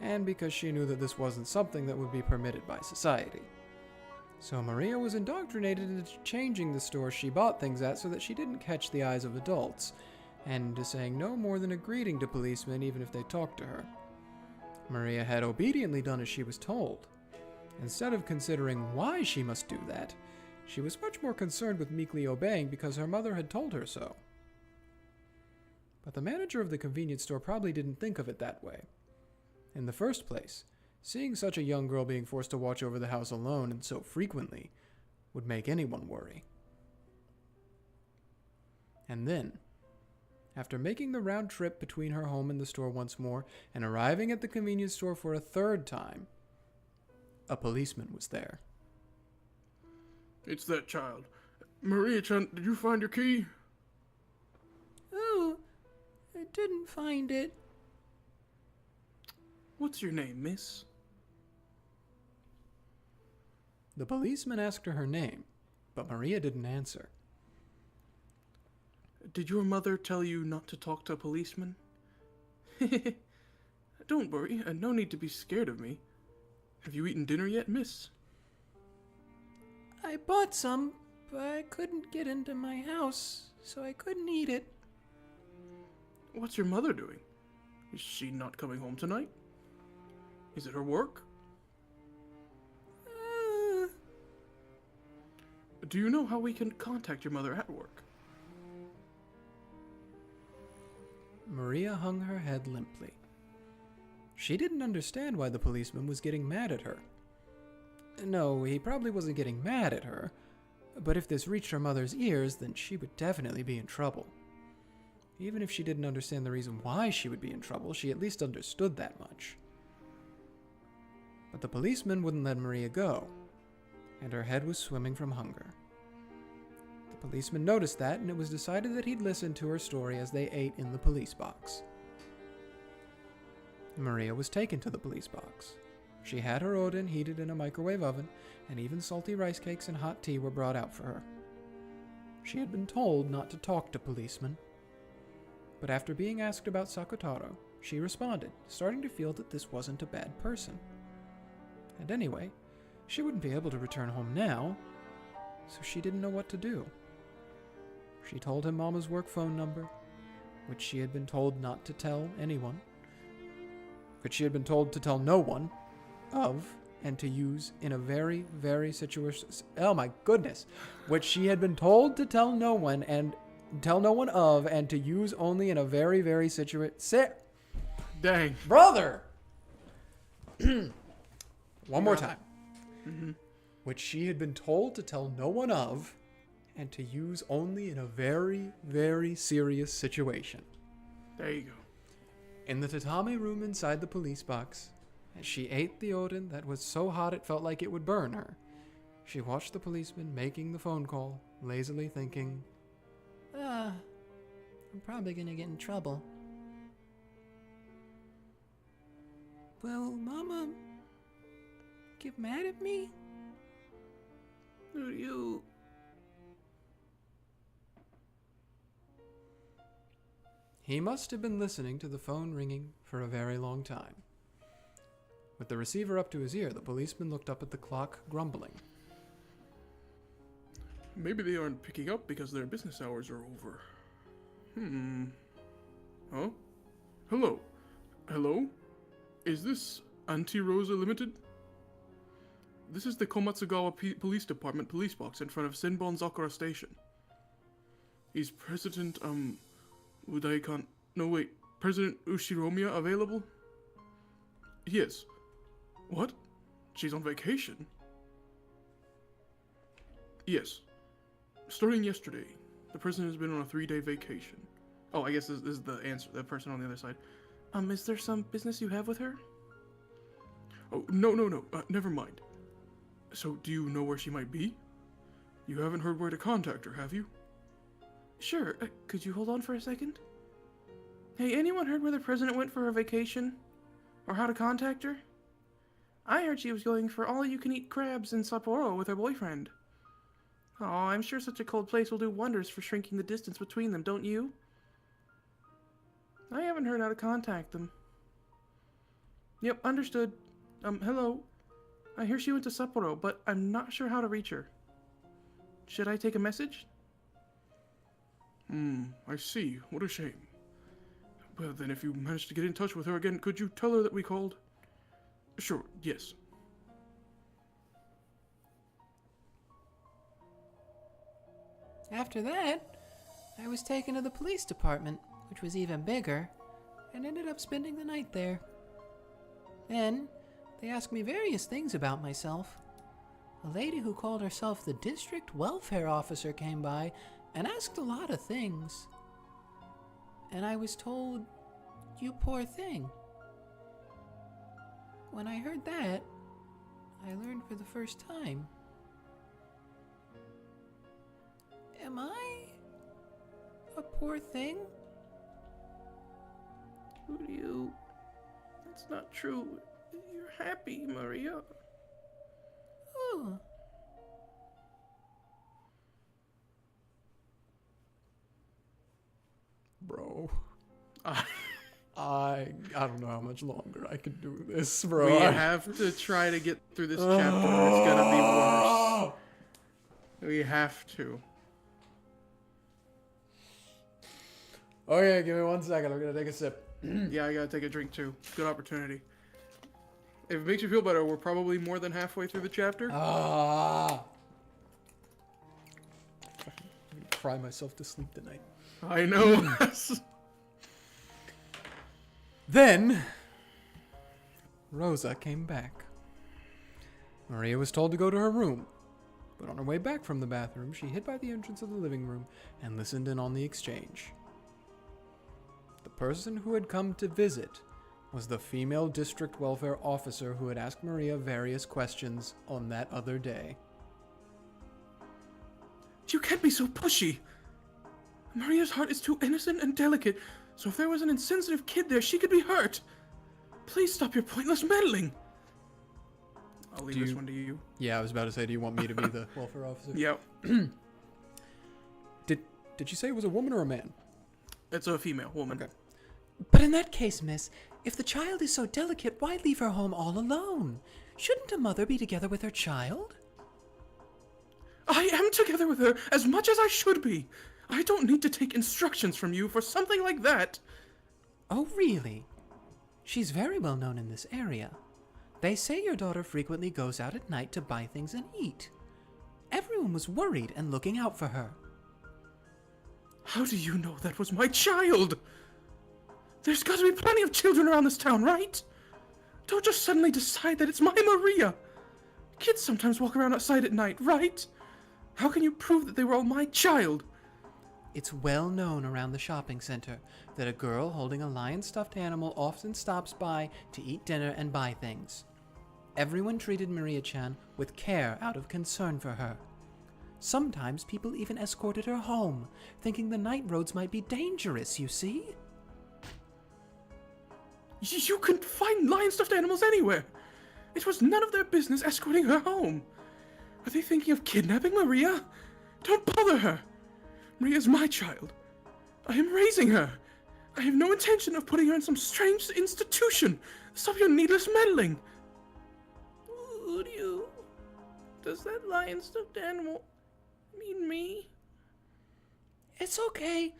and because she knew that this wasn't something that would be permitted by society. So Maria was indoctrinated into changing the store she bought things at so that she didn't catch the eyes of adults, and into saying no more than a greeting to policemen even if they talked to her. Maria had obediently done as she was told. Instead of considering why she must do that, she was much more concerned with meekly obeying because her mother had told her so. But the manager of the convenience store probably didn't think of it that way. In the first place, seeing such a young girl being forced to watch over the house alone and so frequently would make anyone worry. And then, after making the round trip between her home and the store once more and arriving at the convenience store for a third time, a policeman was there. It's that child. Maria-chan, did you find your key? Oh, I didn't find it. What's your name, miss? The policeman asked her name, but Maria didn't answer. Did your mother tell you not to talk to policemen? Don't worry, no need to be scared of me. Have you eaten dinner yet, miss? I bought some, but I couldn't get into my house, so I couldn't eat it. What's your mother doing? Is she not coming home tonight? Is it her work? Do you know how we can contact your mother at work? Maria hung her head limply. She didn't understand why the policeman was getting mad at her. No, he probably wasn't getting mad at her, but if this reached her mother's ears, then she would definitely be in trouble. Even if she didn't understand the reason why she would be in trouble, she at least understood that much. But the policeman wouldn't let Maria go, and her head was swimming from hunger. The policeman noticed that, and it was decided that he'd listen to her story as they ate in the police box. Maria was taken to the police box. She had her oden heated in a microwave oven, and even salty rice cakes and hot tea were brought out for her. She had been told not to talk to policemen, but after being asked about Sakotaro, she responded, starting to feel that this wasn't a bad person. And anyway, she wouldn't be able to return home now, so she didn't know what to do. She told him Mama's work phone number, which she had been told not to tell anyone, which she had been told to tell no one of, and to use in a very, very situation. Oh my goodness! Which she had been told to tell no one of, and to use only in a very, very situation. Dang. Brother! One more time. Mm-hmm. Which she had been told to tell no one of, and to use only in a very, very serious situation. There you go. In the tatami room inside the police box, as she ate the oden that was so hot it felt like it would burn her, she watched the policeman making the phone call, lazily thinking, I'm probably gonna get in trouble. Will Mama get mad at me? Or you? he must have been listening to the phone ringing for a very long time. With the receiver up to his ear, the policeman looked up at the clock, grumbling. Maybe they aren't picking up because their business hours are over. Huh? Hello? Hello? Is this Auntie Rosa Limited? This is the Komatsugawa Police Department police box in front of Senbon Zakura Station. Is President, Udaikan... No, wait. President Ushiromiya available? Yes. What? She's on vacation? Yes. Starting yesterday, the president has been on a 3-day vacation. Oh, I guess this is the answer, the person on the other side. Is there some business you have with her? Oh, no, never mind. So, do you know where she might be? You haven't heard where to contact her, have you? Sure, could you hold on for a second? Hey, anyone heard where the president went for her vacation? Or how to contact her? I heard she was going for all-you-can-eat crabs in Sapporo with her boyfriend. Oh, I'm sure such a cold place will do wonders for shrinking the distance between them, don't you? I haven't heard how to contact them. Yep, understood. Hello. I hear she went to Sapporo, but I'm not sure how to reach her. Should I take a message? I see. What a shame. Well, then if you manage to get in touch with her again, could you tell her that we called? Sure, yes. After that, I was taken to the police department, which was even bigger, and ended up spending the night there. Then, they asked me various things about myself. A lady who called herself the district welfare officer came by and asked a lot of things. And I was told, "You poor thing." When I heard that, I learned for the first time. Am I a poor thing? You... That's not true. You're happy, Maria. Oh. Bro. I don't know how much longer I could do this, bro. We have to try to get through this chapter. It's gonna be worse. We have to. Okay, give me 1 second. I'm gonna take a sip. Yeah, I gotta take a drink too. Good opportunity. If it makes you feel better, we're probably more than halfway through the chapter. I'm gonna cry myself to sleep tonight. I know. Then, Rosa came back. Maria was told to go to her room, but on her way back from the bathroom, she hid by the entrance of the living room and listened in on the exchange. The person who had come to visit was the female district welfare officer who had asked Maria various questions on that other day. You can't be so pushy. Maria's heart is too innocent and delicate, so if there was an insensitive kid there, she could be hurt. Please stop your pointless meddling. I'll leave this one to you. Yeah, I was about to say, do you want me to be the welfare officer? Yeah. Did you say it was a woman or a man? It's a female woman. Okay. But in that case, miss, if the child is so delicate, why leave her home all alone? Shouldn't a mother be together with her child? I am together with her as much as I should be. I don't need to take instructions from you for something like that. Oh, really? She's very well known in this area. They say your daughter frequently goes out at night to buy things and eat. Everyone was worried and looking out for her. How do you know that was my child? There's got to be plenty of children around this town, right? Don't just suddenly decide that it's my Maria. Kids sometimes walk around outside at night, right? How can you prove that they were all my child? It's well known around the shopping center that a girl holding a lion stuffed animal often stops by to eat dinner and buy things. Everyone treated Maria-chan with care out of concern for her. Sometimes people even escorted her home, thinking the night roads might be dangerous, you see? You can find lion-stuffed animals anywhere. It was none of their business escorting her home. Are they thinking of kidnapping Maria? Don't bother her. Maria's my child. I am raising her. I have no intention of putting her in some strange institution. Stop your needless meddling. Who do you... Does that lion-stuffed animal mean me? It's okay.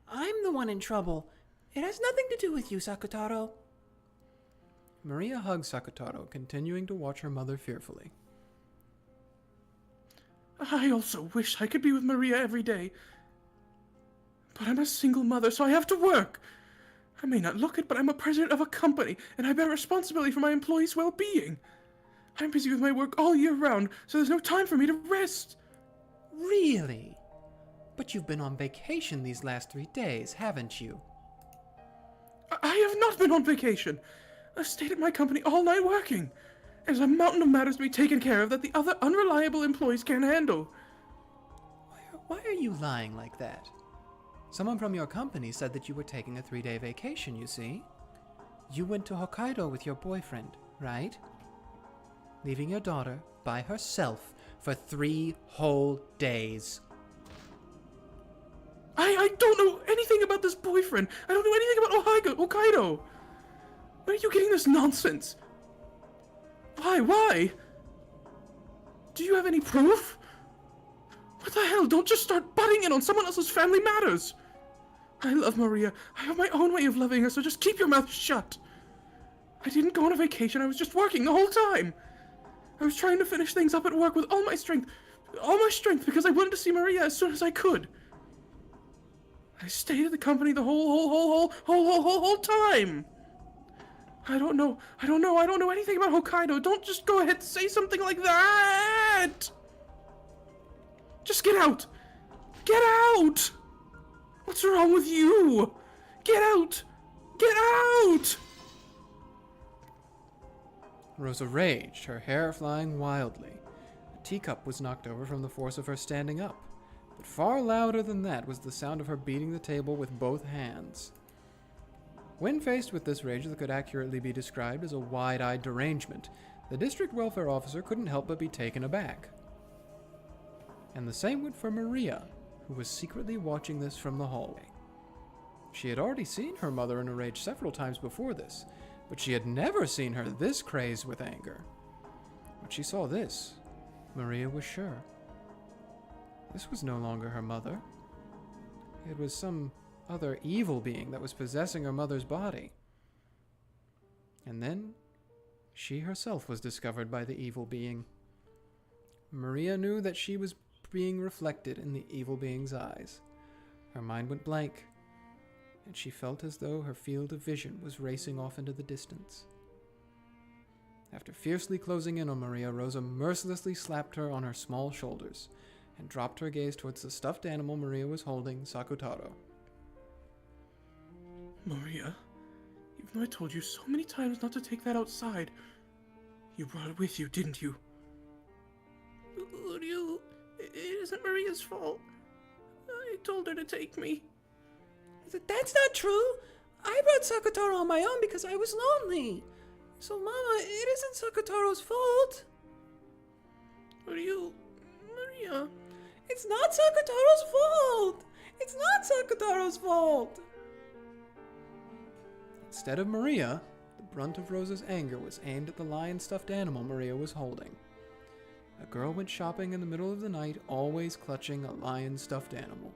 I'm the one in trouble. It has nothing to do with you, Sakutaro. Maria hugged Sakutaro, continuing to watch her mother fearfully. I also wish I could be with Maria every day. But I'm a single mother, so I have to work. I may not look it, but I'm a president of a company, and I bear responsibility for my employees' well-being. I'm busy with my work all year round, so there's no time for me to rest. Really? But you've been on vacation these last 3 days, haven't you? I have not been on vacation. I've stayed at my company all night working. There's a mountain of matters to be taken care of that the other unreliable employees can't handle. Why are you lying like that? Someone from your company said that you were taking a 3-day vacation, you see. You went to Hokkaido with your boyfriend, right? Leaving your daughter by herself for 3 whole days. I don't know anything about this boyfriend. I don't know anything about Hokkaido. Where are you getting this nonsense? Why? Do you have any proof? What the hell? Don't just start butting in on someone else's family matters. I love Maria. I have my own way of loving her, so just keep your mouth shut. I didn't go on a vacation. I was just working the whole time. I was trying to finish things up at work with all my strength because I wanted to see Maria as soon as I could. I stayed at the company the whole time. I don't know anything about Hokkaido. Don't just go ahead and say something like that. Just get out. Get out. What's wrong with you? Get out. Get out. Rosa raged, her hair flying wildly. A teacup was knocked over from the force of her standing up, but far louder than that was the sound of her beating the table with both hands. When faced with this rage that could accurately be described as a wide-eyed derangement, the district welfare officer couldn't help but be taken aback. And the same went for Maria, who was secretly watching this from the hallway. She had already seen her mother in a rage several times before this, but she had never seen her this crazed with anger. When she saw this, Maria was sure. This was no longer her mother. It was some other evil being that was possessing her mother's body. And then, she herself was discovered by the evil being. Maria knew that she was being reflected in the evil being's eyes. Her mind went blank, and she felt as though her field of vision was racing off into the distance. After fiercely closing in on Maria, Rosa mercilessly slapped her on her small shoulders and dropped her gaze towards the stuffed animal Maria was holding, Sakutaro. Maria, Even though I told you so many times not to take that outside, you brought it with you, didn't you? Uryu, it isn't Maria's fault. I told her to take me. That's not true. I brought Sakutaro on my own because I was lonely. So, Mama, it isn't Sakutaro's fault. Uryu, Maria. It's not Sakutaro's fault. It's not Sakutaro's fault. Instead of Maria, the brunt of Rosa's anger was aimed at the lion stuffed animal Maria was holding. A girl went shopping in the middle of the night, always clutching a lion stuffed animal.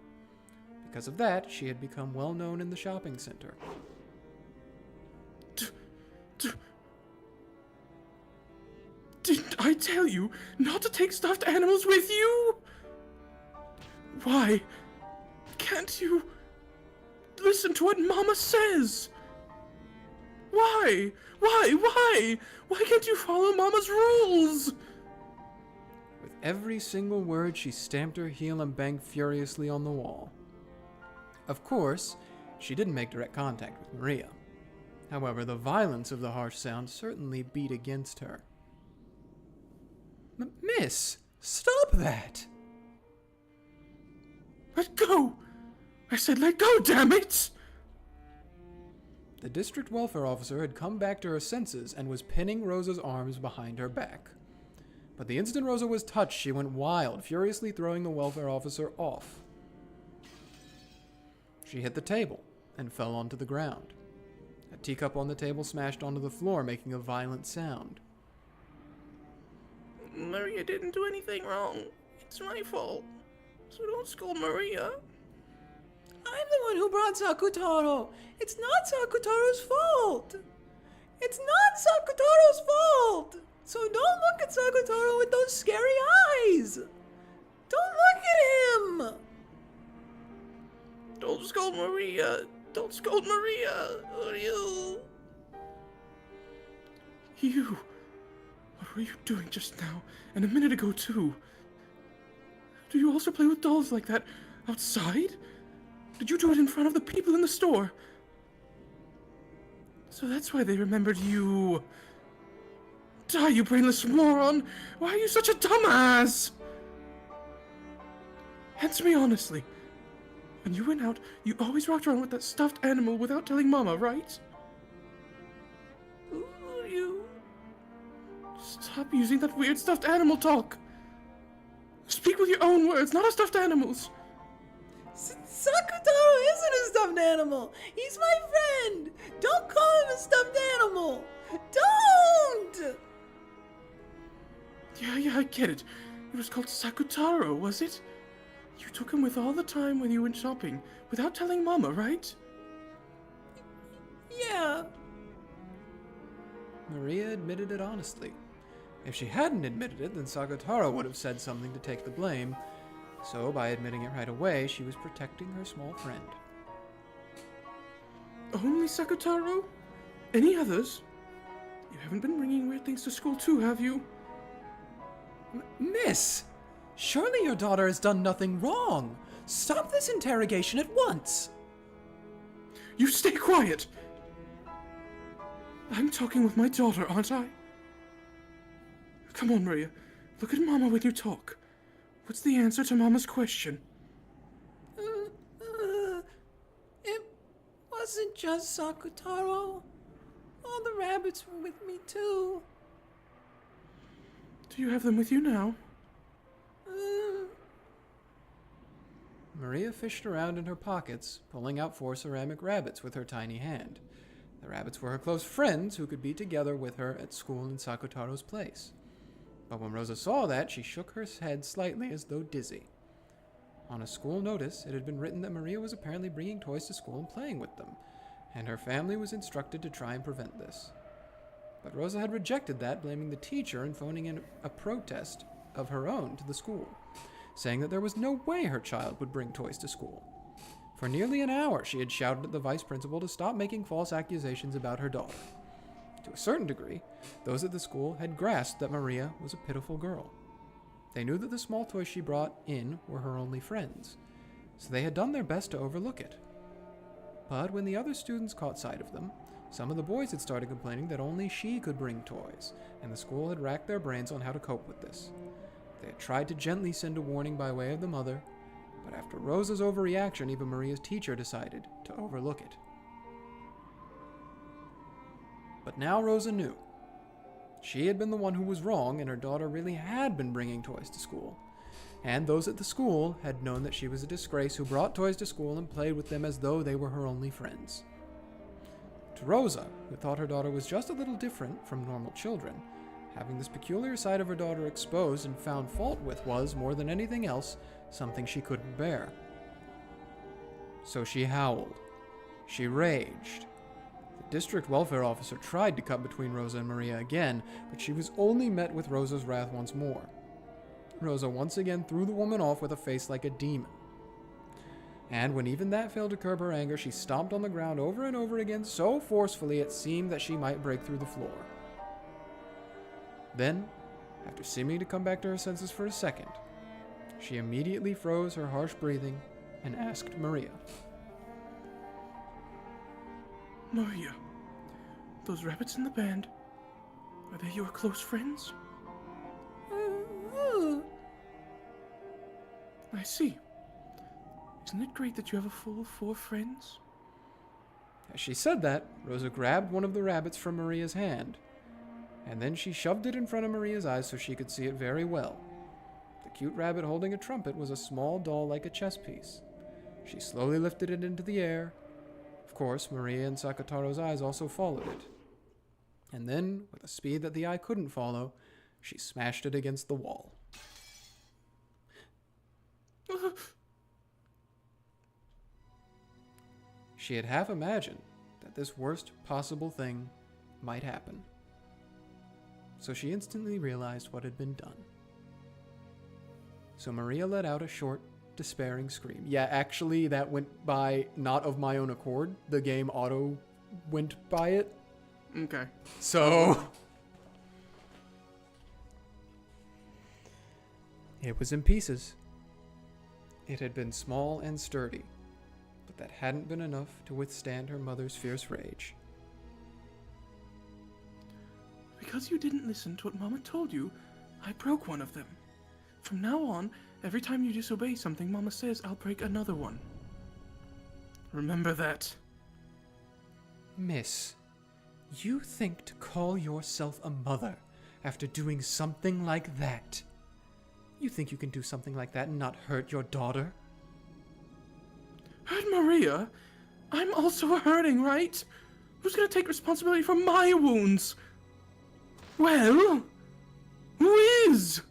Because of that, she had become well known in the shopping center. Didn't I tell you not to take stuffed animals with you? Why can't you listen to what Mama says? Why? Why can't you follow Mama's rules? With every single word, she stamped her heel and banged furiously on the wall. Of course, she didn't make direct contact with Maria. However, the violence of the harsh sound certainly beat against her. Miss, stop that! Let go! I said let go, damn it! The district welfare officer had come back to her senses and was pinning Rosa's arms behind her back. But the instant Rosa was touched, she went wild, furiously throwing the welfare officer off. She hit the table and fell onto the ground. A teacup on the table smashed onto the floor, making a violent sound. Maria didn't do anything wrong. It's my fault. So don't scold Maria. I'm the one who brought Sakutaro. It's not Sakutaro's fault. It's not Sakutaro's fault. So don't look at Sakutaro with those scary eyes. Don't look at him. Don't scold Maria. Don't scold Maria. Uryu. You. What were you doing just now? And a minute ago, too? Do you also play with dolls like that outside? Did you do it in front of the people in the store? So that's why they remembered you. Die, you brainless moron! Why are you such a dumbass? Answer me honestly. When you went out, you always walked around with that stuffed animal without telling Mama, right? Uryu. Stop using that weird stuffed animal talk. Speak with your own words, not a stuffed animal's. Sakutaro isn't a stuffed animal. He's my friend. Don't call him a stuffed animal. Don't! Yeah, I get it. It was called Sakutaro, was it? You took him with all the time when you went shopping, without telling Mama, right? Yeah. Maria admitted it honestly. If she hadn't admitted it, then Sakutaro would have said something to take the blame. So, by admitting it right away, she was protecting her small friend. Only Sakutaro? Any others? You haven't been bringing weird things to school too, have you? Miss! Surely your daughter has done nothing wrong! Stop this interrogation at once! You stay quiet! I'm talking with my daughter, aren't I? Come on, Maria. Look at Mama when you talk. What's the answer to Mama's question? It wasn't just Sakutaro. All the rabbits were with me too. Do you have them with you now? Maria fished around in her pockets, pulling out 4 ceramic rabbits with her tiny hand. The rabbits were her close friends who could be together with her at school in Sakutaro's place. But when Rosa saw that, she shook her head slightly as though dizzy. On a school notice, it had been written that Maria was apparently bringing toys to school and playing with them, and her family was instructed to try and prevent this. But Rosa had rejected that, blaming the teacher and phoning in a protest of her own to the school, saying that there was no way her child would bring toys to school. For nearly an hour, she had shouted at the vice principal to stop making false accusations about her daughter. To a certain degree, those at the school had grasped that Maria was a pitiful girl. They knew that the small toys she brought in were her only friends, so they had done their best to overlook it. But when the other students caught sight of them, Some of the boys had started complaining that only she could bring toys, and the school had racked their brains on how to cope with this. They had tried to gently send a warning by way of the mother, but after Rosa's overreaction, even Maria's teacher decided to overlook it. But now Rosa knew. She had been the one who was wrong, and her daughter really had been bringing toys to school. And those at the school had known that she was a disgrace who brought toys to school and played with them as though they were her only friends. To Rosa, who thought her daughter was just a little different from normal children, having this peculiar side of her daughter exposed and found fault with was, more than anything else, something she couldn't bear. So she howled. She raged. The district welfare officer tried to cut between Rosa and Maria again, but she was only met with Rosa's wrath once more. Rosa once again threw the woman off with a face like a demon. And when even that failed to curb her anger, she stomped on the ground over and over again so forcefully it seemed that she might break through the floor. Then, after seeming to come back to her senses for a second, she immediately froze her harsh breathing and asked Maria. Maria, those rabbits in the band, are they your close friends? I see. Isn't it great that you have a full 4 friends? As she said that, Rosa grabbed one of the rabbits from Maria's hand, and then she shoved it in front of Maria's eyes so she could see it very well. The cute rabbit holding a trumpet was a small doll like a chess piece. She slowly lifted it into the air. Of course, Maria and Sakutaro's eyes also followed it. And then, with a speed that the eye couldn't follow, she smashed it against the wall. She had half imagined that this worst possible thing might happen. So she instantly realized what had been done. So Maria let out a short, despairing scream. Yeah, actually, that went by not of my own accord. The game auto went by it. Okay. So it was in pieces. It had been small and sturdy, but that hadn't been enough to withstand her mother's fierce rage. Because you didn't listen to what Mama told you, I broke one of them. From now on, every time you disobey something Mama says, I'll break another one. Remember that. Miss, you think to call yourself a mother after doing something like that? You think you can do something like that and not hurt your daughter? Hurt Maria? I'm also hurting, right? Who's gonna take responsibility for my wounds? Well, who is?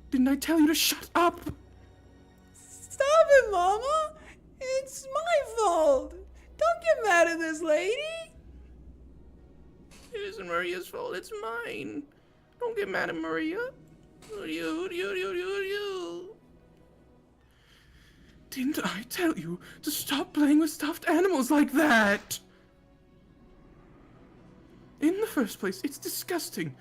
Didn't I tell you to shut up? Stop it, Mama! It's my fault! Don't get mad at this lady! It isn't Maria's fault, it's mine. Don't get mad at Maria. You. Didn't I tell you to stop playing with stuffed animals like that? In the first place, it's disgusting.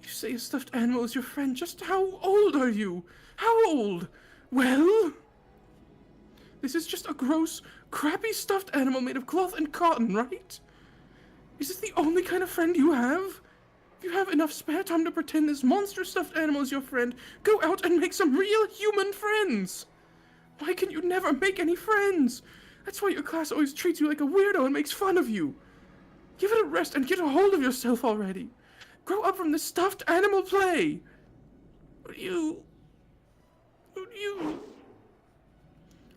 You say a stuffed animal is your friend. Just how old are you? How old? Well, this is just a gross, crappy stuffed animal made of cloth and cotton, right? Is this the only kind of friend you have? If you have enough spare time to pretend this monstrous stuffed animal is your friend, go out and make some real human friends. Why can you never make any friends? That's why your class always treats you like a weirdo and makes fun of you. Give it a rest and get a hold of yourself already. Grow up from this stuffed animal play. You.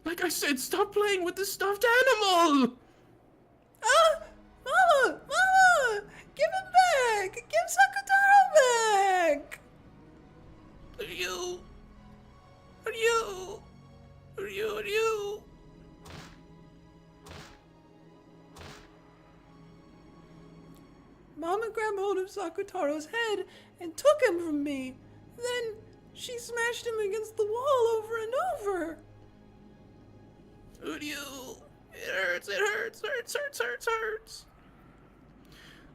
Like I said, stop playing with the stuffed animal! Ah! Mama! Mama! Give it back! Give Sakutaro back! You. Mama grabbed hold of Sakutaro's head and took him from me. Then she smashed him against the wall over and over. It hurts.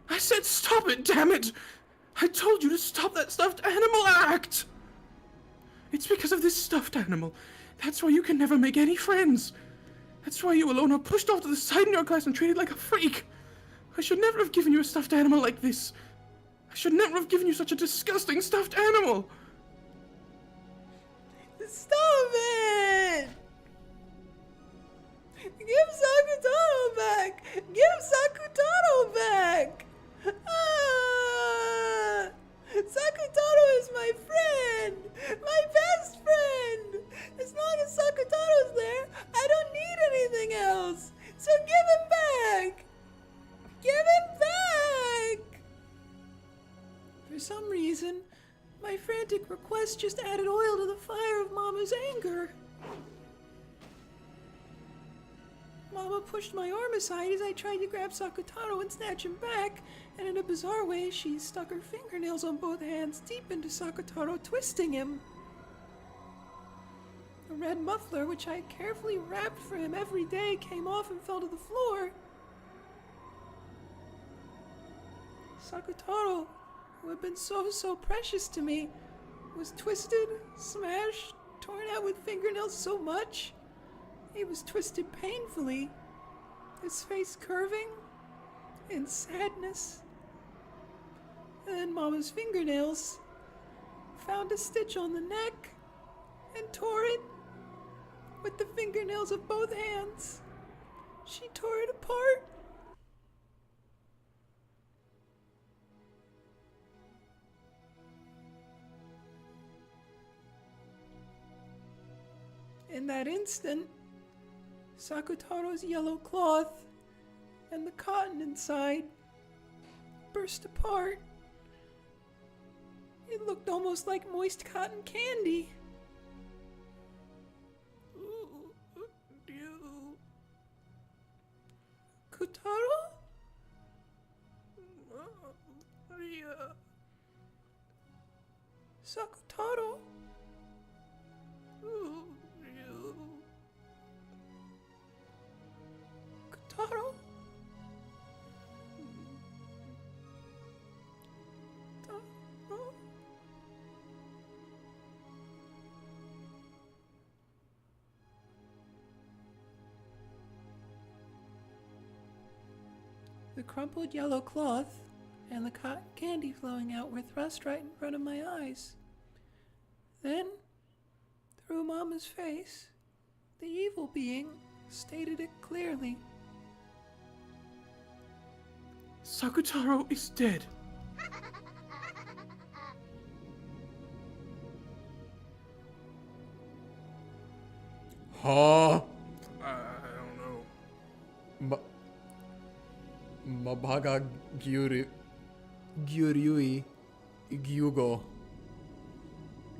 I said stop it, damn it! I told you to stop that stuffed animal act! It's because of this stuffed animal. That's why you can never make any friends. That's why you alone are pushed off to the side in your class and treated like a freak. I should never have given you a stuffed animal like this. I should never have given you such a disgusting stuffed animal. Stop it! Give Sakutaro back! Give Sakutaro back! Ah! Sakutaro is my friend! My best friend! As long as Sakutaro's there, I don't need anything else! So give him back! Give him back! For some reason, my frantic request just added oil to the fire of Mama's anger. Mama pushed my arm aside as I tried to grab Sakutaro and snatch him back, and in a bizarre way, she stuck her fingernails on both hands deep into Sakutaro, twisting him. The red muffler, which I carefully wrapped for him every day, came off and fell to the floor. Sakutaro, who had been so precious to me, was twisted, smashed, torn out with fingernails so much. He was twisted painfully, his face curving in sadness. And then Mama's fingernails found a stitch on the neck and tore it with the fingernails of both hands. She tore it apart. In that instant, Sakutaro's yellow cloth and the cotton inside burst apart. It looked almost like moist cotton candy. Kutaro? Maria. Sakutaro? Kutaro? Taro? The crumpled yellow cloth and the cotton candy flowing out were thrust right in front of my eyes. Then, through Mama's face, the evil being stated it clearly. Sakutaro is dead. Huh? I don't know. Mabaga Gyuryui Gyugo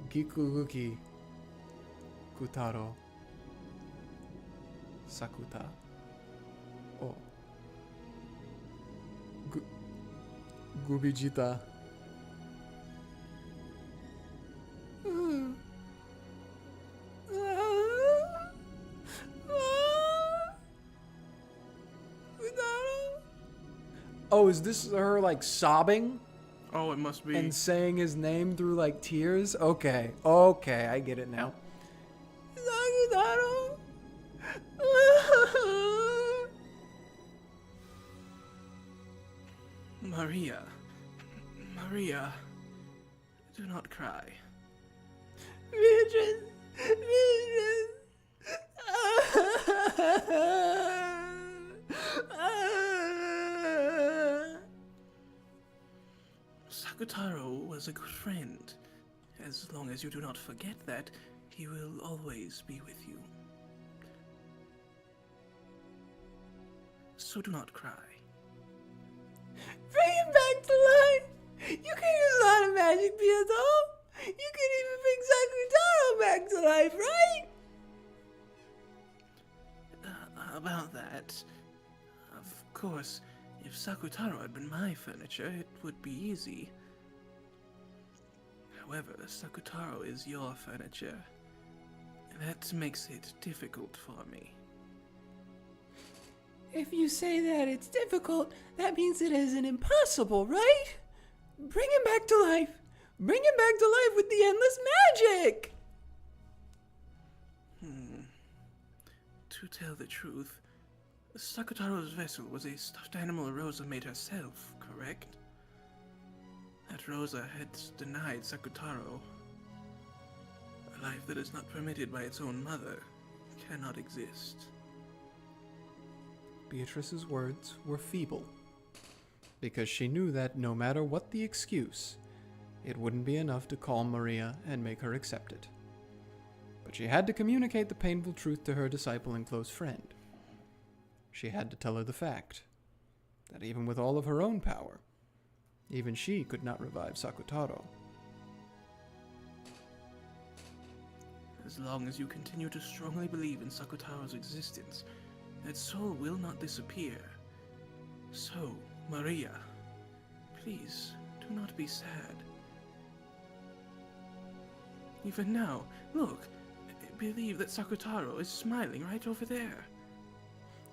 Gikuguki Kutaro Sakuta Oh Gubijita Oh, is this her like sobbing Oh, it must be. and saying his name through like tears? Okay, I get it now. Sakutaro! Maria, do not cry. Beatrice! Sakutaro was a good friend. As long as you do not forget that, he will always be with you. So do not cry. Bring him back to life! You can use a lot of magic, Beato! You can even bring Sakutaro back to life, right? About that, of course, if Sakutaro had been my furniture, it would be easy. However, Sakutaro is your furniture. That makes it difficult for me. If you say that it's difficult, that means it isn't impossible, right? Bring him back to life! Bring him back to life with the endless magic! To tell the truth, Sakutaro's vessel was a stuffed animal Rosa made herself, correct? That Rosa had denied Sakutaro. A life that is not permitted by its own mother cannot exist. Beatrice's words were feeble, because she knew that no matter what the excuse, it wouldn't be enough to calm Maria and make her accept it. But she had to communicate the painful truth to her disciple and close friend. She had to tell her the fact that even with all of her own power, even she could not revive Sakutaro. As long as you continue to strongly believe in Sakutaro's existence, that soul will not disappear. So, Maria, please do not be sad. Even now, look, believe that Sakutaro is smiling right over there.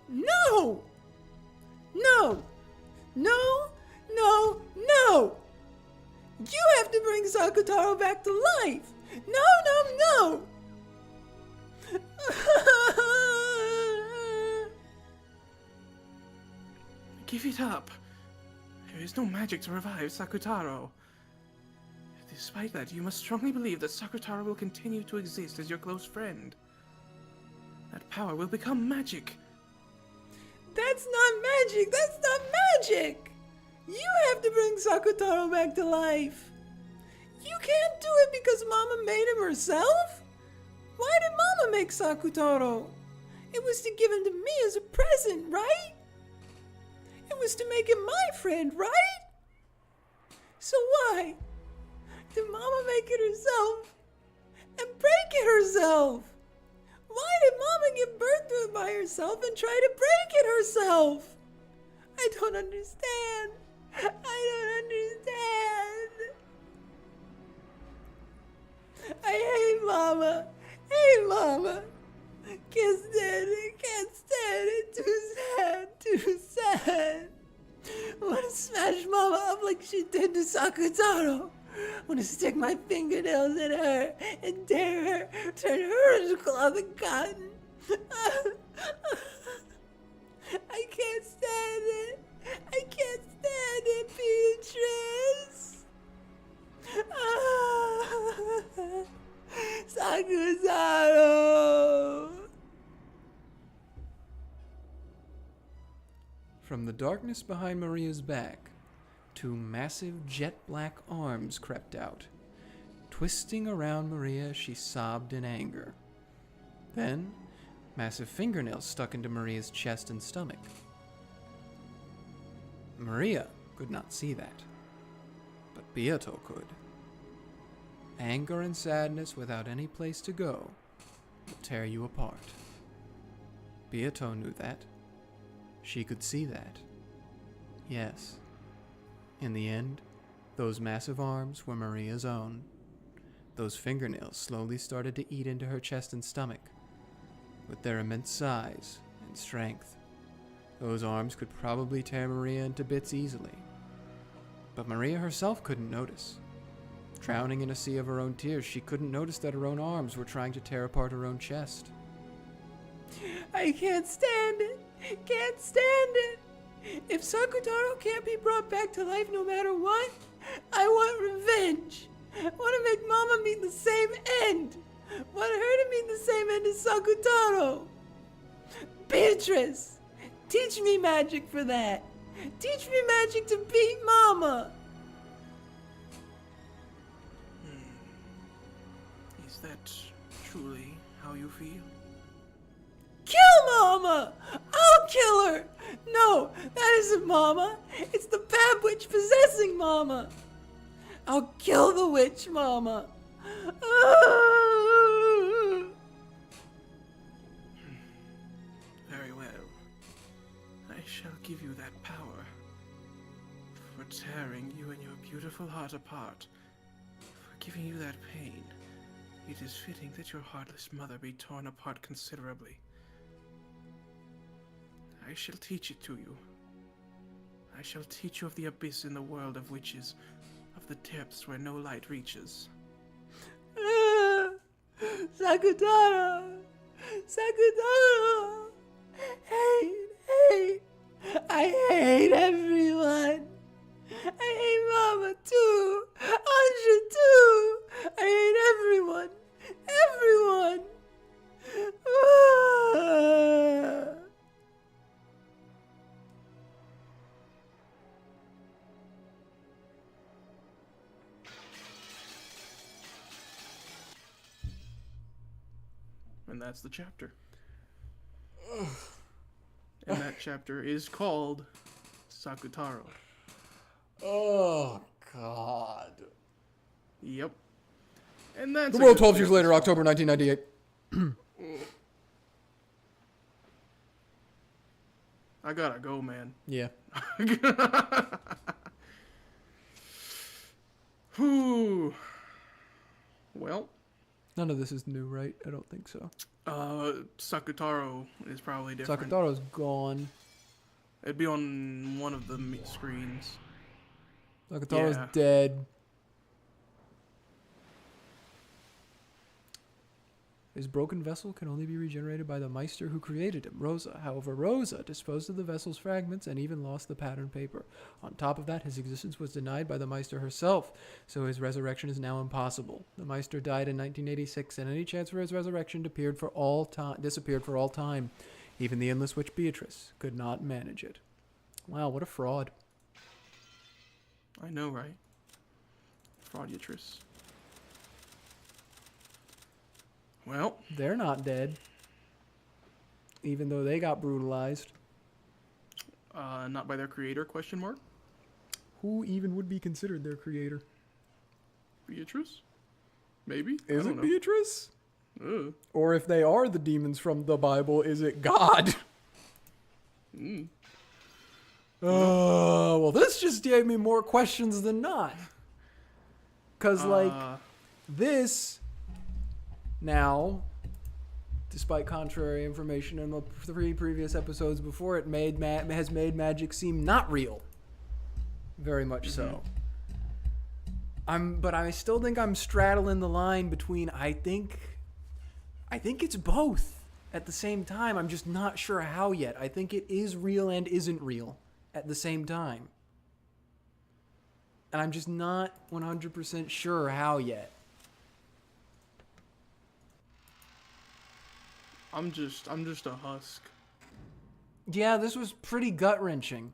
No! No! No! No! No! You have to bring Sakutaro back to life! No, no, no! Give it up. There is no magic to revive Sakutaro. Despite that, you must strongly believe that Sakutaro will continue to exist as your close friend. That power will become magic. That's not magic! That's not magic! You have to bring Sakutaro back to life! You can't do it because Mama made him herself? Why did Mama make Sakutaro? It was to give him to me as a present, right? It was to make him my friend, right? So why did Mama make it herself and break it herself? Why did Mama give birth to it by herself and try to break it herself? I don't understand. I don't understand. I hate Mama. Hey, Mama. Can't stand it. Can't stand it. Too sad. Too sad. I want to smash Mama up like she did to Sakutaro. I want to stick my fingernails in her and tear her, turn her into cloth and cotton. I can't stand it. I can't stand it, Beatrice. Sakutaro. From the darkness behind Maria's back, two massive jet-black arms crept out. Twisting around Maria, she sobbed in anger. Then, massive fingernails stuck into Maria's chest and stomach. Maria could not see that, but Beato could. Anger and sadness without any place to go will tear you apart. Beato knew that. She could see that. Yes. In the end, those massive arms were Maria's own. Those fingernails slowly started to eat into her chest and stomach. With their immense size and strength, those arms could probably tear Maria into bits easily. But Maria herself couldn't notice. Drowning in a sea of her own tears, she couldn't notice that her own arms were trying to tear apart her own chest. I can't stand it. Can't stand it. If Sakutaro can't be brought back to life no matter what, I want revenge. I want to make Mama meet the same end. I want her to meet the same end as Sakutaro. Beatrice, teach me magic for that. Teach me magic to beat Mama. Is that truly how you feel? Kill Mama! I'll kill her! No, that isn't Mama. It's the bad witch possessing Mama. I'll kill the witch, Mama. Very well. I shall give you that power. For tearing you and your beautiful heart apart. For giving you that pain. It is fitting that your heartless mother be torn apart considerably. I shall teach it to you. I shall teach you of the abyss in the world of witches, of the depths where no light reaches. Sakutaro! Sakutaro! Hate, I hate everyone. I hate Mama too. Ange too. I hate everyone. Everyone. And that's the chapter. And that chapter is called Sakutaro. Oh, God. Yep. And that's The a world good 12 place years to later, stop. October 1998. I gotta go, man. Yeah. Whew. Well, None of this is new, right? I don't think so. Sakutaro is probably different. Sakutaro's gone. It'd be on one of the screens. Sakutaro's Yeah. dead. His broken vessel can only be regenerated by the Meister who created him, Rosa. However, Rosa disposed of the vessel's fragments and even lost the pattern paper. On top of that, his existence was denied by the Meister herself, so his resurrection is now impossible. The Meister died in 1986, and any chance for his resurrection disappeared for all time. Even the endless witch Beatrice could not manage it. Wow, what a fraud. I know, right? Fraudiatrice. Well, They're not dead, even though they got brutalized. not by their creator, question mark? Who even would be considered their creator? Beatrice? Maybe? I Is don't it know. Beatrice? Ugh. Or if they are the demons from the Bible, is it God? Mm. Well, this just gave me more questions than not. Because, this now, despite contrary information in the 3 previous episodes before, it has made magic seem not real. Very much so. But I still think I'm straddling the line between I think it's both at the same time. I'm just not sure how yet. I think it is real and isn't real at the same time. And I'm just not 100% sure how yet. I'm just a husk. Yeah, this was pretty gut-wrenching.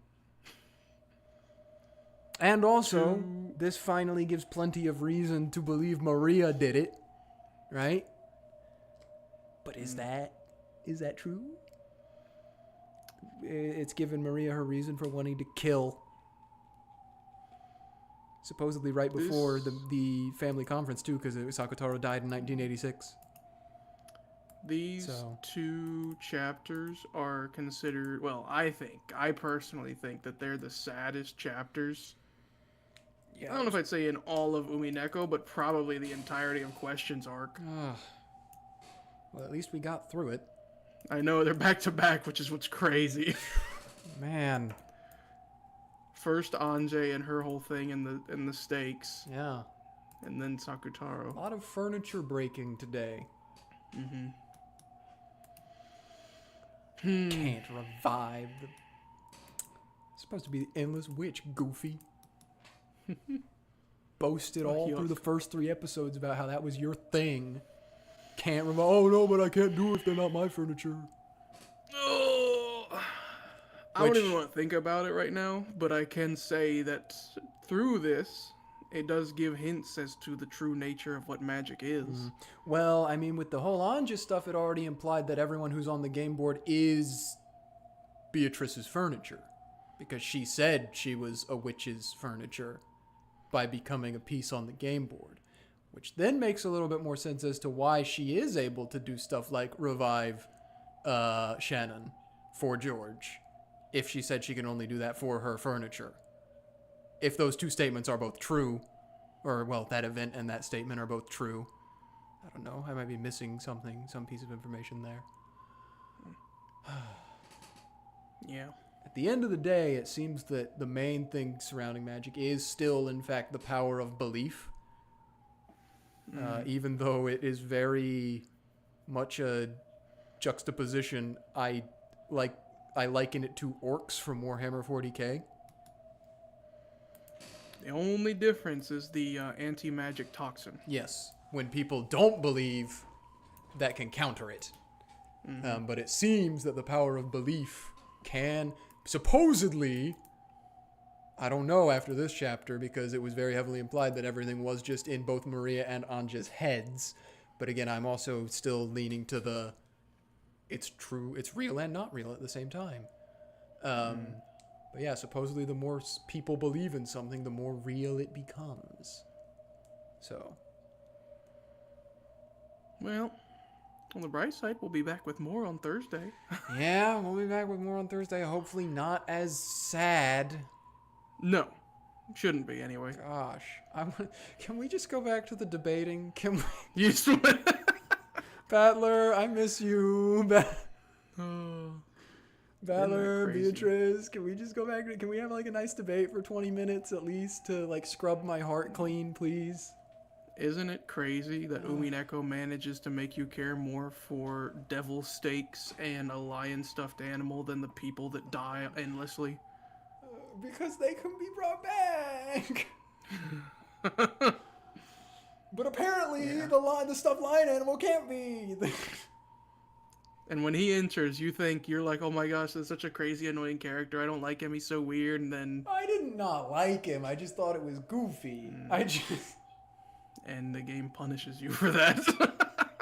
And also, this finally gives plenty of reason to believe Maria did it, right? But is that true? It's given Maria her reason for wanting to kill. Supposedly right before the family conference, too, because Sakutaro died in 1986. These 2 chapters are considered, well, I personally think that they're the saddest chapters. Yeah. I don't know if I'd say in all of Umineko, but probably the entirety of Question's arc. Well, at least we got through it. I know, they're back to back, which is what's crazy. Man. First Ange and her whole thing in the stakes, Yeah. and then A Sakutaro. lot of furniture breaking today. Can't revive the... It's supposed to be the endless witch, goofy. Boasted all through the first 3 episodes about how that was your thing. Can't revive... Oh no, but I can't do it if they're not my furniture. I don't even want to think about it right now, but I can say that through this, it does give hints as to the true nature of what magic is. Well, I mean, with the whole Ange stuff, it already implied that everyone who's on the game board is Beatrice's furniture. Because she said she was a witch's furniture by becoming a piece on the game board. Which then makes a little bit more sense as to why she is able to do stuff like revive Shannon for George. If she said she can only do that for her furniture. If those 2 statements are both true, or, well, that event and that statement are both true. I don't know. I might be missing something, some piece of information there. Yeah. At the end of the day, it seems that the main thing surrounding magic is still, in fact, the power of belief. Even though it is very much a juxtaposition, I liken it to orcs from Warhammer 40k. The only difference is the anti-magic toxin. Yes, when people don't believe, that can counter it. But it seems that the power of belief can supposedly, I don't know after this chapter because it was very heavily implied that everything was just in both Maria and Ange's heads. But again, I'm also still leaning to the it's true, it's real and not real at the same time. But yeah, supposedly the more people believe in something, the more real it becomes. So. Well, on the bright side, we'll be back with more on Thursday. Yeah, we'll be back with more on Thursday. Hopefully not as sad. No, shouldn't be anyway. Gosh, can we just go back to the debating? Can we? You swear? Battler, I miss you. Oh. Battler, crazy? Beatrice, can we just go back? Can we have like a nice debate for 20 minutes at least to like scrub my heart clean, please? Isn't it crazy that Umineko manages to make you care more for devil steaks and a lion stuffed animal than the people that die endlessly? Because they can be brought back. But apparently the stuffed lion animal can't be. And when he enters, you're like, oh my gosh, that's such a crazy, annoying character. I don't like him. He's so weird. And then... I did not like him. I just thought it was goofy. And the game punishes you for that.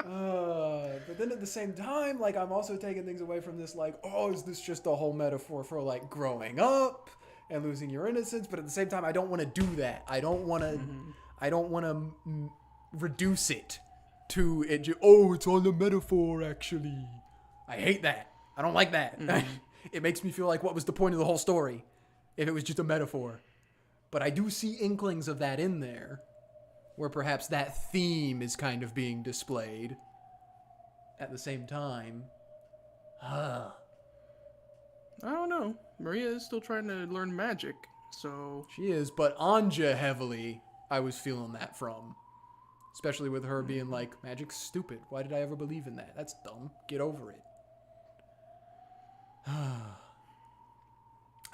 But then at the same time, like, I'm also taking things away from this, like, oh, is this just a whole metaphor for, like, growing up and losing your innocence? But at the same time, I don't want to do that. I don't want to reduce it to, it's all a metaphor, actually. I hate that. I don't like that. It makes me feel like, what was the point of the whole story if it was just a metaphor? But I do see inklings of that in there, where perhaps that theme is kind of being displayed at the same time. I don't know. Maria is still trying to learn magic, so... She is, but Ange heavily, I was feeling that from. Especially with her being like, magic's stupid. Why did I ever believe in that? That's dumb. Get over it.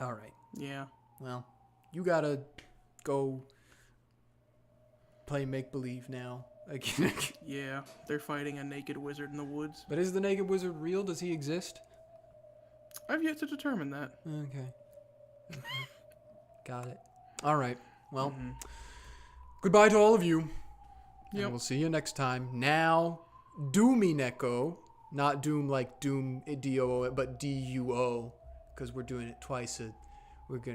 All right. Yeah. Well, you gotta go play make-believe now. Yeah, they're fighting a naked wizard in the woods. But is the naked wizard real? Does he exist? I've yet to determine that. Okay. Got it. All right. Well, goodbye to all of you. Yep. And we'll see you next time. Now, Umineko. Not Doom like Doom, D-O-O, but D-U-O. Because we're doing it twice. We're going to